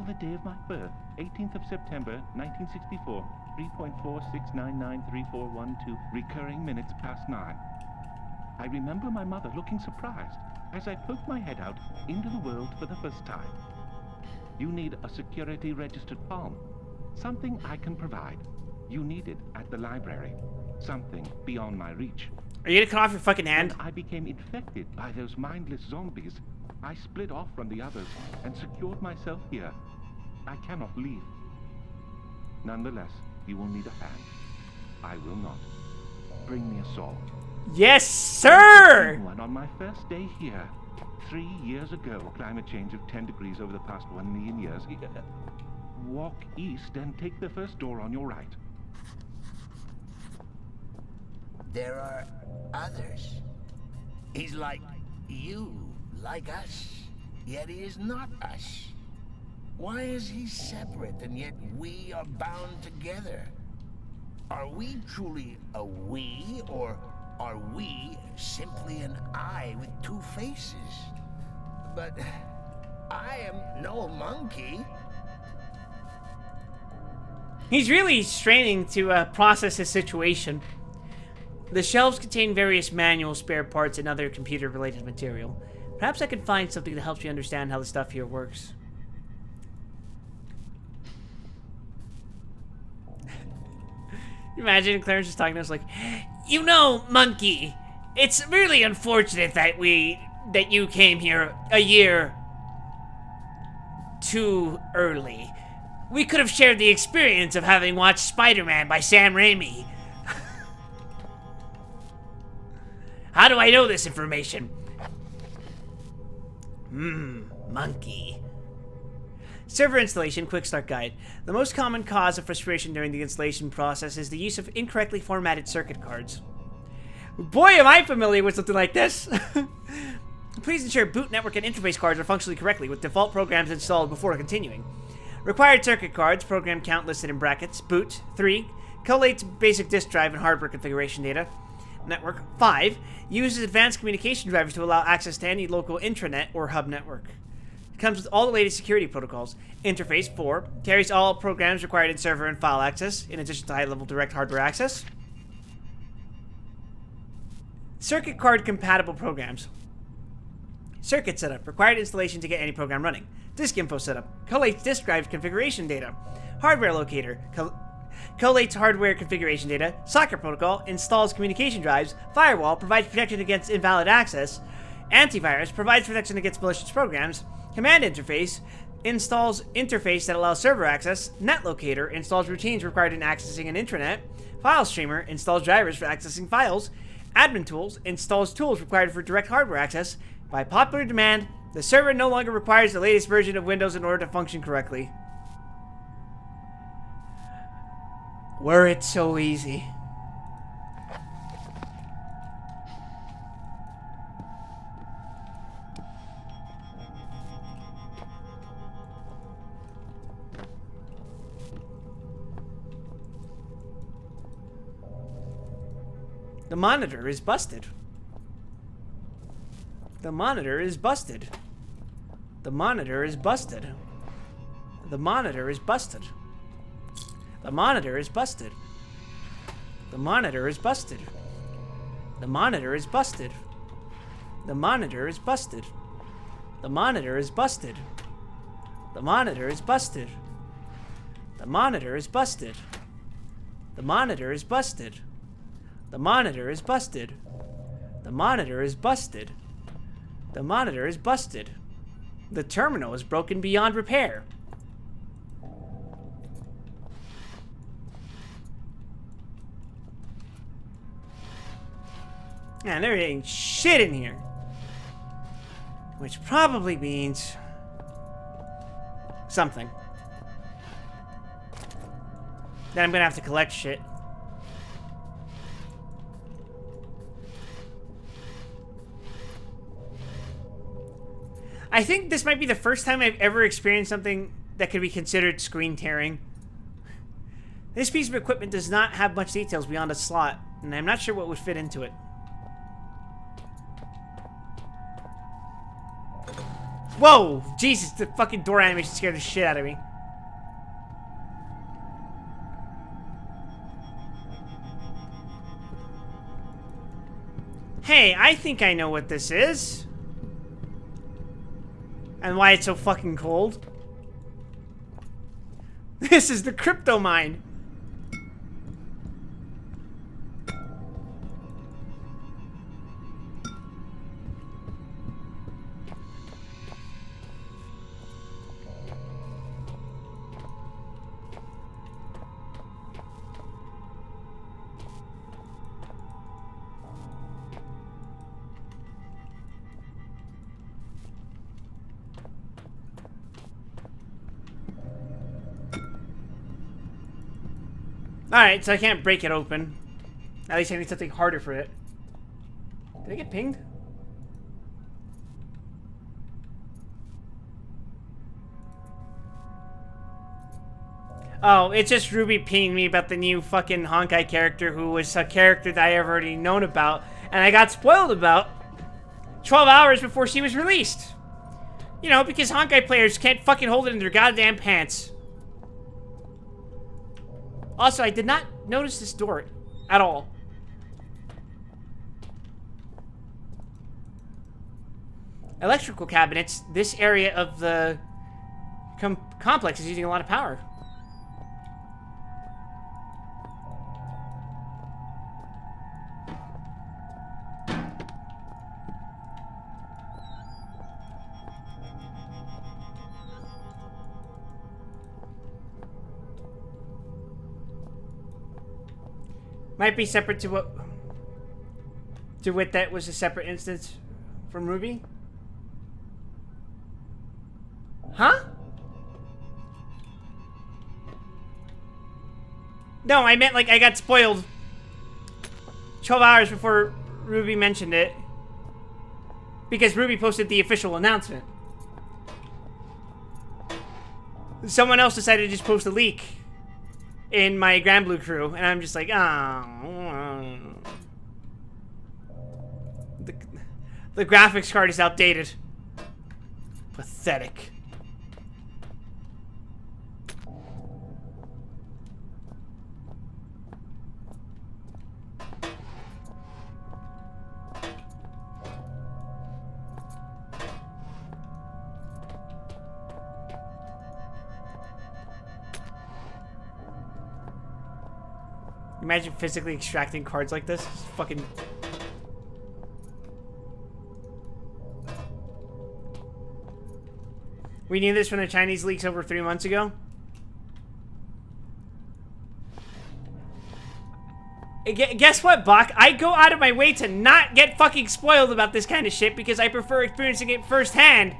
the day of my birth, 18th of September, 1964, 3.46993412, recurring minutes past 9. I remember my mother looking surprised as I poked my head out into the world for the first time. You need a security-registered palm. Something I can provide. You need it at the library. Something beyond my reach. Are you gonna cut off your fucking hand? When I became infected by those mindless zombies, I split off from the others and secured myself here. I cannot leave. Nonetheless, you will need a hand. I will not. Bring me a saw. Yes, sir! One on my first day here. 3 years ago, climate change of 10 degrees over the past 1 million years. Walk east and take the first door on your right. There are others. He's like you, like us, yet he is not us. Why is he separate and yet we are bound together? Are we truly a we, or are we simply an I with two faces? But I am no monkey. He's really straining to process his situation. The shelves contain various manual spare parts and other computer-related material. Perhaps I can find something that helps you understand how the stuff here works. Imagine Clarence just talking to us like, you know, monkey, it's really unfortunate that you came here a year too early. We could have shared the experience of having watched Spider-Man by Sam Raimi. How do I know this information? Monkey. Server installation quick start guide. The most common cause of frustration during the installation process is the use of incorrectly formatted circuit cards. Boy, am I familiar with something like this. Please ensure boot network and interface cards are functioning correctly with default programs installed before continuing. Required circuit cards, program count listed in brackets. Boot, 3. Collates basic disk drive and hardware configuration data. Network, 5. Uses advanced communication drivers to allow access to any local intranet or hub network. It comes with all the latest security protocols. Interface, 4. Carries all programs required in server and file access, in addition to high-level direct hardware access. Circuit card compatible programs. Circuit setup. Required installation to get any program running. Disk info setup. Collates disk drive configuration data. Hardware locator. Collates hardware configuration data. Socket protocol. Installs communication drives. Firewall. Provides protection against invalid access. Antivirus. Provides protection against malicious programs. Command interface. Installs interface that allows server access. Net locator. Installs routines required in accessing an intranet. File streamer. Installs drivers for accessing files. Admin tools. Installs tools required for direct hardware access. By popular demand, the server no longer requires the latest version of Windows in order to function correctly. Were it so easy. The monitor is busted. The monitor is busted. The monitor is busted. The monitor is busted. The monitor is busted. The monitor is busted. The monitor is busted. The monitor is busted. The monitor is busted. The monitor is busted. The monitor is busted. The monitor is busted. The monitor is busted. The monitor is busted. The monitor is busted. The terminal is broken beyond repair. Man, there ain't shit in here. Which probably means something. Then I'm gonna have to collect shit. I think this might be the first time I've ever experienced something that could be considered screen tearing. This piece of equipment does not have much details beyond a slot, and I'm not sure what would fit into it. Whoa! Jesus, the fucking door animation scared the shit out of me. Hey, I think I know what this is. And why it's so fucking cold. This is the crypto mine. Alright, so I can't break it open. At least I need something harder for it. Did I get pinged? Oh, it's just Ruby pinged me about the new fucking Honkai character who was a character that I have already known about. And I got spoiled about 12 hours before she was released. You know, because Honkai players can't fucking hold it in their goddamn pants. Also, I did not notice this door at all. Electrical cabinets. This area of the complex is using a lot of power. Might be separate to what... To wit, that was a separate instance from Ruby? Huh? No, I meant like I got spoiled 12 hours before Ruby mentioned it. Because Ruby posted the official announcement. Someone else decided to just post a leak in my Grand Blue crew, and I'm just like, oh. The graphics card is outdated. Pathetic. Imagine physically extracting cards like this. It's fucking... We knew this from the Chinese leaks over 3 months ago. Guess what, Bach? I go out of my way to not get fucking spoiled about this kind of shit because I prefer experiencing it firsthand.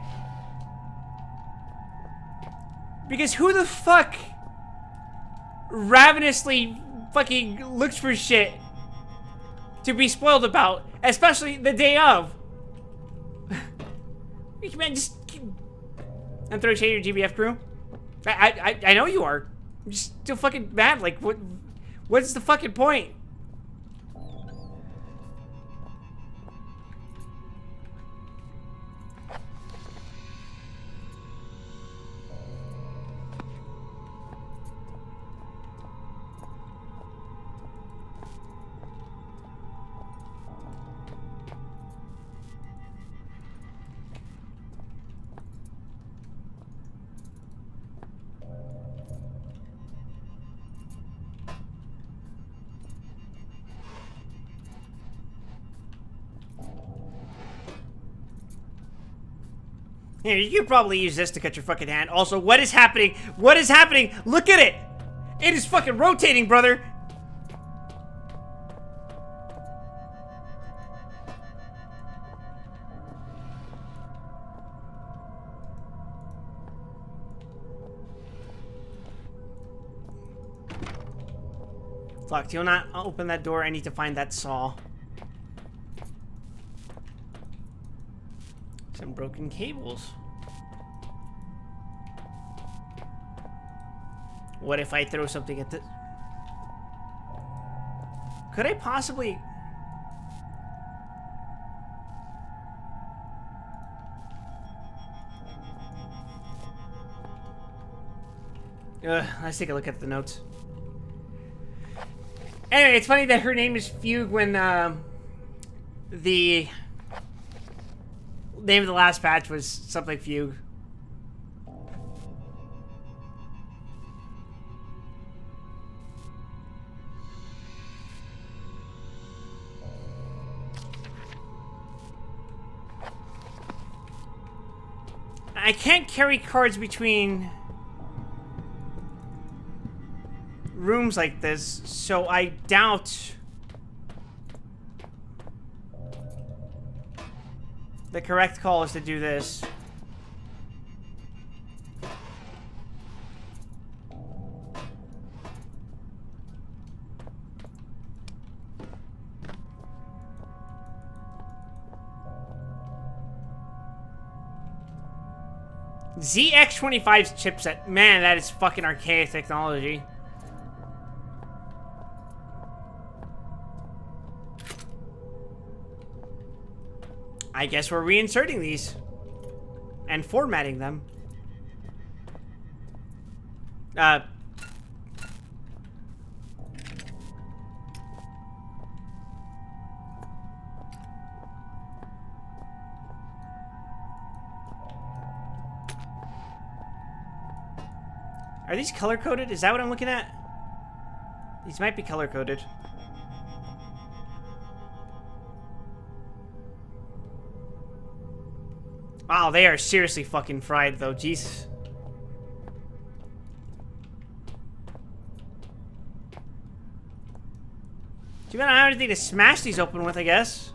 Because who the fuck ravenously fucking looks for shit to be spoiled about, especially the day of? Man, just... I'm throwing shade at your GBF crew. I know you are. I'm just still fucking mad. Like, what's the fucking point? Here, you could probably use this to cut your fucking hand. Also, what is happening? What is happening? Look at it! It is fucking rotating, brother! Fuck, do you not open that door? I need to find that saw. Some broken cables. What if I throw something at the... Could I possibly... Let's take a look at the notes. Anyway, it's funny that her name is Fugue when the name of the last patch was something Fugue. I can't carry cards between rooms like this, so I doubt the correct call is to do this. ZX25's chipset. Man, that is fucking archaic technology. I guess we're reinserting these and formatting them. Are these color-coded? Is that what I'm looking at? These might be color-coded. Wow, they are seriously fucking fried, though. Jesus. Too bad I don't have anything to smash these open with, I guess.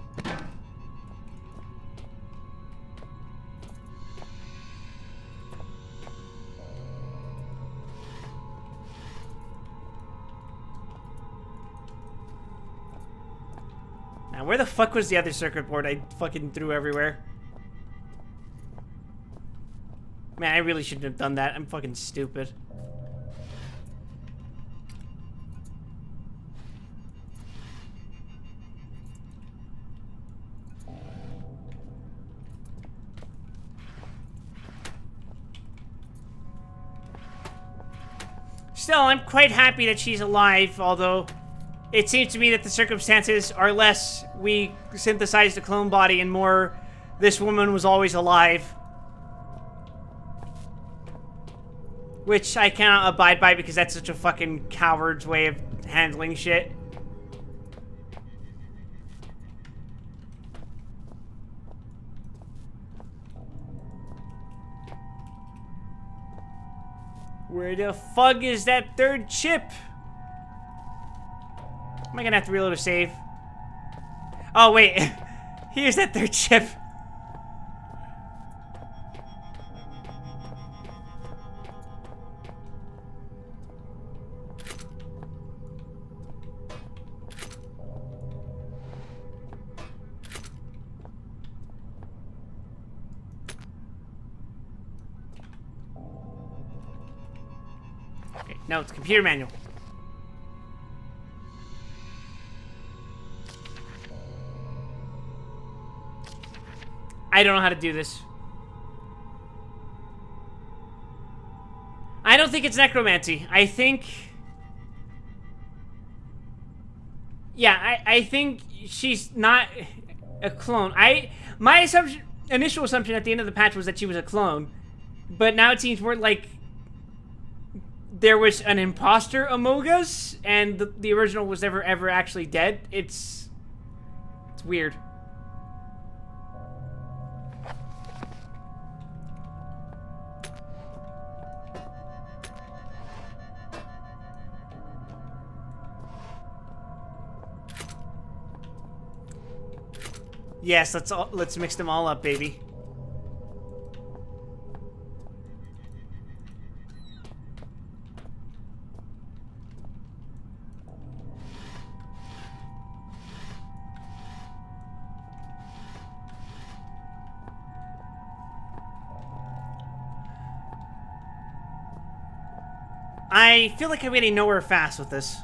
Now, where the fuck was the other circuit board I fucking threw everywhere? Man, I really shouldn't have done that. I'm fucking stupid. Still, I'm quite happy that she's alive, although it seems to me that the circumstances are less we synthesized a clone body and more this woman was always alive. Which I cannot abide by because that's such a fucking coward's way of handling shit. Where the fuck is that third chip? Am I gonna have to reload a save? Oh, wait. Here's that third chip. Okay, no, it's computer manual. I don't know how to do this. I don't think it's necromancy. I think... Yeah, I think she's not a clone. My initial assumption at the end of the patch was that she was a clone. But now it seems more like there was an imposter among us, and the original was never ever actually dead. It's weird. Yes, let's mix them all up, baby. I feel like I'm getting nowhere fast with this.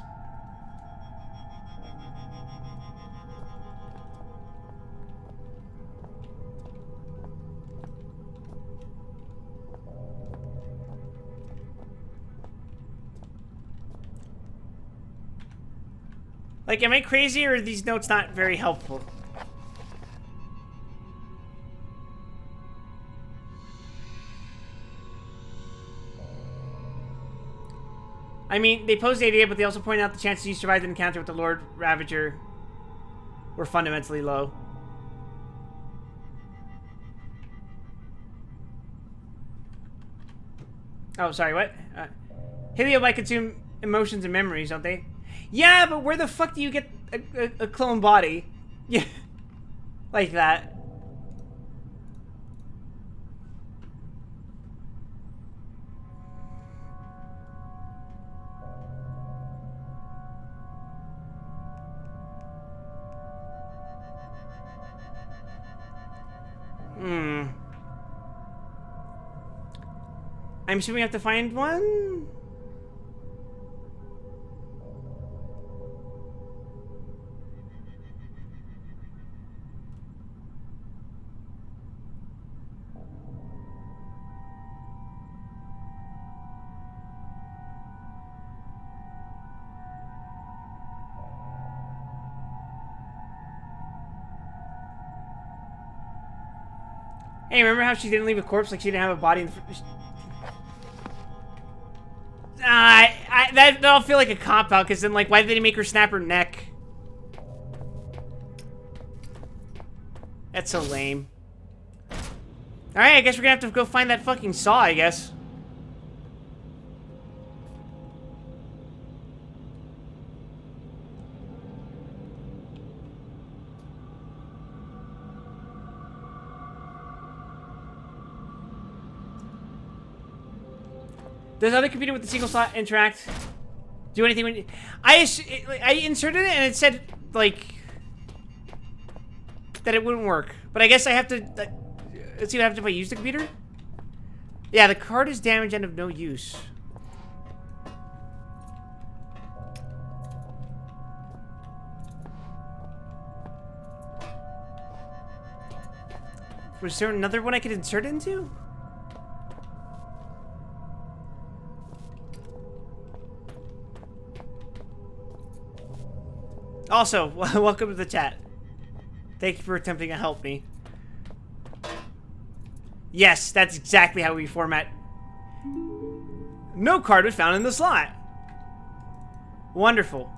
Like, am I crazy or are these notes not very helpful? I mean, they pose the idea, but they also point out the chances you survived an encounter with the Lord Ravager were fundamentally low. Oh, sorry, what? Helio might consume emotions and memories, don't they? Yeah, but where the fuck do you get a clone body? Yeah, like that. I'm assuming we have to find one? Hey, remember how she didn't leave a corpse? Like she didn't have a body in the... That'll feel like a cop-out, because then, like, why did they make her snap her neck? That's so lame. Alright, I guess we're gonna have to go find that fucking saw, I guess. Does other computer with the single slot interact? Do anything when I inserted it and it said like that it wouldn't work. But I guess I have to. Let's see what happens if I use the computer. Yeah, the card is damaged and of no use. Was there another one I could insert it into? Also, welcome to the chat. Thank you for attempting to help me. Yes, that's exactly how we format. No card was found in the slot. Wonderful.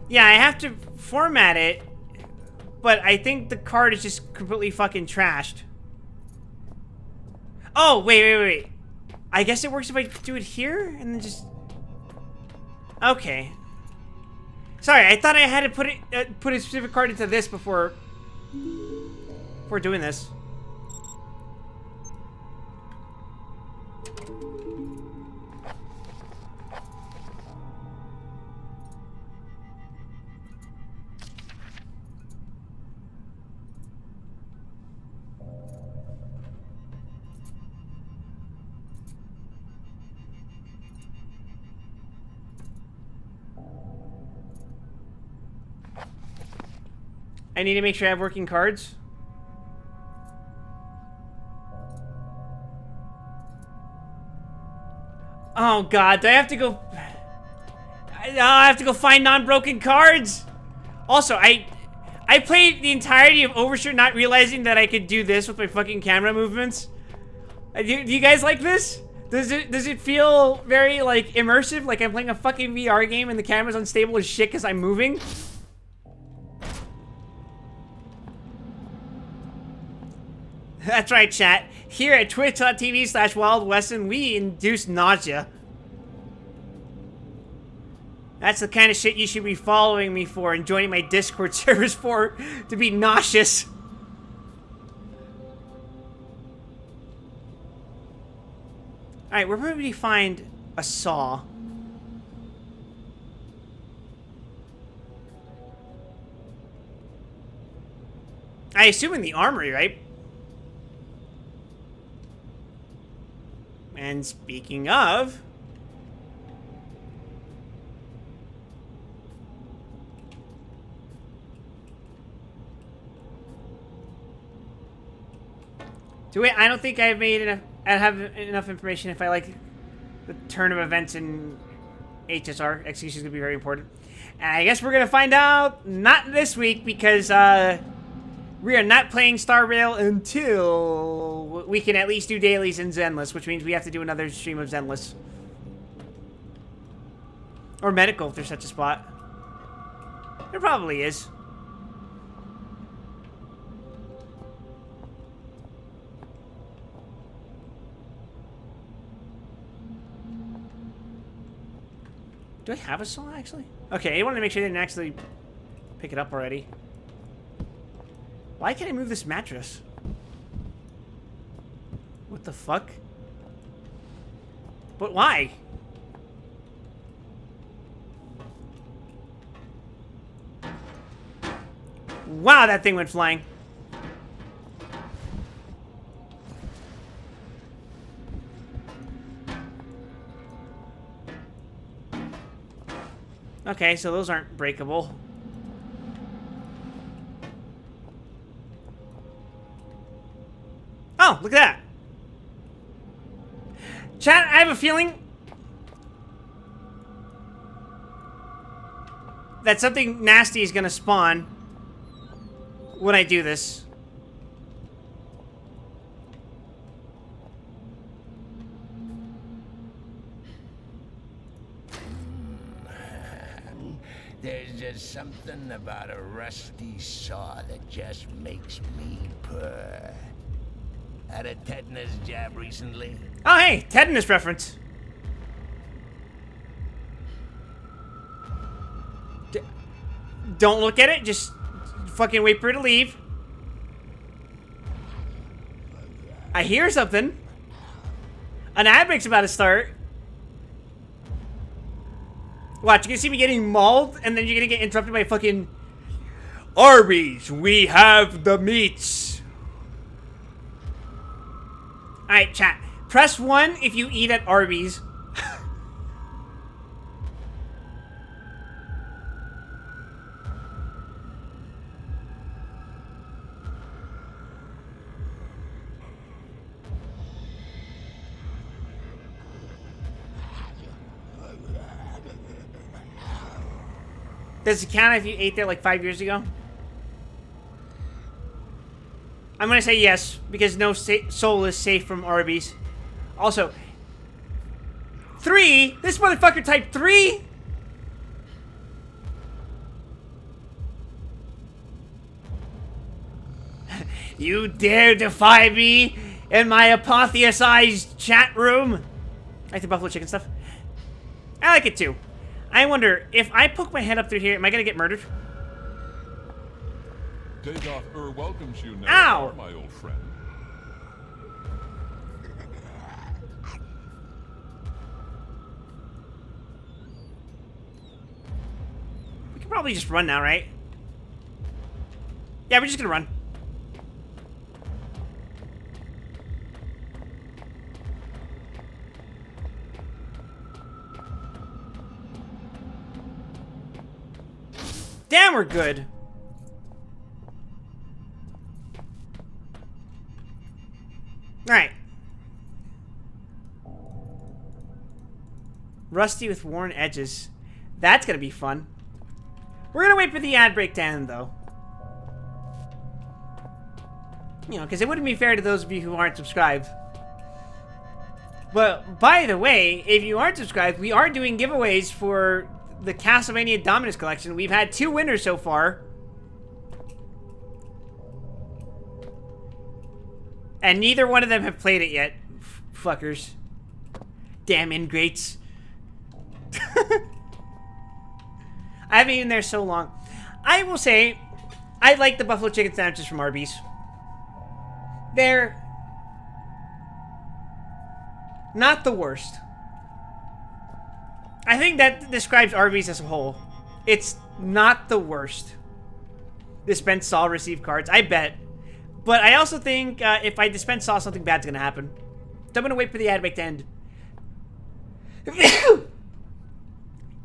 Yeah, I have to format it, but I think the card is just completely fucking trashed. Oh, wait. I guess it works if I do it here and then just... Okay. Sorry, I thought I had to put a specific card into this before doing this. I need to make sure I have working cards. Oh god, do I have to go... I have to go find non-broken cards? Also, I played the entirety of Overshirt not realizing that I could do this with my fucking camera movements. Do you guys like this? Does it feel very, like, immersive? Like I'm playing a fucking VR game and the camera's unstable as shit because I'm moving? That's right, chat. Here at twitch.tv/wildweston, we induce nausea. That's the kind of shit you should be following me for and joining my Discord servers for, to be nauseous. Alright, where would we find a saw? I assume in the armory, right? And speaking of... I don't think I've made enough... I have enough information if I like the turn of events in HSR. Execution is going to be very important. And I guess we're going to find out not this week because we are not playing Star Rail until we can at least do dailies in Zenless, which means we have to do another stream of Zenless. Or medical, if there's such a spot. There probably is. Do I have a saw, actually? Okay, I wanted to make sure I didn't actually pick it up already. Why can't I move this mattress? What the fuck? But why? Wow, that thing went flying. Okay, so those aren't breakable. Oh, look at that. Chat, I have a feeling that something nasty is gonna spawn when I do this. There's just something about a rusty saw that just makes me purr. Had a tetanus jab recently? Oh, hey, tetanus reference. Don't look at it. Just fucking wait for her to leave. I hear something. An ad break's about to start. Watch, you're gonna see me getting mauled, and then you're gonna get interrupted by fucking Arby's. We have the meats. Alright, chat. Press 1 if you eat at Arby's. Does it count if you ate there like 5 years ago? I'm gonna say yes, because no soul is safe from Arby's. Also, 3? This motherfucker typed 3? You dare defy me in my apotheosized chat room? I like the buffalo chicken stuff. I like it too. I wonder, if I poke my head up through here, am I gonna get murdered? Dagoth welcomes you now, Ow! my old friend. We can probably just run now, right? Yeah, we're just gonna run. Damn, we're good. Alright. Rusty with worn edges. That's gonna be fun. We're gonna wait for the ad break to end, though. You know, because it wouldn't be fair to those of you who aren't subscribed. But, by the way, if you aren't subscribed, we are doing giveaways for the Castlevania Dominus Collection. We've had 2 winners so far. And neither one of them have played it yet. Fuckers. Damn ingrates. I haven't been there so long. I will say, I like the buffalo chicken sandwiches from Arby's. They're not the worst. I think that describes Arby's as a whole. It's not the worst. Dispense saw, receive cards. I bet. But I also think if I dispense saw, something bad's gonna happen. So I'm gonna wait for the ad break to end.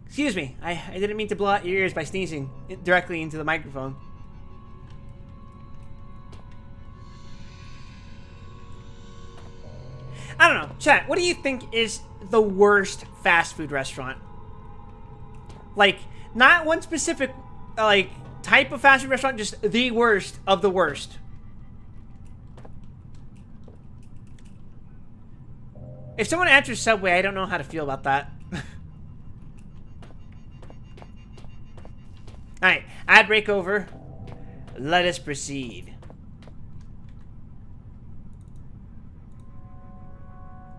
Excuse me. I didn't mean to blow out your ears by sneezing directly into the microphone. I don't know. Chat, what do you think is the worst fast food restaurant? Like, not one specific, like, type of fast food restaurant, just the worst of the worst. If someone answers Subway, I don't know how to feel about that. Alright, ad break over. Let us proceed.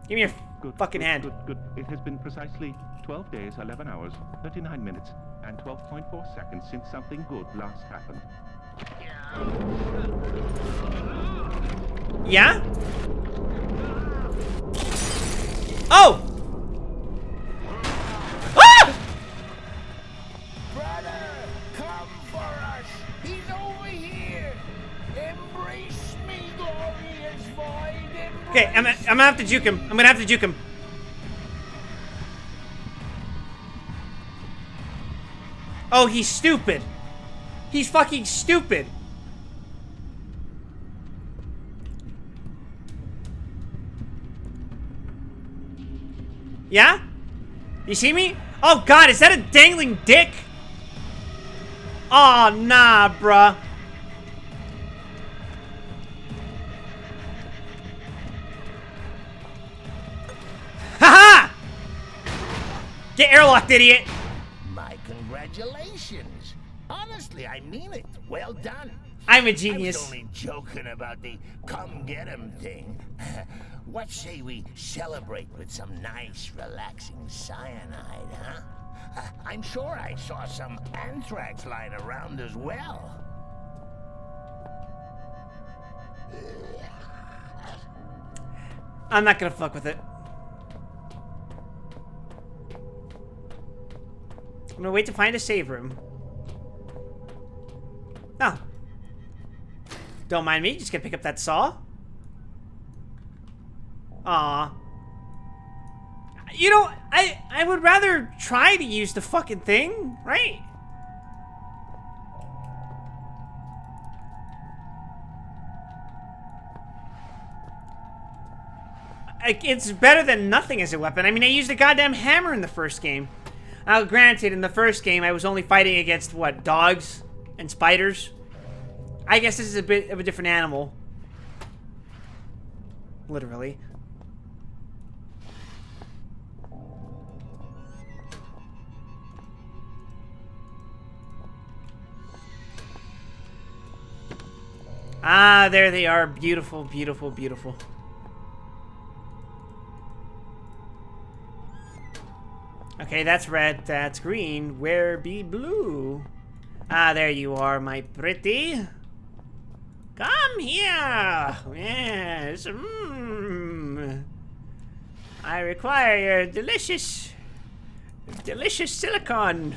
Give me your fucking hand. Good. It has been precisely 12 days, 11 hours, 39 minutes, and 12.4 seconds since something good last happened. Yeah? Oh! Ah! Brother, come for us. He's over here. Embrace me, glorious void. Okay, I'm gonna have to juke him. I'm gonna have to juke him. Oh, he's stupid. He's fucking stupid. Yeah? You see me? Oh god, is that a dangling dick? Oh, nah, bruh. Haha! Get airlocked, idiot. My congratulations. Honestly, I mean it. Well done. I'm a genius. I was only joking about the come get 'em thing. What say we celebrate with some nice, relaxing cyanide, huh? I'm sure I saw some anthrax lying around as well. I'm not gonna fuck with it. I'm gonna wait to find a save room. Oh. Don't mind me, just gonna pick up that saw. Aw. You know, I would rather try to use the fucking thing, right? It's better than nothing as a weapon. I mean, I used a goddamn hammer in the first game. Now, granted, in the first game, I was only fighting against, what, dogs and spiders? I guess this is a bit of a different animal. Literally. Ah, there they are. Beautiful, beautiful, beautiful. Okay, that's red, that's green. Where be blue? Ah, there you are, my pretty. Come here. Yes. I require your delicious silicon.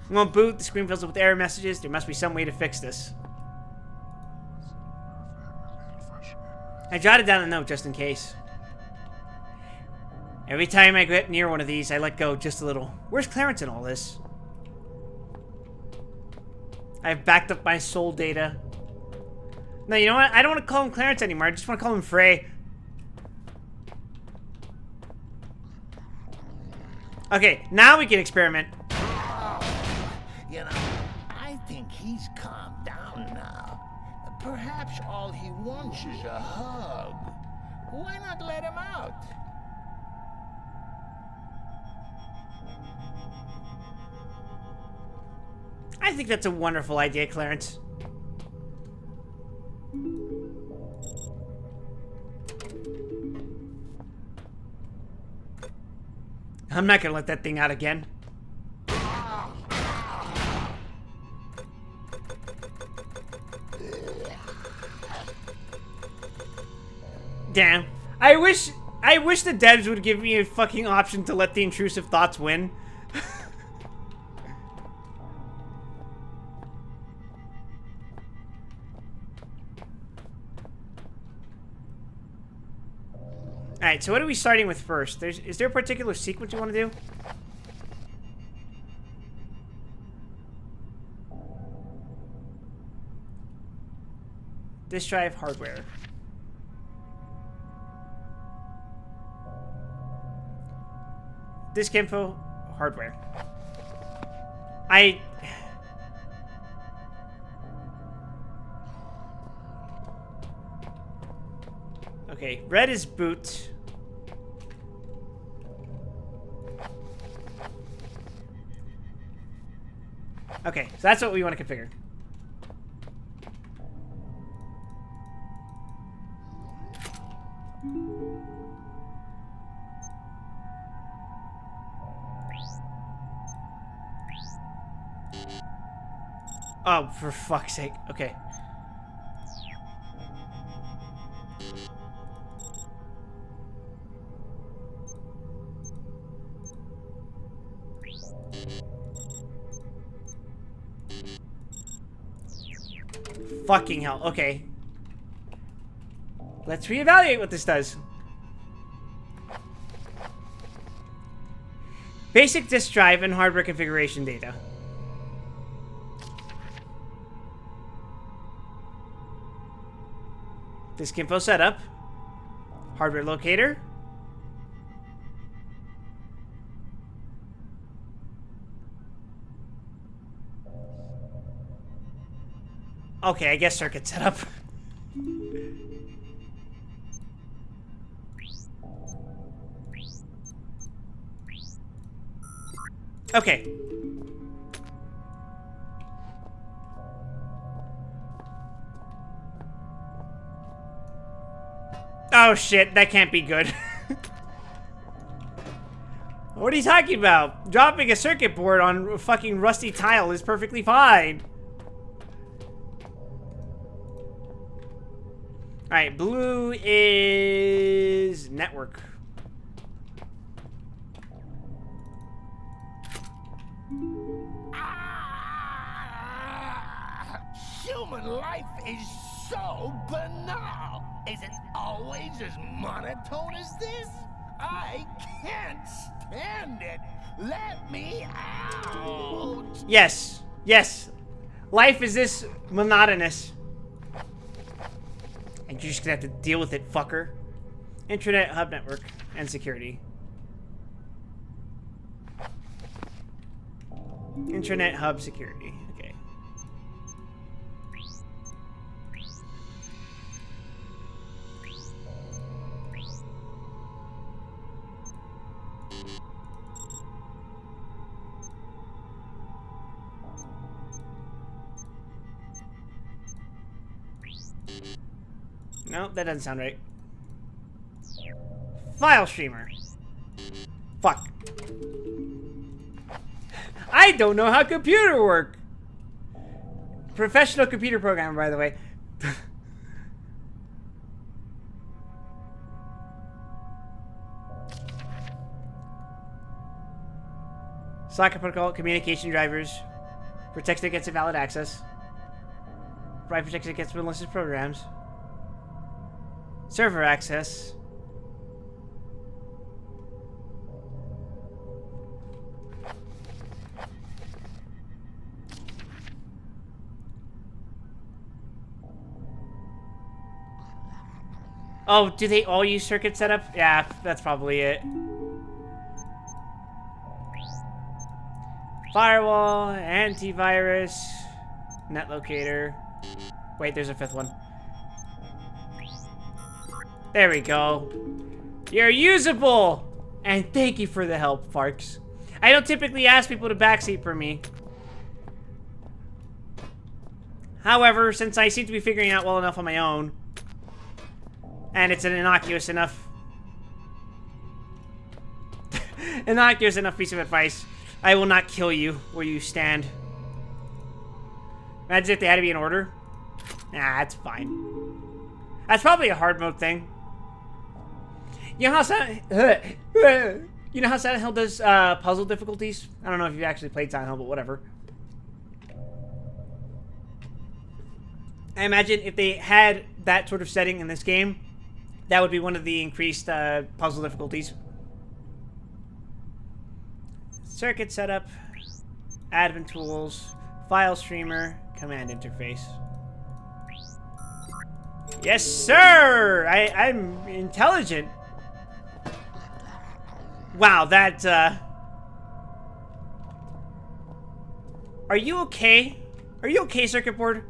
Won't boot. The screen fills up with error messages. There must be some way to fix this. I jotted down a note just in case. Every time I get near one of these, I let go just a little. Where's Clarence in all this? I've backed up my soul data. No, you know what? I don't want to call him Clarence anymore. I just want to call him Frey. Okay, now we can experiment. You know, I think he's calmed down now. Perhaps all he wants is a hug. Why not let him out? I think that's a wonderful idea, Clarence. I'm not gonna let that thing out again. Damn. I wish the devs would give me a fucking option to let the intrusive thoughts win. Alright, so what are we starting with first? Is there a particular sequence you want to do? Disk drive hardware. Disk info hardware. Okay, red is boot. Okay, so that's what we want to configure. Oh, for fuck's sake. Okay. Fucking hell. Okay. Let's reevaluate what this does. Basic disk drive and hardware configuration data. Disk info setup. Hardware locator. Okay, I guess circuit setup. Okay. Oh shit, that can't be good. What are you talking about? Dropping a circuit board on a fucking rusty tile is perfectly fine. Alright, blue is network. Human life is so banal. Is it always as monotone as this? I can't stand it. Let me out. Yes. Yes. Life is this monotonous. And you're just gonna have to deal with it, fucker. Internet, hub network, and security. Internet, hub, security. Okay. No, that doesn't sound right. File streamer. Fuck. I don't know how computer work. Professional computer programmer, by the way. Socket protocol, communication drivers. Protects against invalid access. Provide protection against malicious programs. Server access. Oh, do they all use circuit setup? Yeah, that's probably it. Firewall, antivirus, net locator. Wait, there's a fifth one. There we go. You're usable! And thank you for the help, Farks. I don't typically ask people to backseat for me. However, since I seem to be figuring out well enough on my own, and it's an innocuous enough piece of advice, I will not kill you where you stand. Imagine if they had to be in order. Nah, that's fine. That's probably a hard mode thing. You know how Silent Hill does puzzle difficulties? I don't know if you've actually played Silent Hill, but whatever. I imagine if they had that sort of setting in this game, that would be one of the increased puzzle difficulties. Circuit setup, admin tools, file streamer, command interface. Yes, sir! I'm intelligent. Wow, that, Are you okay? Are you okay, circuit board?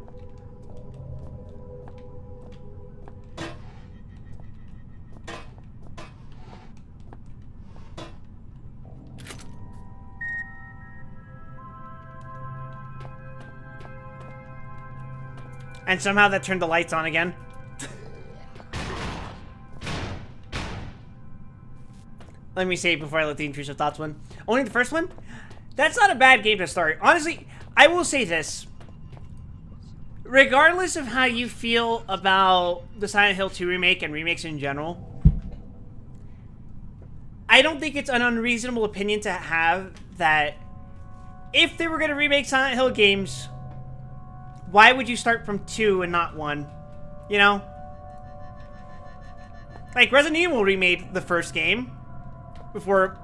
And somehow that turned the lights on again. Let me say before I let the intrusive thoughts win. Only the first one? That's not a bad game to start. Honestly, I will say this. Regardless of how you feel about the Silent Hill 2 remake and remakes in general, I don't think it's an unreasonable opinion to have that if they were going to remake Silent Hill games, why would you start from 2 and not 1? You know? Like, Resident Evil remade the first game before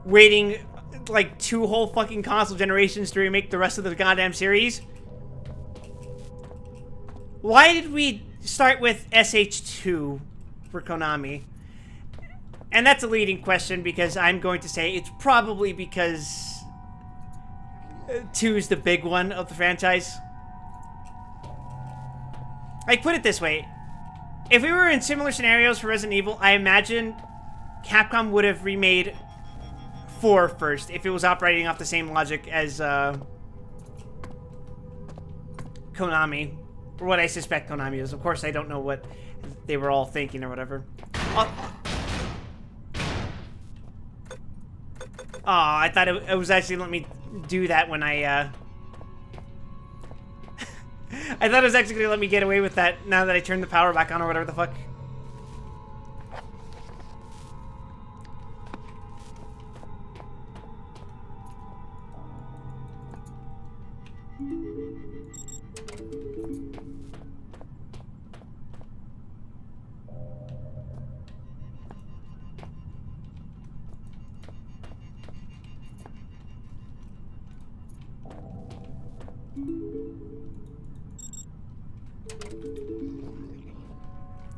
waiting, like, 2 whole fucking console generations to remake the rest of the goddamn series. Why did we start with SH2 for Konami? And that's a leading question because I'm going to say it's probably because 2 is the big one of the franchise. Like, put it this way. If we were in similar scenarios for Resident Evil, I imagine Capcom would have remade 4 first if it was operating off the same logic as Konami. Or what I suspect Konami is. Of course, I don't know what they were all thinking or whatever. Oh, I thought it was actually letting me do that when I I thought it was actually going to let me get away with that now that I turned the power back on or whatever the fuck.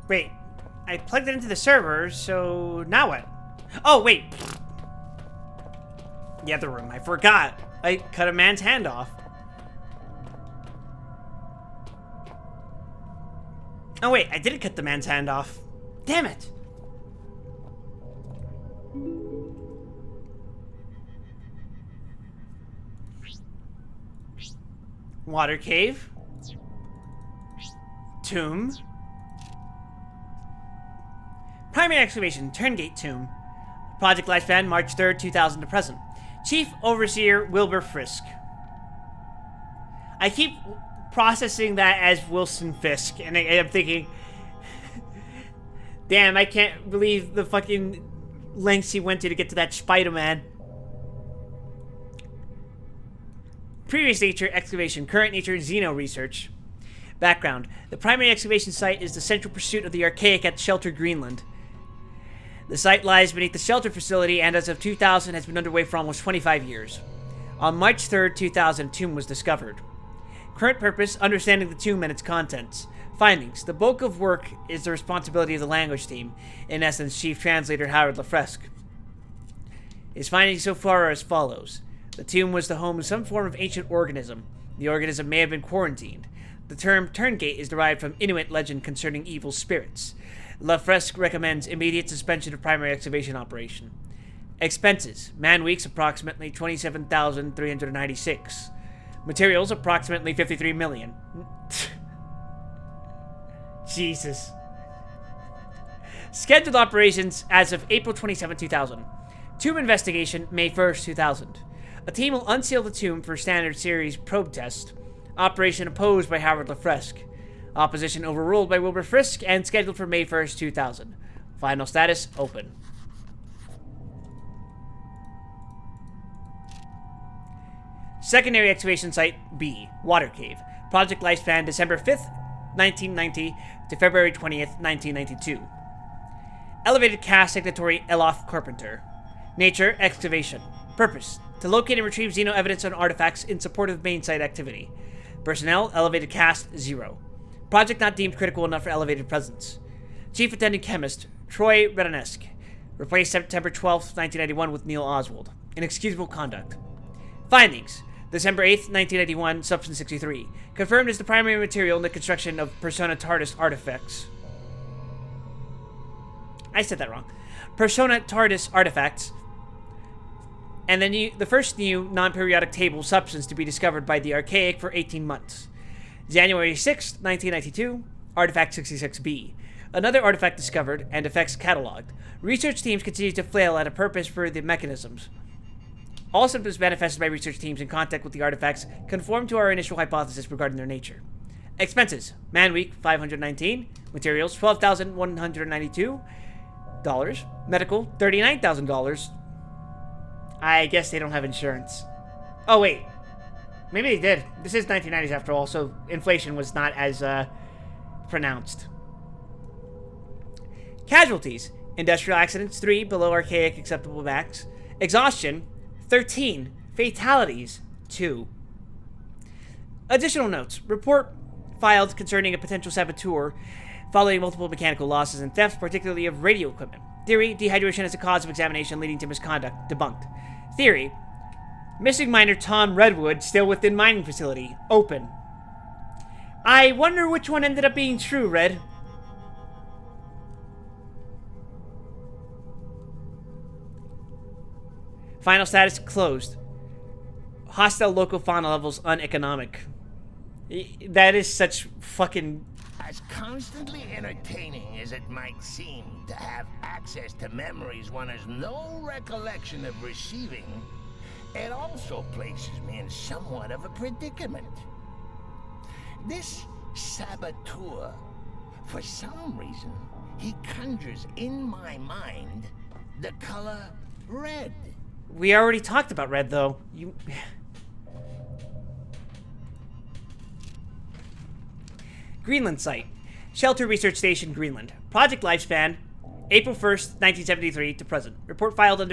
Wait, I plugged it into the server, so now what? Oh, wait. The other room, I forgot. I cut a man's hand off. Oh, wait, I didn't cut the man's hand off. Damn it. Water cave. Tomb. Primary excavation, Turngate Tomb. Project lifespan, March 3rd, 2000 to present. Chief Overseer, Wilbur Frisk. I keep processing that as Wilson Fisk, and I'm thinking, damn, I can't believe the fucking lengths he went to get to that Spider-Man. Previous nature, excavation. Current nature, Xeno research. Background. The primary excavation site is the central pursuit of the archaic at Shelter, Greenland. The site lies beneath the shelter facility and as of 2000 has been underway for almost 25 years. On March 3rd, 2000, a tomb was discovered. Current purpose, understanding the tomb and its contents. Findings. The bulk of work is the responsibility of the language team, in essence, Chief Translator Howard LaFresque. His findings so far are as follows. The tomb was the home of some form of ancient organism. The organism may have been quarantined. The term Turngate is derived from Inuit legend concerning evil spirits. LaFresque recommends immediate suspension of primary excavation operation. Expenses. Man weeks approximately 27,396. Materials approximately 53 million. Jesus. Scheduled operations as of April 27, 2000. Tomb investigation May 1st, 2000. A team will unseal the tomb for standard series probe test. Operation opposed by Howard LaFresque. Opposition overruled by Wilbur Frisk and scheduled for May 1st, 2000. Final status, open. Secondary excavation site B, Water Cave. Project lifespan December 5th, 1990 to February 20th, 1992. Elevated cast signatory Elof Carpenter. Nature, excavation. Purpose, to locate and retrieve Xeno evidence on artifacts in support of main site activity. Personnel, elevated cast, 0. Project not deemed critical enough for elevated presence. Chief Attending Chemist, Troy Redanesk. Replaced September 12th, 1991 with Neil Oswald. Inexcusable conduct. Findings. December 8th, 1991, Substance 63. Confirmed as the primary material in the construction of Persona TARDIS artifacts. I said that wrong. Persona TARDIS artifacts. And then the first new non-periodic table substance to be discovered by the Archaic for 18 months. January 6th, 1992, Artifact 66B. Another artifact discovered and effects cataloged. Research teams continue to flail at a purpose for the mechanisms. All symptoms manifested by research teams in contact with the artifacts conform to our initial hypothesis regarding their nature. Expenses. Man week, 519. Materials, $12,192. Medical, $39,000. I guess they don't have insurance. Oh, wait. Maybe they did. This is 1990s after all, so inflation was not as pronounced. Casualties. Industrial accidents, 3, below archaic acceptable max. Exhaustion, 13. Fatalities, 2. Additional notes. Report filed concerning a potential saboteur following multiple mechanical losses and theft, particularly of radio equipment. Theory, dehydration as a cause of examination leading to misconduct, debunked. Theory, missing miner Tom Redwood still within mining facility, open. I wonder which one ended up being true, Red. Final status, closed. Hostile local fauna levels uneconomic. That is such fucking... As constantly entertaining as it might seem to have access to memories one has no recollection of receiving, it also places me in somewhat of a predicament. This saboteur, for some reason, he conjures in my mind the color red. We already talked about red, though. Greenland site. Shelter Research Station, Greenland. Project lifespan, April 1st, 1973 to present. Report filed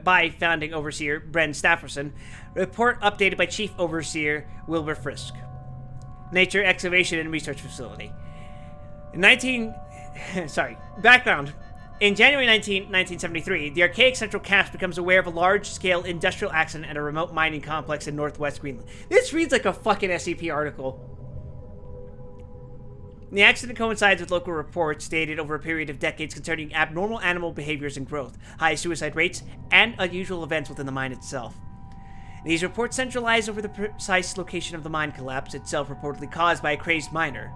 by Founding Overseer Bren Stafferson. Report updated by Chief Overseer Wilbur Frisk. Nature, Excavation, and Research Facility. Background. In January 1973, the archaic Central Cast becomes aware of a large-scale industrial accident at a remote mining complex in northwest Greenland. This reads like a fucking SCP article. The accident coincides with local reports dated over a period of decades concerning abnormal animal behaviors and growth, high suicide rates, and unusual events within the mine itself. These reports centralize over the precise location of the mine collapse, itself reportedly caused by a crazed miner.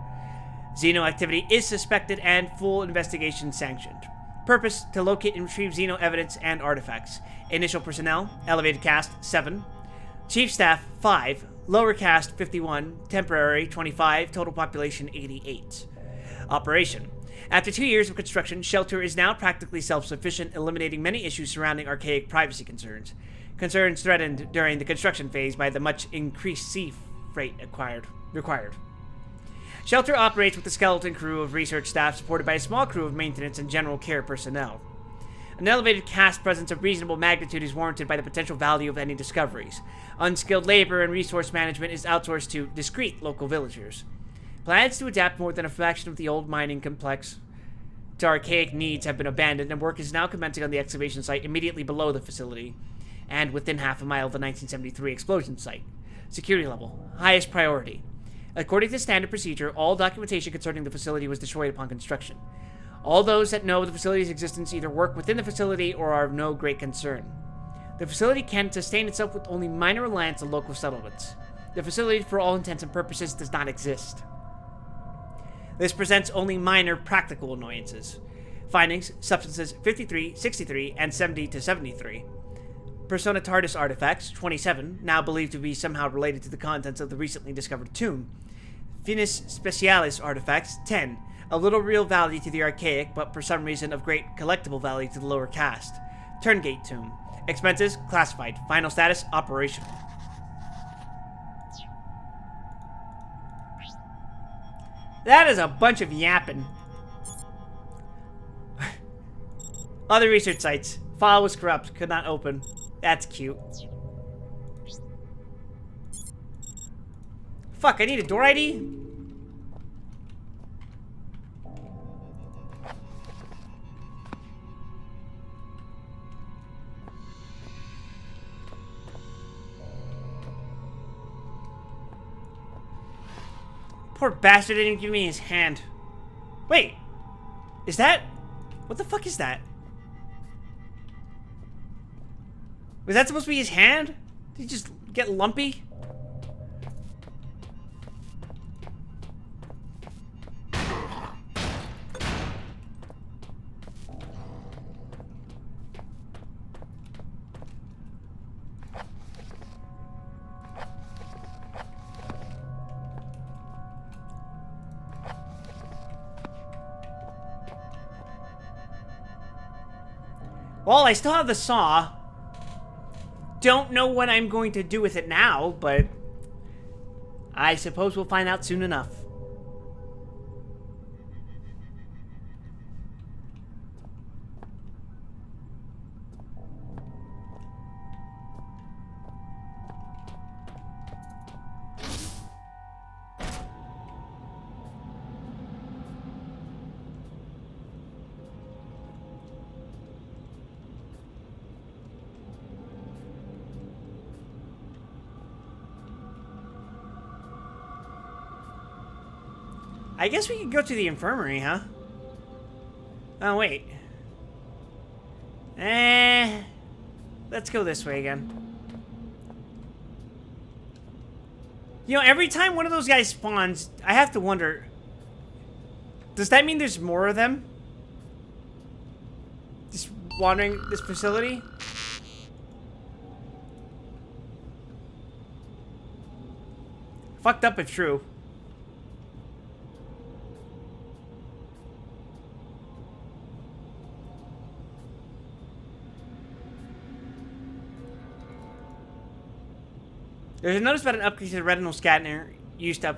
Xeno activity is suspected and full investigation sanctioned. Purpose: to locate and retrieve Xeno evidence and artifacts. Initial personnel: Elevated Cast, 7. Chief Staff, 5. Lower Caste, 51. Temporary, 25. Total population, 88. Operation. After 2 years of construction, Shelter is now practically self-sufficient, eliminating many issues surrounding archaic privacy concerns. Concerns threatened during the construction phase by the much increased sea freight required. Shelter operates with a skeleton crew of research staff supported by a small crew of maintenance and general care personnel. An elevated caste presence of reasonable magnitude is warranted by the potential value of any discoveries. Unskilled labor and resource management is outsourced to discreet local villagers. Plans to adapt more than a fraction of the old mining complex to archaic needs have been abandoned, and work is now commencing on the excavation site immediately below the facility and within half a mile of the 1973 explosion site. Security level: highest priority. According to standard procedure, all documentation concerning the facility was destroyed upon construction. All those that know the facility's existence either work within the facility or are of no great concern. The facility can sustain itself with only minor reliance on local settlements. The facility, for all intents and purposes, does not exist. This presents only minor practical annoyances. Findings: substances 53, 63, and 70 to 73. Persona TARDIS artifacts, 27, now believed to be somehow related to the contents of the recently discovered tomb. Finis Specialis artifacts, 10. Of little real value to the archaic, but for some reason of great collectible value to the lower caste. Turngate tomb. Expenses: classified. Final status: operational. That is a bunch of yapping. Other research sites. File was corrupt. Could not open. That's cute. Fuck, I need a door ID? Poor bastard didn't give me his hand. Wait. Is that... What the fuck is that? Was that supposed to be his hand? Did he just get lumpy? Well, I still have the saw. Don't know what I'm going to do with it now, but I suppose we'll find out soon enough. I guess we could go to the infirmary, huh? Oh, wait. Let's go this way again. You know, every time one of those guys spawns, I have to wonder, does that mean there's more of them? Just wandering this facility? Fucked up if true. There's a notice about an upgrade to the retinal scanner used to...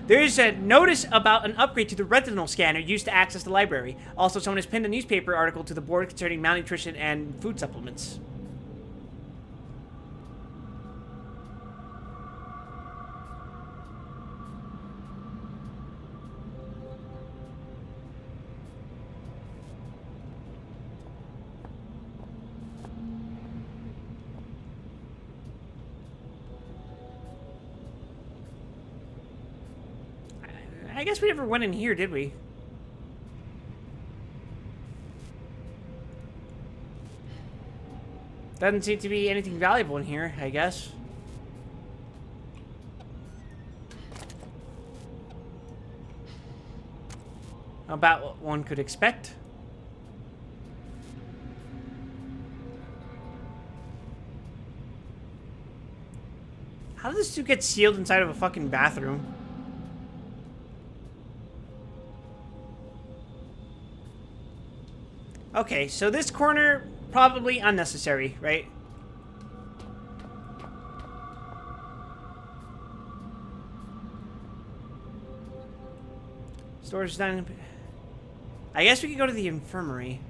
There's a notice about an upgrade to the retinal scanner used to access the library. Also, someone has pinned a newspaper article to the board concerning malnutrition and food supplements. I guess we never went in here, did we? Doesn't seem to be anything valuable in here, I guess. About what one could expect. How did this suit get sealed inside of a fucking bathroom? Okay, so this corner, probably unnecessary, right? Storage done. I guess we could go to the infirmary.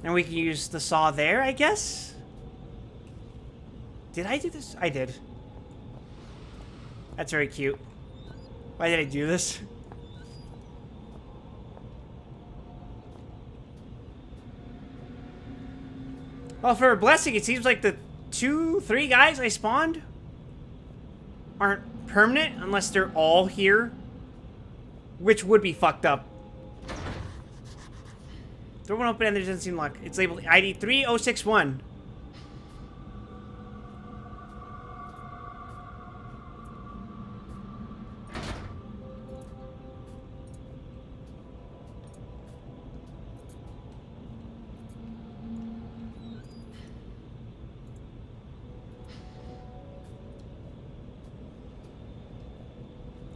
And we can use the saw there, I guess? Did I do this? I did. That's very cute. Why did I do this? Well, for a blessing, it seems like the 2-3 guys I spawned aren't permanent unless they're all here, which would be fucked up. Door won't open and there doesn't seem locked. It's labeled ID 3061.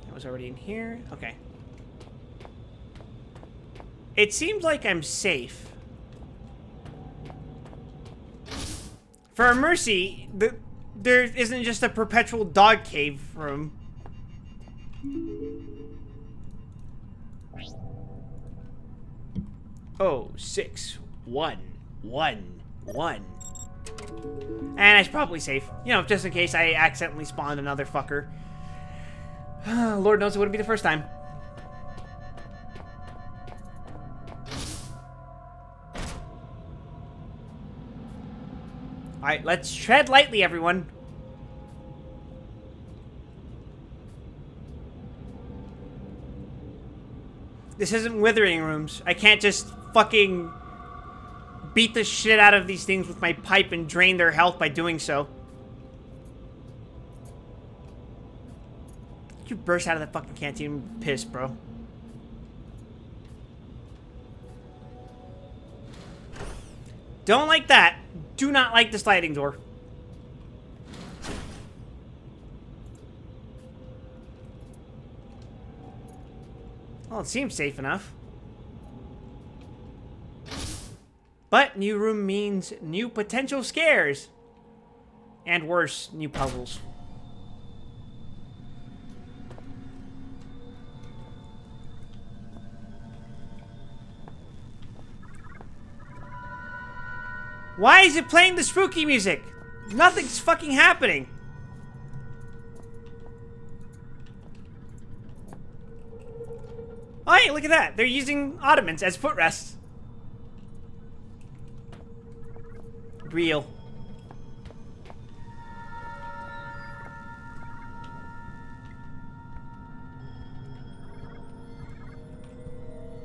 That was already in here. Okay. It seems like I'm safe. For a mercy, there isn't just a perpetual dog cave room. Oh, 6, 1, 1, 1. And it's probably safe. You know, just in case I accidentally spawned another fucker. Lord knows it wouldn't be the first time. Alright, let's tread lightly, everyone. This isn't withering rooms. I can't just fucking beat the shit out of these things with my pipe and drain their health by doing so. You burst out of the fucking canteen piss, bro. Don't like that. Do not like the sliding door. Well, it seems safe enough. But new room means new potential scares. And worse, new puzzles. Why is it playing the spooky music? Nothing's fucking happening. Oh, hey, look at that. They're using ottomans as footrests. Real.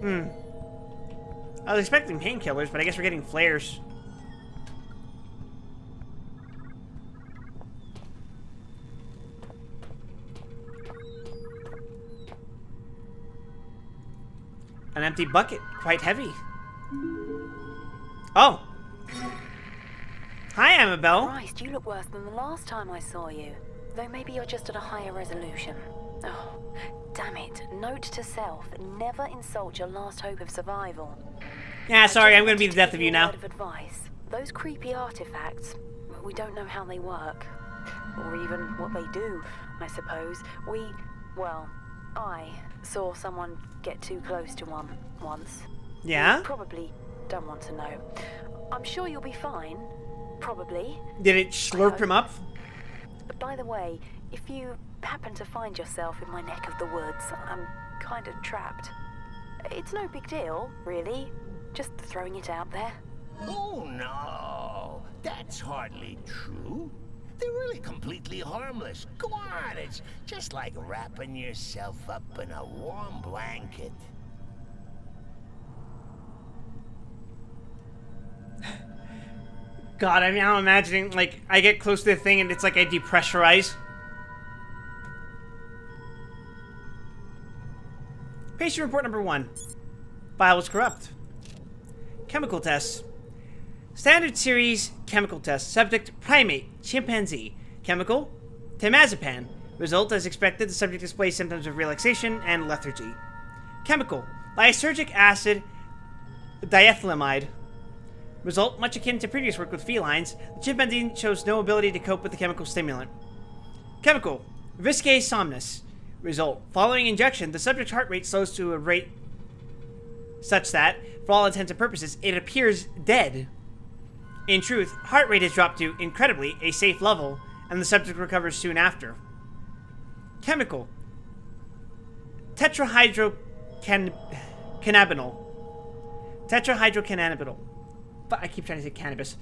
I was expecting painkillers, but I guess we're getting flares. An empty bucket, quite heavy. Oh. Hi, Amabel. Christ, you look worse than the last time I saw you. Though maybe you're just at a higher resolution. Oh, damn it. Note to self, never insult your last hope of survival. Yeah, sorry, I'm gonna be the death of you now. Word of advice. Those creepy artifacts, we don't know how they work. Or even what they do, I suppose. I saw someone get too close to one once. Yeah? You probably don't want to know. I'm sure you'll be fine. Probably. Did it slurp him up? By the way, if you happen to find yourself in my neck of the woods, I'm kind of trapped. It's no big deal, really. Just throwing it out there. Oh, no. That's hardly true. They're really completely harmless. Go on, it's just like wrapping yourself up in a warm blanket. God, I mean, I'm imagining, like, I get close to the thing and it's like I depressurize. Patient report number 1. File was corrupt. Chemical tests. Standard series chemical test. Subject, primate, chimpanzee. Chemical, temazepam. Result, as expected, the subject displays symptoms of relaxation and lethargy. Chemical, lysergic acid diethylamide. Result, much akin to previous work with felines. The chimpanzee shows no ability to cope with the chemical stimulant. Chemical, viscae somnus. Result, following injection, the subject's heart rate slows to a rate such that, for all intents and purposes, it appears dead. In truth, heart rate has dropped to, incredibly, a safe level, and the subject recovers soon after. Chemical, tetrahydrocannabinol. Tetrahydrocannabinol. But I keep trying to say cannabis.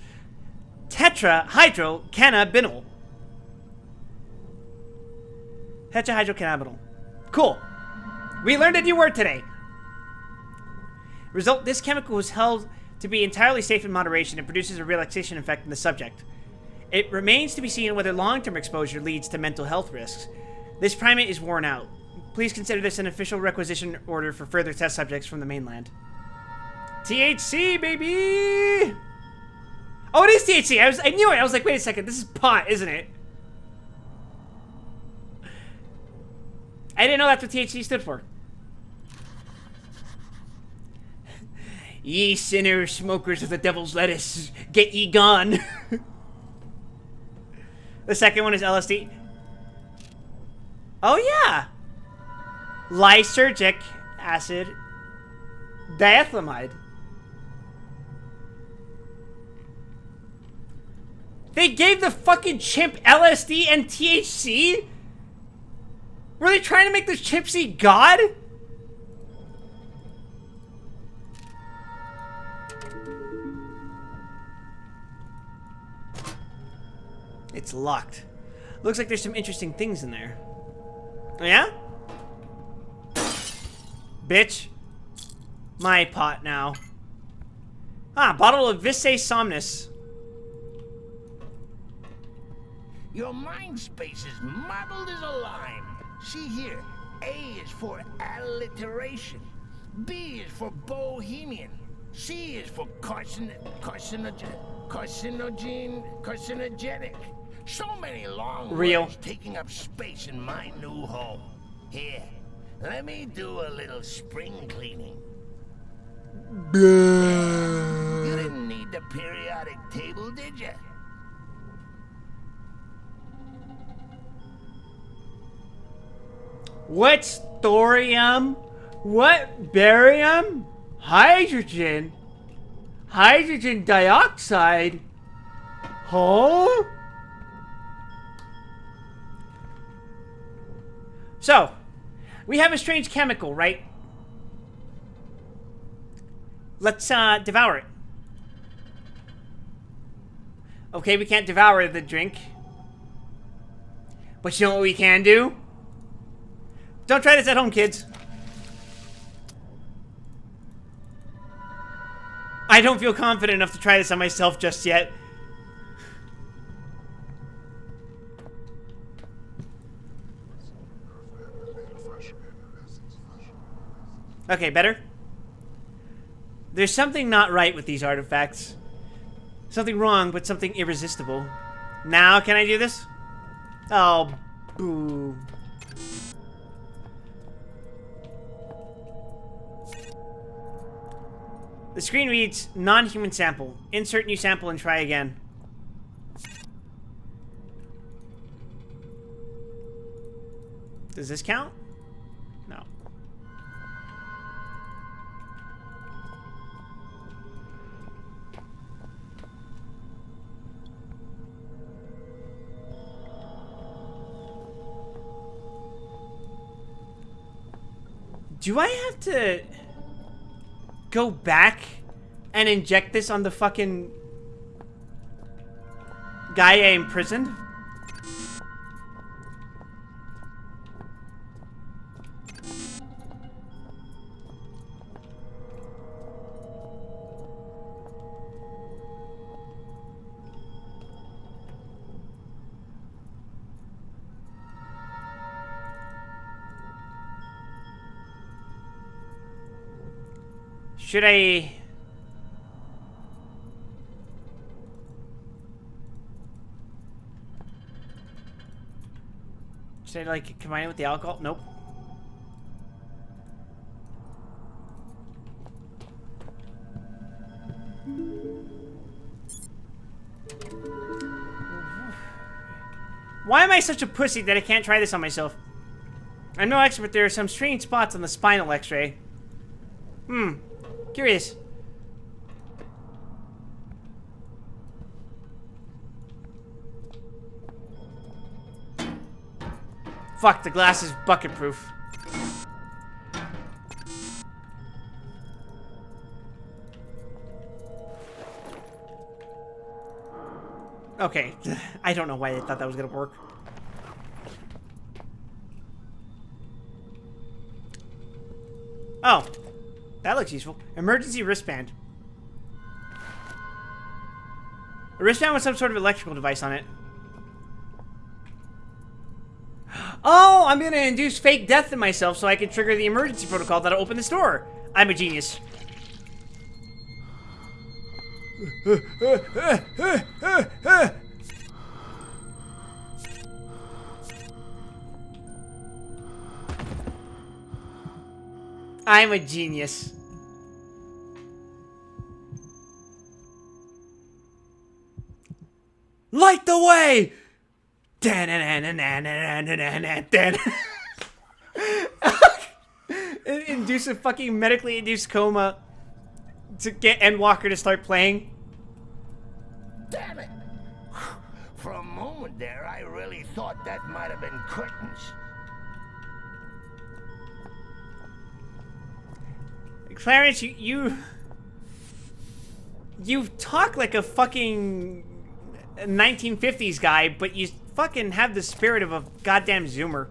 Tetrahydrocannabinol. Tetrahydrocannabinol. Cool. We learned a new word today. Result, this chemical was held to be entirely safe in moderation and produces a relaxation effect in the subject. It remains to be seen whether long-term exposure leads to mental health risks. This primate is worn out. Please consider this an official requisition order for further test subjects from the mainland. THC, baby! Oh, it is THC! I knew it! I was like, wait a second, this is pot, isn't it? I didn't know that's what THC stood for. Ye sinner smokers of the devil's lettuce, get ye gone. The second one is LSD. Oh yeah! Lysergic acid diethylamide. They gave the fucking chimp LSD and THC? Were they trying to make this chimp see God? It's locked. Looks like there's some interesting things in there. Oh, yeah? Bitch. My pot now. Ah, bottle of Viscae Somnus. Your mind space is marbled as a lime. See here, A is for alliteration. B is for bohemian. C is for carcinogenic. So many long words taking up space in my new home. Here, let me do a little spring cleaning. You didn't need the periodic table, did you? What thorium? What barium? Hydrogen? Hydrogen dioxide? Huh? So, we have a strange chemical, right? Let's devour it. Okay, we can't devour the drink. But you know what we can do? Don't try this at home, kids. I don't feel confident enough to try this on myself just yet. Okay, better? There's something not right with these artifacts. Something wrong, but something irresistible. Now can I do this? Oh, boo. The screen reads, non-human sample. Insert new sample and try again. Does this count? No. Do I have to go back and inject this on the fucking guy I imprisoned? Should I... Should I, like, combine it with the alcohol? Nope. Why am I such a pussy that I can't try this on myself? I'm no expert, but there are some strange spots on the spinal x-ray. Curious. Fuck, the glass is bucket proof. Okay, I don't know why I thought that was gonna work. Oh, that looks useful. Emergency wristband. A wristband with some sort of electrical device on it. Oh, I'm gonna induce fake death in myself so I can trigger the emergency protocol that'll open this door. I'm a genius. I'm a genius. Light the way! Induce a fucking medically induced coma to get Endwalker to start playing. Damn it! For a moment there, I really thought that might have been curtains. Clarence, you talk like a fucking 1950s guy, but you fucking have the spirit of a goddamn Zoomer.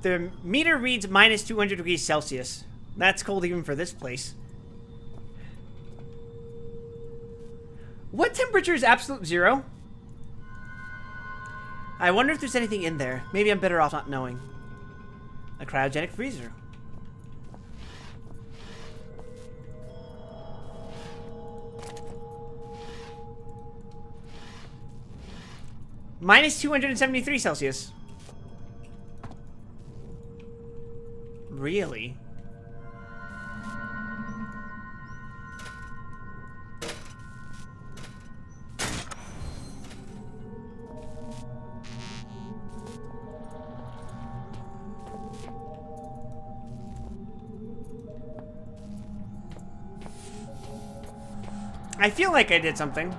The meter reads minus 200 degrees Celsius. That's cold even for this place. What temperature is absolute zero? I wonder if there's anything in there. Maybe I'm better off not knowing. A cryogenic freezer. Minus 273 Celsius. Really? I feel like I did something.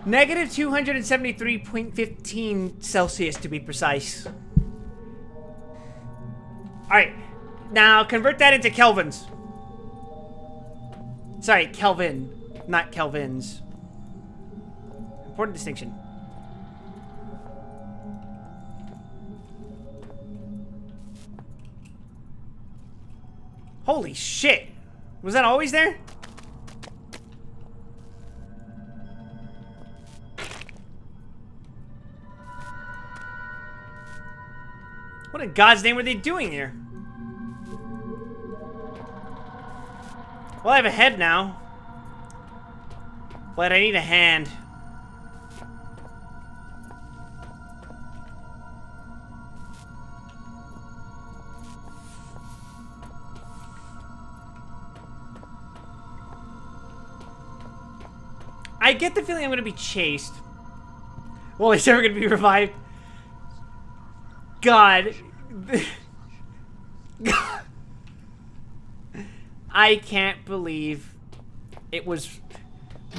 Negative 273.15 Celsius to be precise. Alright, now convert that into kelvins. Sorry, Kelvin. Not Kelvins. Important distinction. Holy shit! Was that always there? What in God's name were they doing here? Well, I have a head now. But I need a hand. I get the feeling I'm going to be chased. Well, he's never going to be revived. God. I can't believe it was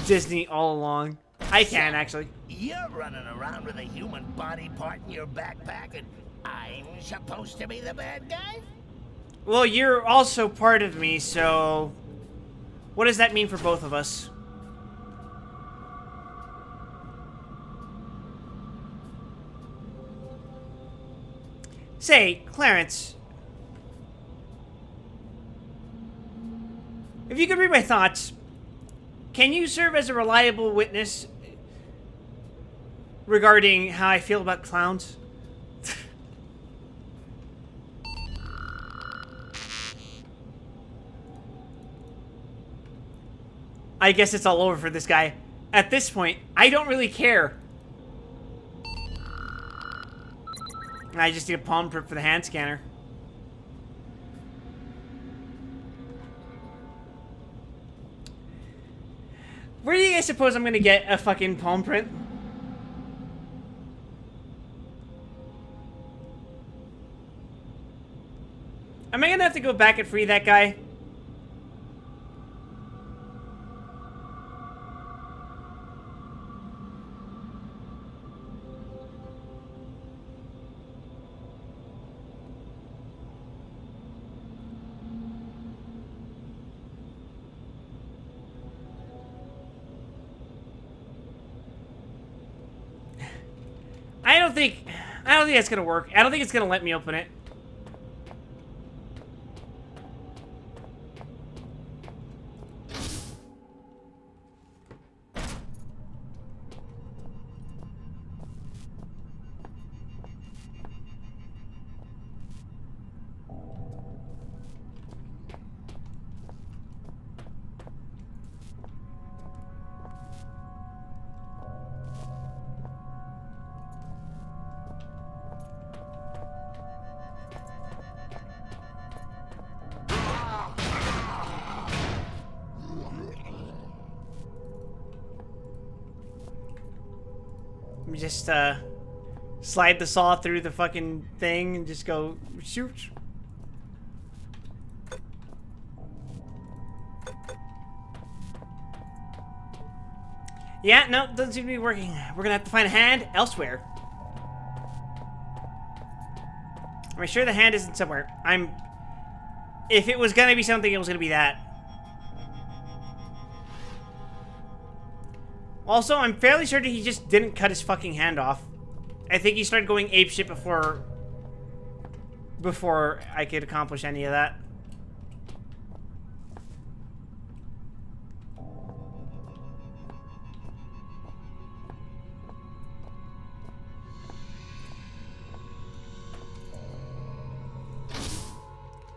Disney all along. I can, actually. You're running around with a human body part in your backpack and I'm supposed to be the bad guy? Well, you're also part of me, so... What does that mean for both of us? Say, Clarence... If you could read my thoughts, can you serve as a reliable witness regarding how I feel about clowns? I guess it's all over for this guy. At this point, I don't really care. I just need a palm print for the hand scanner. Where do you guys suppose I'm gonna get a fucking palm print? Am I gonna have to go back and free that guy? I don't think that's gonna work. I don't think it's gonna let me open it. Let me just slide the saw through the fucking thing and just go shoot. Yeah, no, doesn't seem to be working. We're gonna have to find a hand elsewhere. Am I sure the hand isn't somewhere? If it was gonna be something, it was gonna be that. Also, I'm fairly certain he just didn't cut his fucking hand off. I think he started going apeshit before I could accomplish any of that.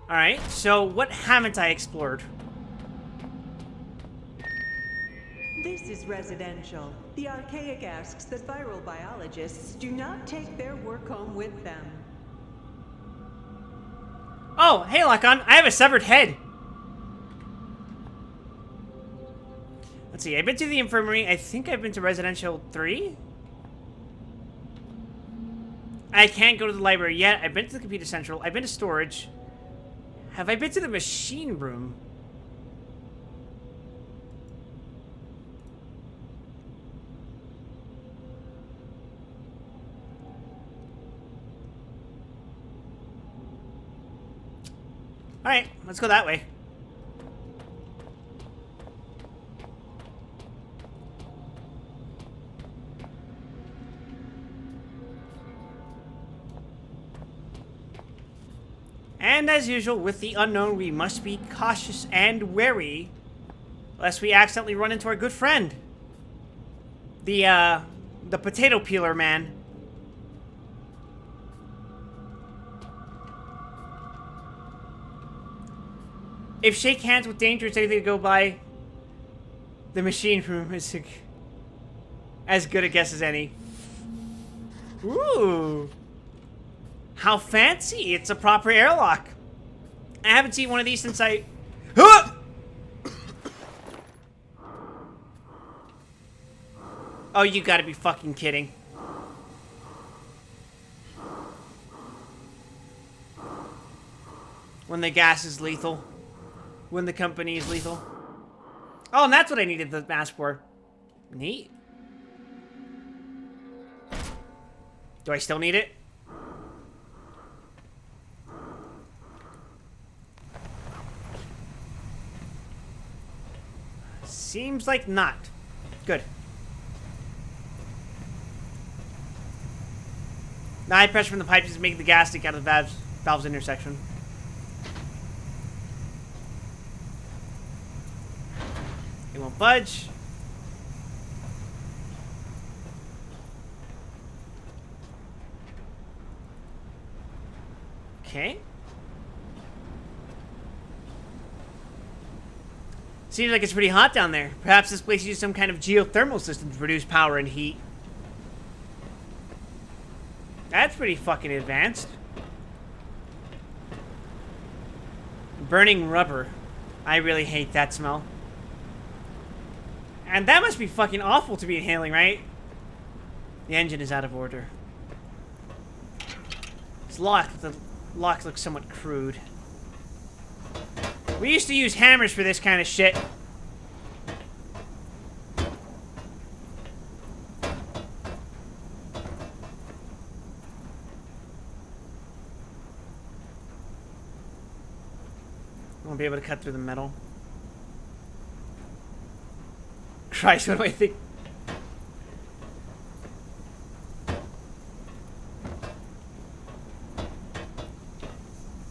Alright, so what haven't I explored? This is residential. The archaic asks that viral biologists do not take their work home with them. Oh, hey, Lacon, I have a severed head. Let's see, I've been to the infirmary. I think I've been to residential 3. I can't go to the library yet. I've been to the computer central. I've been to storage. Have I been to the machine room? Alright, let's go that way. And as usual, with the unknown, we must be cautious and wary, lest we accidentally run into our good friend. The potato peeler man. If shake hands with danger is anything to go by, the machine room is as good a guess as any. Ooh. How fancy. It's a proper airlock. I haven't seen one of these since I... Oh, you gotta be fucking kidding. When the gas is lethal. When the company is lethal. Oh, and that's what I needed the mask for. Neat. Do I still need it? Seems like not. Good. The high pressure from the pipes is making the gas leak out of the valve's intersection. It won't budge. Okay. Seems like it's pretty hot down there. Perhaps this place uses some kind of geothermal system to produce power and heat. That's pretty fucking advanced. Burning rubber. I really hate that smell. And that must be fucking awful to be inhaling, right? The engine is out of order. It's locked, but the lock looks somewhat crude. We used to use hammers for this kind of shit. Won't be able to cut through the metal. Christ, what do I think?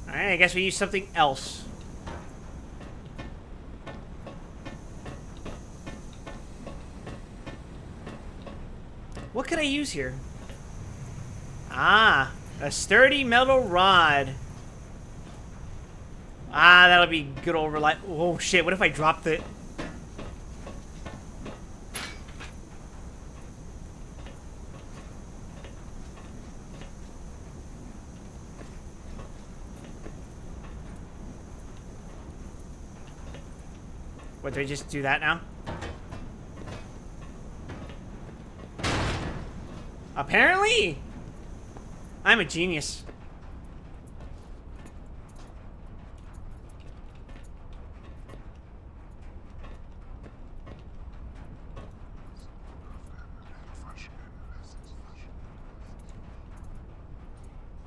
Alright, I guess we use something else. What could I use here? Ah, a sturdy metal rod. Ah, that'll be good old Oh shit, what if I drop the... What, do I just do that now? Apparently! I'm a genius.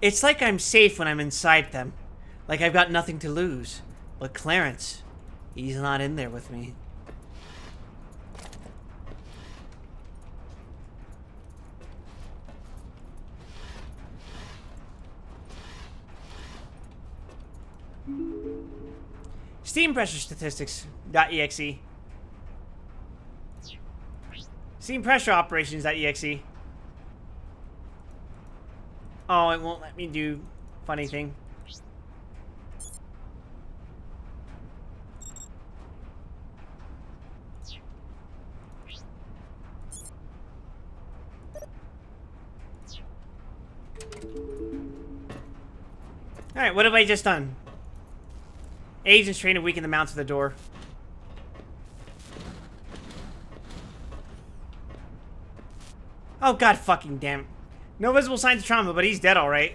It's like I'm safe when I'm inside them. Like I've got nothing to lose. But Clarence, he's not in there with me. Steam pressure statistics.exe. Steam pressure operations.exe. Oh, it won't let me do funny thing. Alright, what have I just done? Agents trained to weaken the mounts of the door. Oh, god fucking damn it. No visible signs of trauma, but he's dead alright.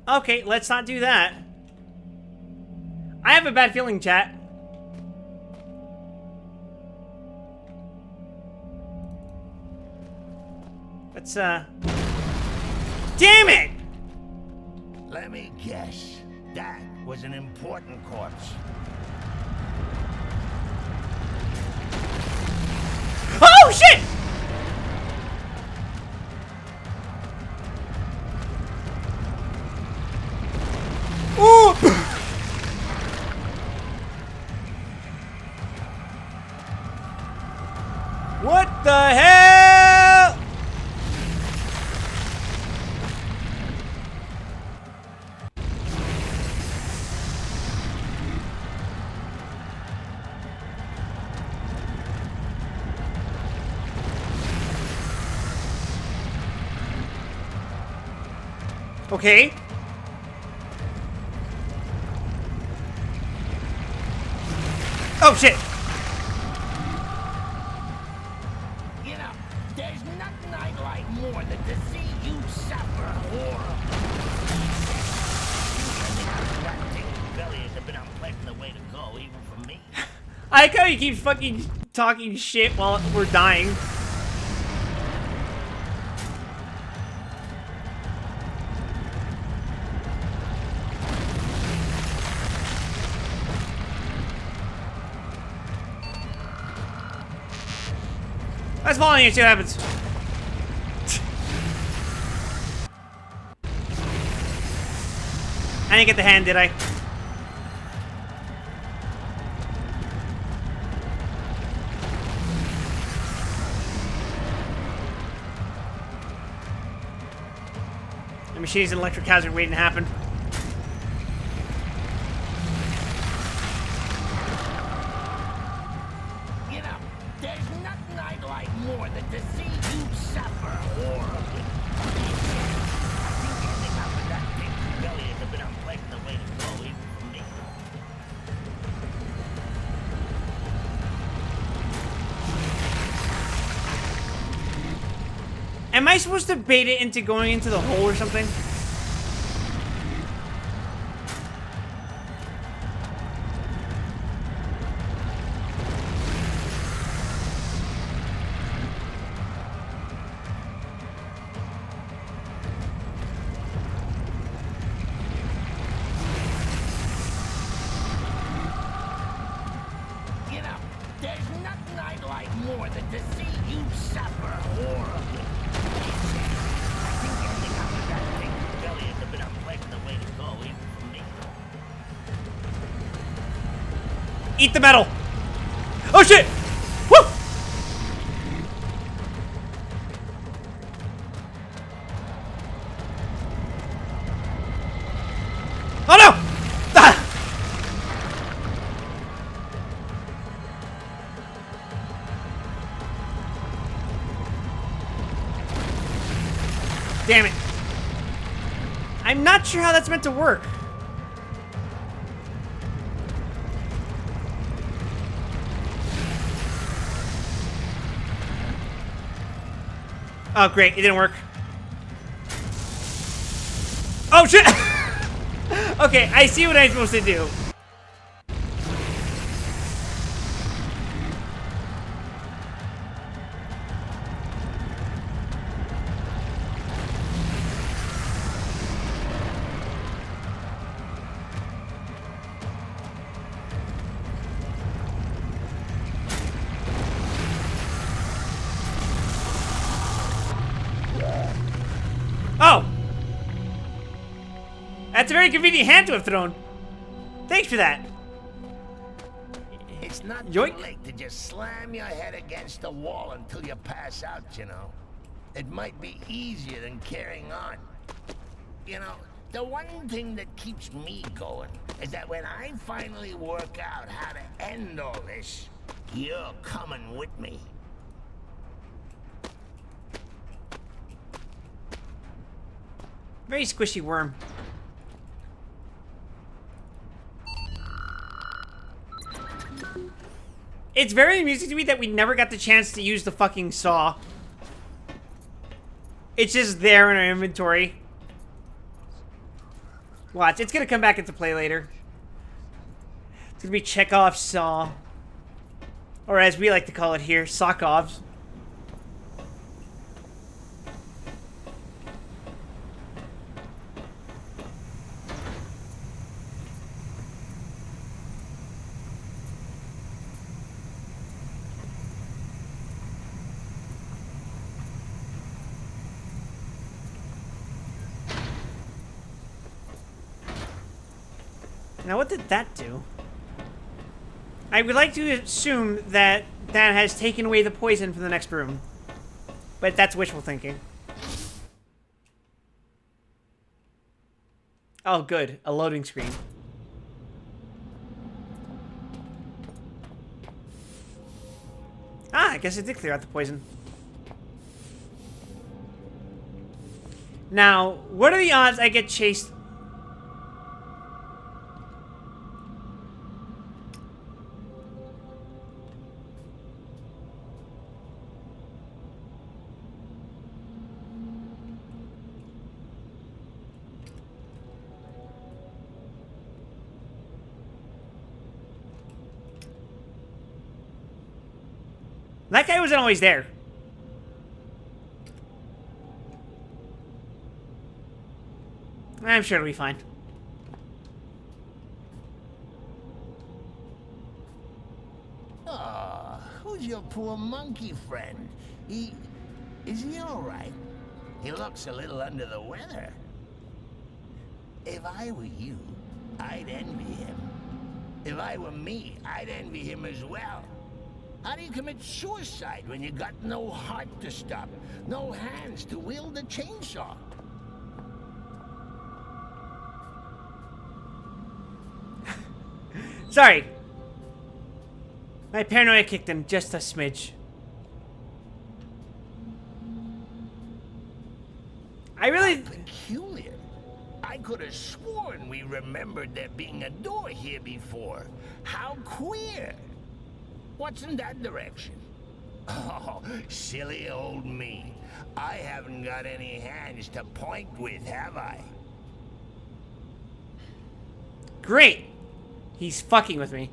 Okay, let's not do that. I have a bad feeling, chat. Let's, Damn it! Let me guess. That was an important corpse. Oh, shit! Okay. Oh, shit. You know, there's nothing I'd like more than to see you suffer horribly. That thing's belly has been unpleasant the way to go, even for me. I like how he keeps fucking talking shit while we're dying. Let's follow you and see what happens. I didn't get the hand, did I? The machine's an electric hazard waiting to happen. You know, there's nothing I'd like more than to see you suffer horribly. I think ending up with that thing's belly has been unpleasant the way to go, even for me. Am I supposed to bait it into going into the hole or something? You know, there's nothing I'd like more than to see you suffer horribly. I think ending up with that thing's belly has been unpleasant the way to go, even for me. Eat the metal! Oh shit! Woo! Oh no! Ah! Damn it. I'm not sure how that's meant to work. Oh, great. It didn't work. Oh, shit! Okay, I see what I'm supposed to do. Oh! That's a very convenient hand to have thrown. Thanks for that. It's not Yoink. too late to just slam your head against the wall until you pass out, you know. It might be easier than carrying on. You know, the one thing that keeps me going is that when I finally work out how to end all this, you're coming with me. Very squishy worm. It's very amusing to me that we never got the chance to use the fucking saw. It's just there in our inventory. Watch, it's gonna come back into play later. It's gonna be Chekhov's saw. Or as we like to call it here, Sokov's. Now, what did that do? I would like to assume that that has taken away the poison from the next room. But that's wishful thinking. Oh, good. A loading screen. Ah, I guess it did clear out the poison. Now, what are the odds I get chased? That guy wasn't always there. I'm sure it'll be fine. Oh, who's your poor monkey friend? Is he all right? He looks a little under the weather. If I were you, I'd envy him. If I were me, I'd envy him as well. How do you commit suicide when you got no heart to stop, no hands to wield the chainsaw? Sorry. My paranoia kicked in just a smidge. I really... Peculiar. I could have sworn we remembered there being a door here before. How queer. What's in that direction? Oh, silly old me. I haven't got any hands to point with, have I? Great. He's fucking with me.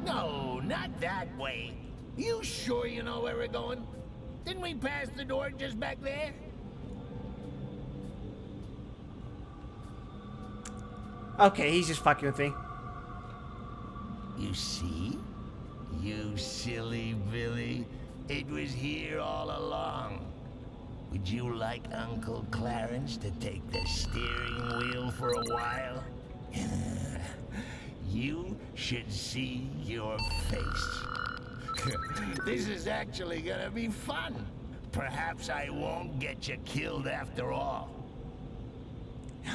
No, not that way. You sure you know where we're going? Didn't we pass the door just back there? Okay, he's just fucking with me. You see? You silly Billy. It was here all along. Would you like Uncle Clarence to take the steering wheel for a while? You should see your face. This is actually gonna be fun. Perhaps I won't get you killed after all.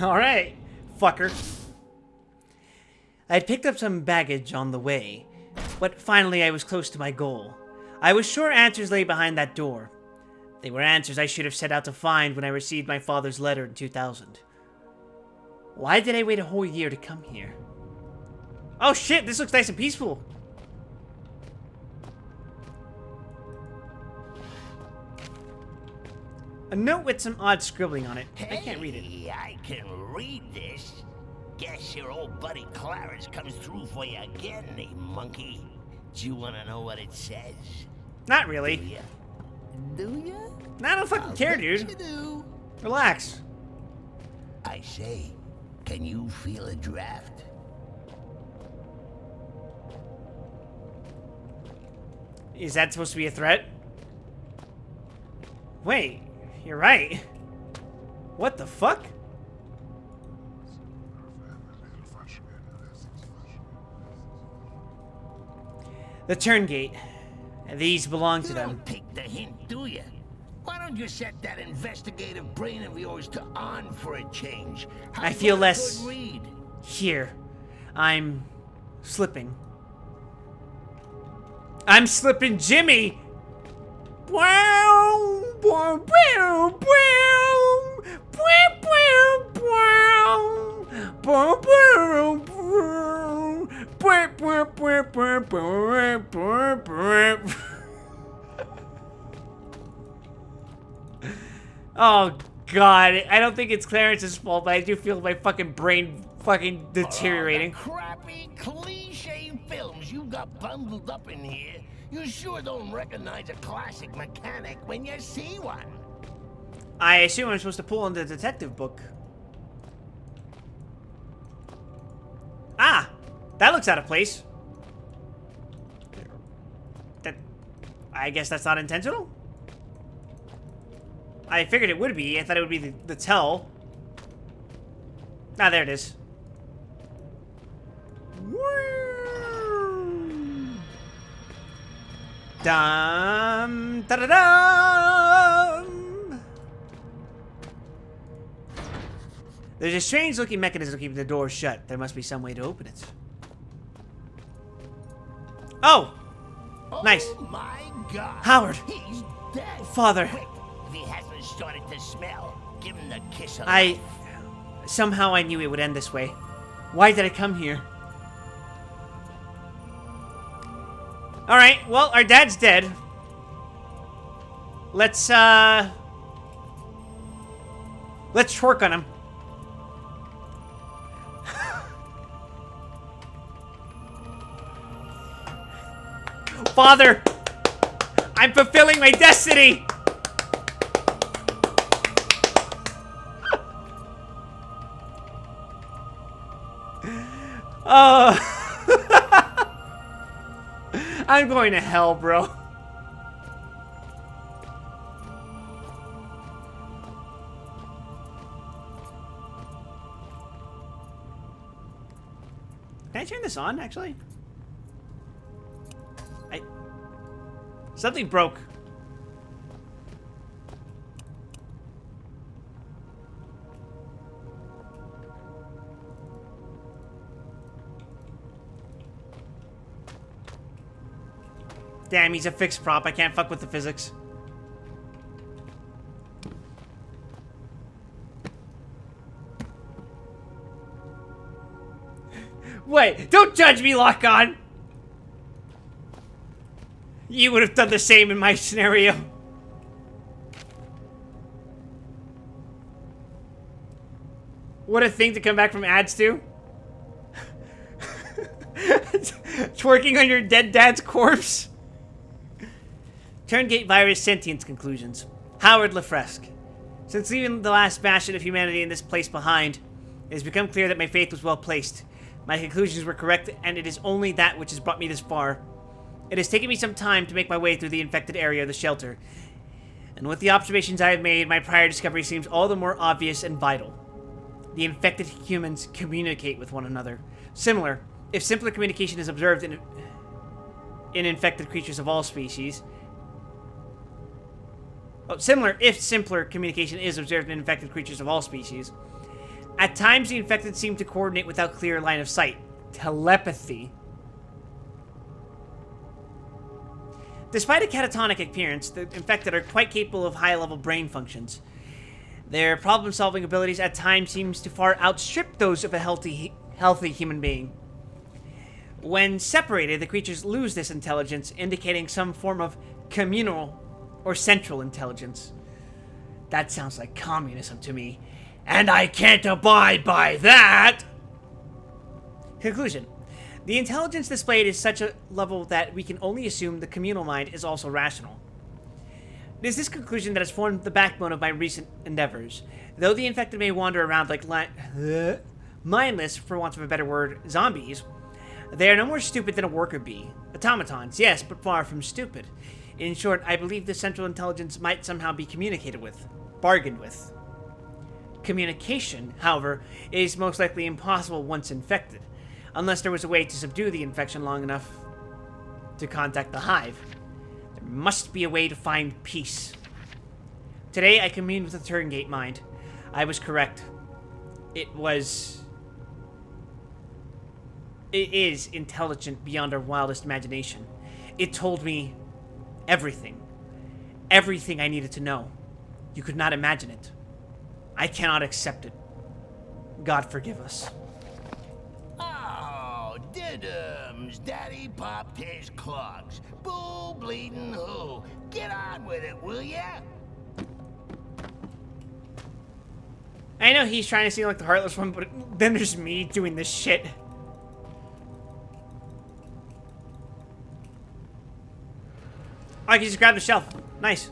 Alright, fucker. I had picked up some baggage on the way, but finally I was close to my goal. I was sure answers lay behind that door. They were answers I should have set out to find when I received my father's letter in 2000. Why did I wait a whole year to come here? Oh shit, this looks nice and peaceful. A note with some odd scribbling on it. I can't read it. I can read this. Guess your old buddy Clarence comes through for you again, eh, monkey? Do you want to know what it says? Not really. Do ya? Do ya? I don't fucking care, Bet dude. you do. Relax. I say, can you feel a draft? Is that supposed to be a threat? Wait, you're right. What the fuck? The turn gate. These belong to You them. don't take the hint, do you? Why don't you set that investigative brain of yours to on for a change? How I feel about a less good read? here. I'm slipping. I'm slipping Jimmy! Wow! Wow! Wow! Oh god, I don't think it's Clarence's fault, but I do feel my fucking brain fucking deteriorating. The crappy cliche films you got bundled up in here. You sure don't recognize a classic mechanic when you see one. I assume I'm supposed to pull in the detective book. Ah! That looks out of place. That... I guess that's not intentional? I figured it would be. I thought it would be the tell. Ah, there it is. Dum da da dum. There's a strange looking mechanism keeping the door shut. There must be some way to open it. Oh! Nice. Oh my God. Howard. He's dead. Father. Quick, if he hasn't started to smell, give him the kiss of I... life. Somehow I knew it would end this way. Why did I come here? Alright, well, our dad's dead. Let's twerk on him. Father! I'm fulfilling my destiny! Oh. I'm going to hell, bro. Can I turn this on, actually? Something broke. Damn, he's a fixed prop. I can't fuck with the physics. Wait, don't judge me, Lock On! You would have done the same in my scenario. What a thing to come back from ads to. Twerking on your dead dad's corpse. Turngate virus sentience conclusions. Howard Lefresque. Since leaving the last bastion of humanity in this place behind, it has become clear that my faith was well placed. My conclusions were correct, and it is only that which has brought me this far. It has taken me some time to make my way through the infected area of the shelter. And with the observations I have made, my prior discovery seems all the more obvious and vital. The infected humans communicate with one another. Similar, if simpler communication is observed in infected creatures of all species. Similar, if simpler communication is observed in infected creatures of all species. At times, the infected seem to coordinate without clear line of sight. Telepathy. Despite a catatonic appearance, the infected are quite capable of high-level brain functions. Their problem-solving abilities at times seems to far outstrip those of a healthy human being. When separated, the creatures lose this intelligence, indicating some form of communal or central intelligence. That sounds like communism to me, and I can't abide by that! Conclusion. The intelligence displayed is such a level that we can only assume the communal mind is also rational. It is this conclusion that has formed the backbone of my recent endeavors. Though the infected may wander around like mindless, for want of a better word, zombies, they are no more stupid than a worker bee. Automatons, yes, but far from stupid. In short, I believe the central intelligence might somehow be communicated with, bargained with. Communication, however, is most likely impossible once infected, unless there was a way to subdue the infection long enough to contact the hive. There must be a way to find peace. Today, I communed with the Turngate mind. I was correct. It is intelligent beyond our wildest imagination. It told me everything. Everything I needed to know. You could not imagine it. I cannot accept it. God forgive us. Oh, diddums. Daddy popped his clogs. Bull bleeding who? Get on with it, will ya? I know he's trying to seem like the heartless one, but then there's me doing this shit. Oh, I can just grab the shelf. Nice.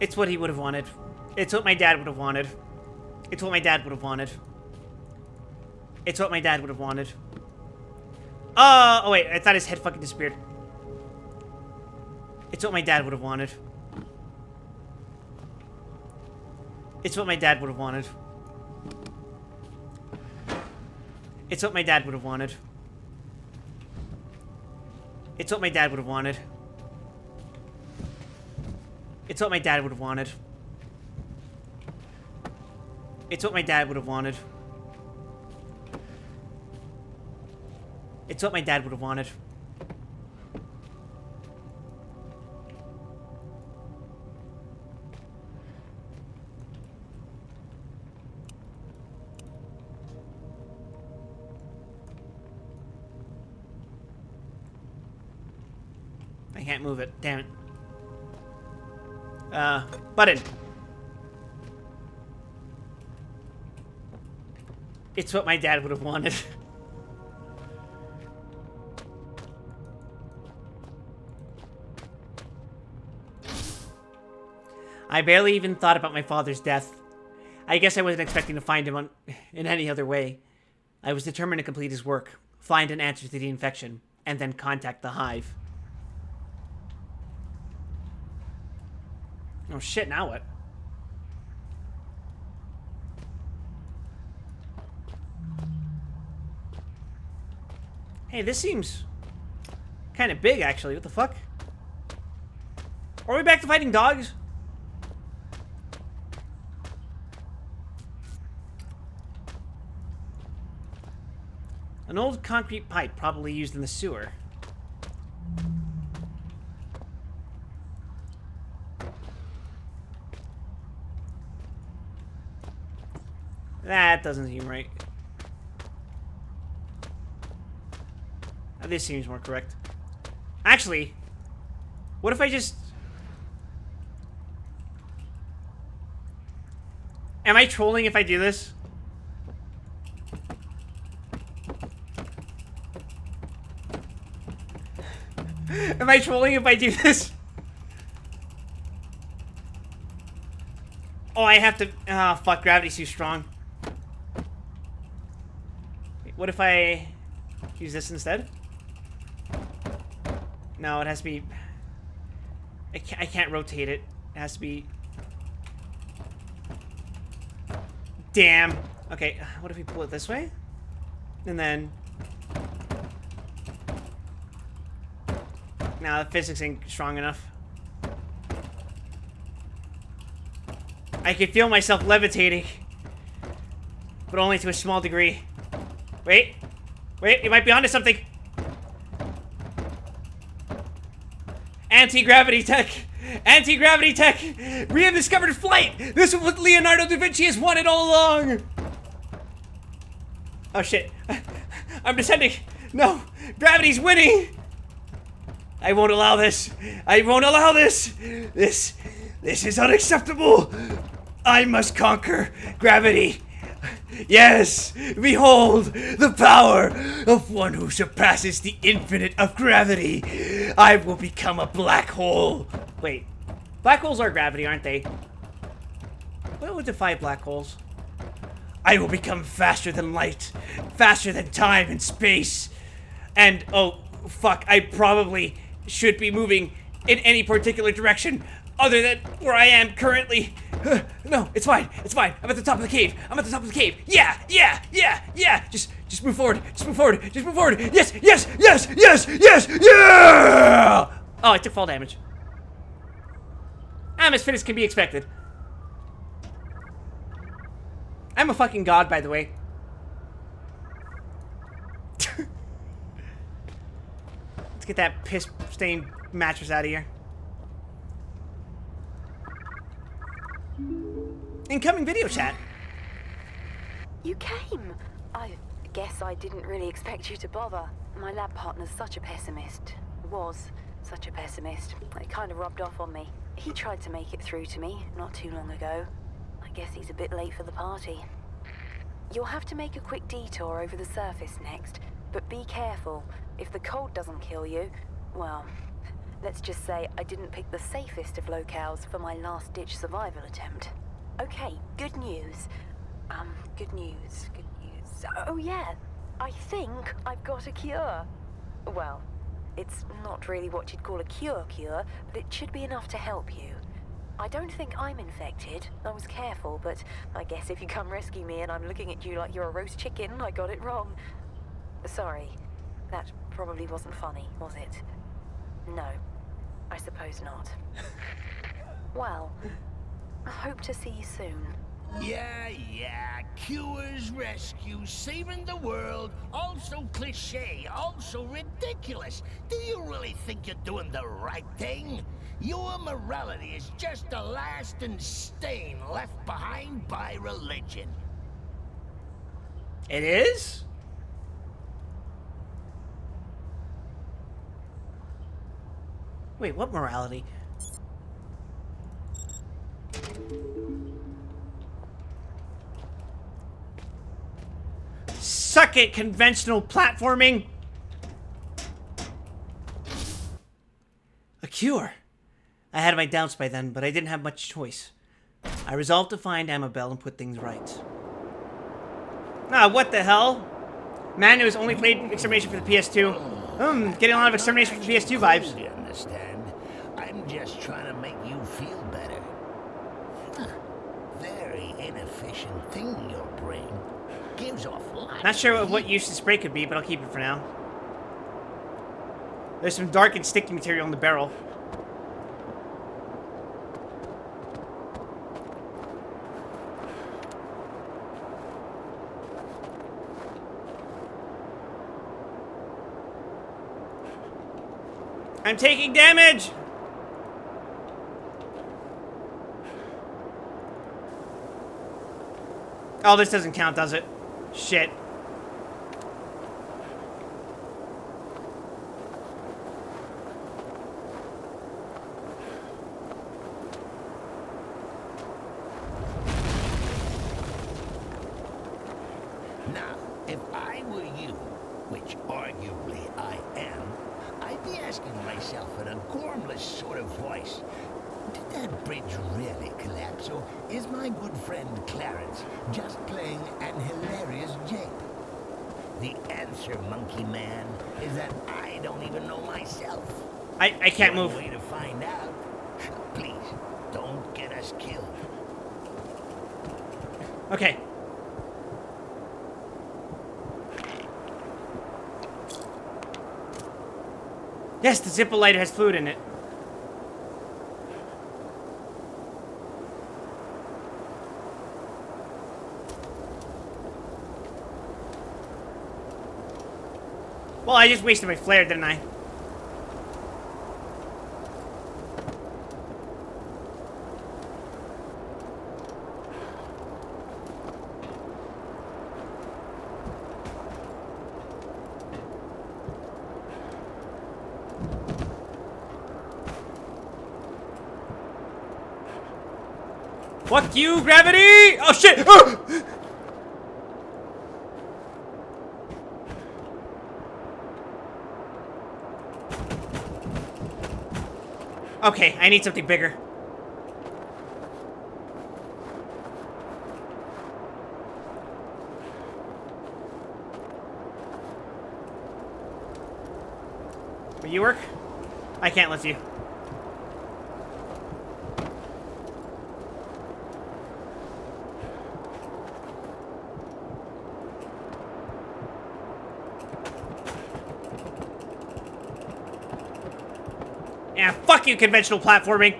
It's what he would have wanted. It's what my dad would have wanted. It's what my dad would have wanted. It's what my dad would have wanted. Oh wait, I thought his head fucking disappeared. It's what my dad would have wanted. It's what my dad would have wanted. It's what my dad would have wanted. It's what my dad would have wanted. It's what my dad would have wanted. It's what my dad would have wanted. It's what my dad would have wanted. I can't move it. Damn it. Button. It's what my dad would have wanted. I barely even thought about my father's death. I guess I wasn't expecting to find him in any other way. I was determined to complete his work, find an answer to the infection, and then contact the Hive. Oh shit, now what? Hey, this seems kind of big, actually. What the fuck? Are we back to fighting dogs? An old concrete pipe, probably used in the sewer. That doesn't seem right. This seems more correct. Actually, what if I just... Am I trolling if I do this? Am I trolling if I do this? Oh, I have to... Oh, fuck. Gravity's too strong. What if I use this instead? No, it has to be... I can't rotate it. It has to be... Damn. Okay, what if we pull it this way? And then... Now the physics ain't strong enough. I can feel myself levitating. But only to a small degree. Wait. Wait, you might be onto something. Anti-gravity tech! Anti-gravity tech! We have discovered flight! This is what Leonardo da Vinci has wanted all along! Oh shit. I'm descending! No! Gravity's winning! I won't allow this! I won't allow this! This is unacceptable! I must conquer gravity! Yes! Behold the power of one who surpasses the infinite of gravity! I will become a black hole! Wait. Black holes are gravity, aren't they? What would defy black holes? I will become faster than light, faster than time and space. And, oh, fuck, I probably should be moving in any particular direction other than where I am currently. No, it's fine, it's fine. I'm at the top of the cave. I'm at the top of the cave. Yeah, yeah, yeah, yeah. Just move forward, just move forward, just move forward. Yes, yes, yes, yes, yes, yeah! Oh, I took fall damage. I'm as fit as can be expected. I'm a fucking god, by the way. Let's get that piss-stained mattress out of here. Incoming video chat. You came. I guess I didn't really expect you to bother. My lab partner's such a pessimist. Was such a pessimist. It kind of rubbed off on me. He tried to make it through to me not too long ago. I guess he's a bit late for the party. You'll have to make a quick detour over the surface next, but be careful. If the cold doesn't kill you, well, let's just say I didn't pick the safest of locales for my last-ditch survival attempt. Okay, good news. Good news. Oh yeah, I think I've got a cure. Well, it's not really what you'd call a cure, but it should be enough to help you. I don't think I'm infected. I was careful, but I guess if you come rescue me and I'm looking at you like you're a roast chicken, I got it wrong. Sorry, that probably wasn't funny, was it? No, I suppose not. Well, I hope to see you soon. Yeah, cures, rescues, saving the world, also cliche, also ridiculous. Do you really think you're doing the right thing? Your morality is just a lasting stain left behind by religion. It is? Wait, what morality? Suck it, conventional platforming! A cure. I had my doubts by then, but I didn't have much choice. I resolved to find Amabel and put things right. Ah, what the hell? Man who's only played Extermination for the PS2. Getting a lot of Extermination for the PS2 vibes. You understand? I'm just trying to make you feel better. Very inefficient thing, your brain. Gives off light. Not sure what use the spray could be, but I'll keep it for now. There's some dark and sticky material in the barrel. I'm taking damage! Oh, this doesn't count, does it? Shit. Now, if I were you, which arguably I am, I'd be asking myself in a gormless sort of voice, did that bridge really collapse, or is my good friend Clarence just playing an hilarious jape? The answer, Monkey Man, is that I don't even know myself. I can't move. One way to find out. Please, don't get us killed. Okay. Yes, the Zippo lighter has fluid in it. Well, I just wasted my flare, didn't I? Fuck you, gravity! Oh shit! Okay, I need something bigger. Will you work? I can't lift you. Yeah, fuck you, conventional platforming.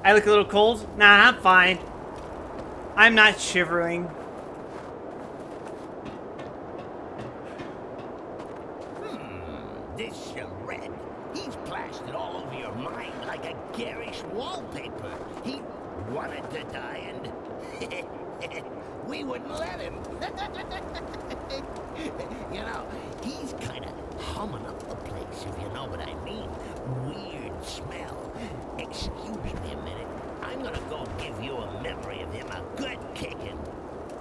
I look a little cold? Nah, I'm fine. I'm not shivering. This charade. He's plastered all over your mind like a garish wallpaper. He wanted to die and we wouldn't let him. You know, he's kind of humming up the place, if you know what I mean. Weird smell. Excuse me a minute. I'm gonna go give you a memory of him a good kicking.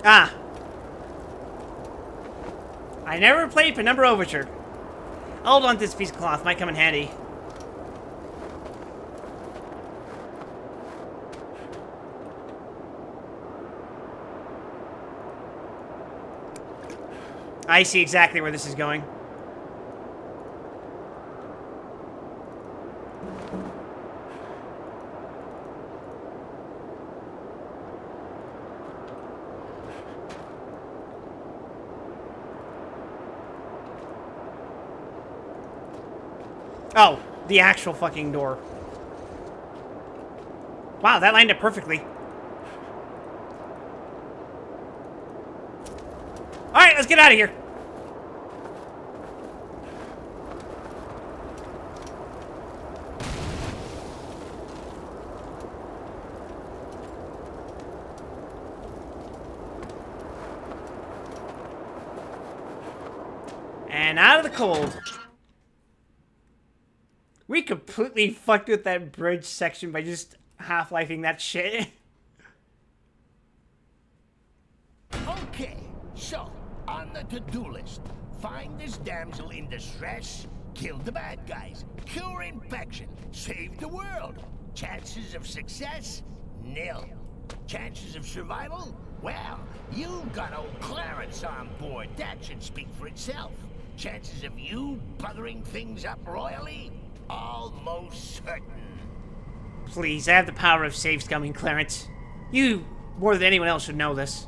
Ah. I never played Penumbra Overture. I'll hold on to this piece of cloth. Might come in handy. I see exactly where this is going. Oh, the actual fucking door. Wow, that lined up perfectly. Alright, let's get out of here. And out of the cold. We completely fucked with that bridge section by just half-lifing that shit. Okay, so, on the to-do list, find this damsel in distress, kill the bad guys, cure infection, save the world. Chances of success? Nil. Chances of survival? Well, you've got old Clarence on board. That should speak for itself. Chances of you buggering things up royally? Almost certain. Please, I have the power of save scumming, Clarence. You, more than anyone else, should know this.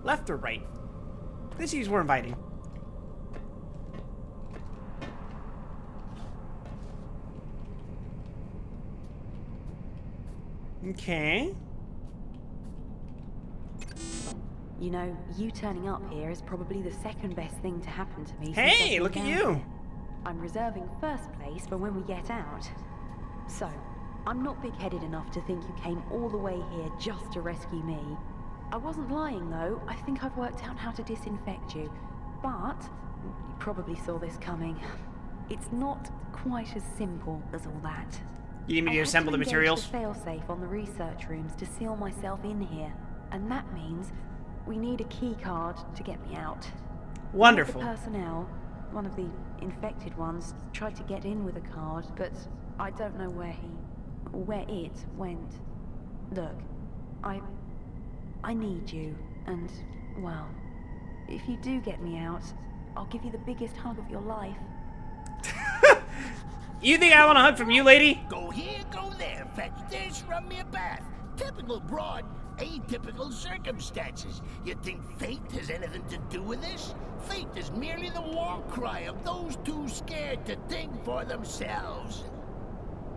Left or right? This seems more inviting. Okay. You know, you turning up here is probably the second best thing to happen to me. Hey, look at you. Here. I'm reserving first place for when we get out. So, I'm not big-headed enough to think you came all the way here just to rescue me. I wasn't lying, though. I think I've worked out how to disinfect you. But, you probably saw this coming. It's not quite as simple as all that. You need me to assemble the materials? I had to engage the failsafe on the research rooms to seal myself in here. And that means we need a key card to get me out. Wonderful. One of the personnel, one of the infected ones, tried to get in with a card, but I don't know where it went. Look, I need you, and, well, if you do get me out, I'll give you the biggest hug of your life. You think I want a hug from you, lady? Go here, go there, fetch this, run me a bath. Typical broad, atypical circumstances. You think fate has anything to do with this? Fate is merely the war cry of those too scared to think for themselves.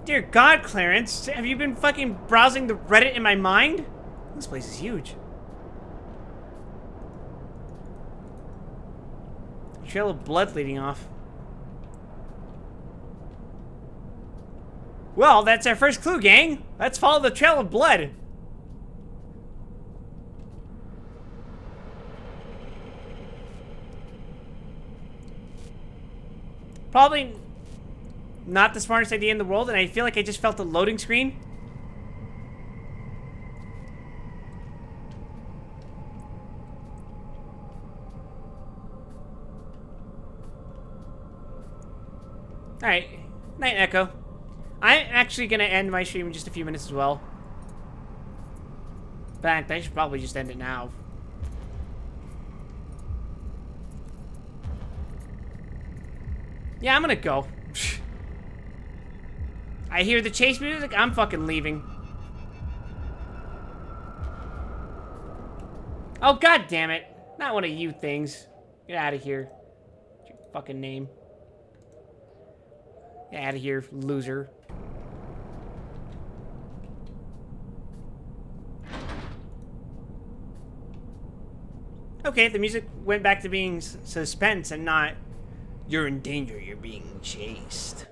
Dear God, Clarence, have you been fucking browsing the Reddit in my mind? This place is huge. Trail of blood leading off. Well, that's our first clue, gang. Let's follow the trail of blood. Probably not the smartest idea in the world, and I feel like I just felt the loading screen. Alright, Night Echo. I'm actually gonna end my stream in just a few minutes as well. In fact, I should probably just end it now. Yeah, I'm gonna go. I hear the chase music, I'm fucking leaving. Oh, god damn it. Not one of you things. Get out of here. What's your fucking name? Get out of here, loser. Okay, the music went back to being suspense and not, you're in danger, you're being chased.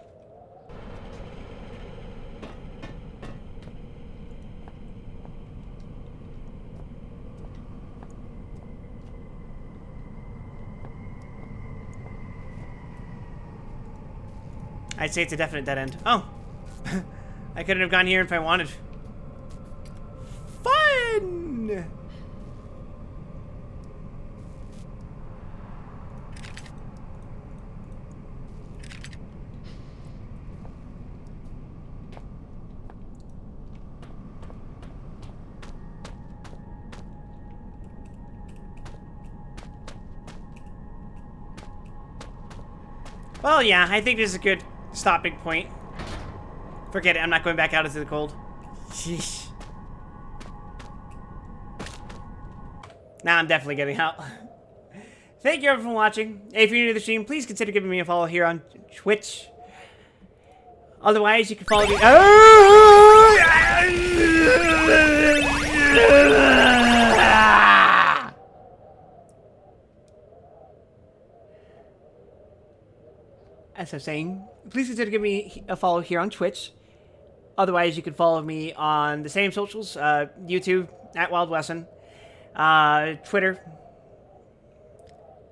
I'd say it's a definite dead end. Oh. I couldn't have gone here if I wanted. Fun! Well, yeah, I think this is a good stopping point. Forget it, I'm not going back out into the cold. Sheesh. Now I'm definitely getting out. Thank you everyone for watching. If you're new to the stream, please consider giving me a follow here on Twitch. Otherwise, you can follow me. As I was saying, please consider giving me a follow here on Twitch. Otherwise, you can follow me on the same socials, YouTube, @WildWesson, Twitter.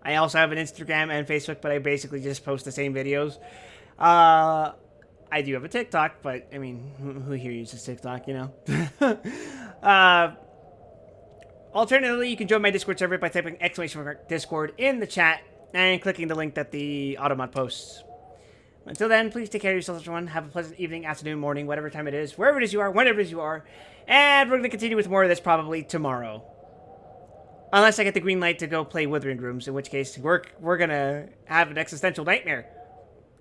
I also have an Instagram and Facebook, but I basically just post the same videos. I do have a TikTok, but, I mean, who here uses TikTok, you know? Alternatively, you can join my Discord server by typing !Discord in the chat and clicking the link that the Automod posts. Until then, please take care of yourselves, everyone. Have a pleasant evening, afternoon, morning, whatever time it is, wherever it is you are, whenever it is you are. And we're going to continue with more of this probably tomorrow. Unless I get the green light to go play Withering Rooms, in which case we're going to have an existential nightmare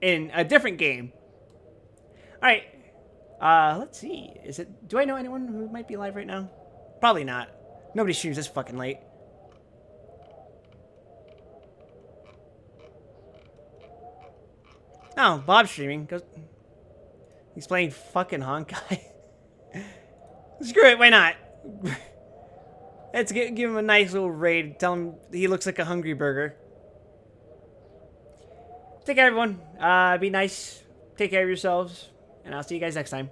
in a different game. Alright. Let's see. Do I know anyone who might be live right now? Probably not. Nobody streams this fucking late. Oh, Bob's streaming. He's playing fucking Honkai. Screw it, why not? Let's give him a nice little raid. Tell him he looks like a hungry burger. Take care, everyone. Be nice. Take care of yourselves. And I'll see you guys next time.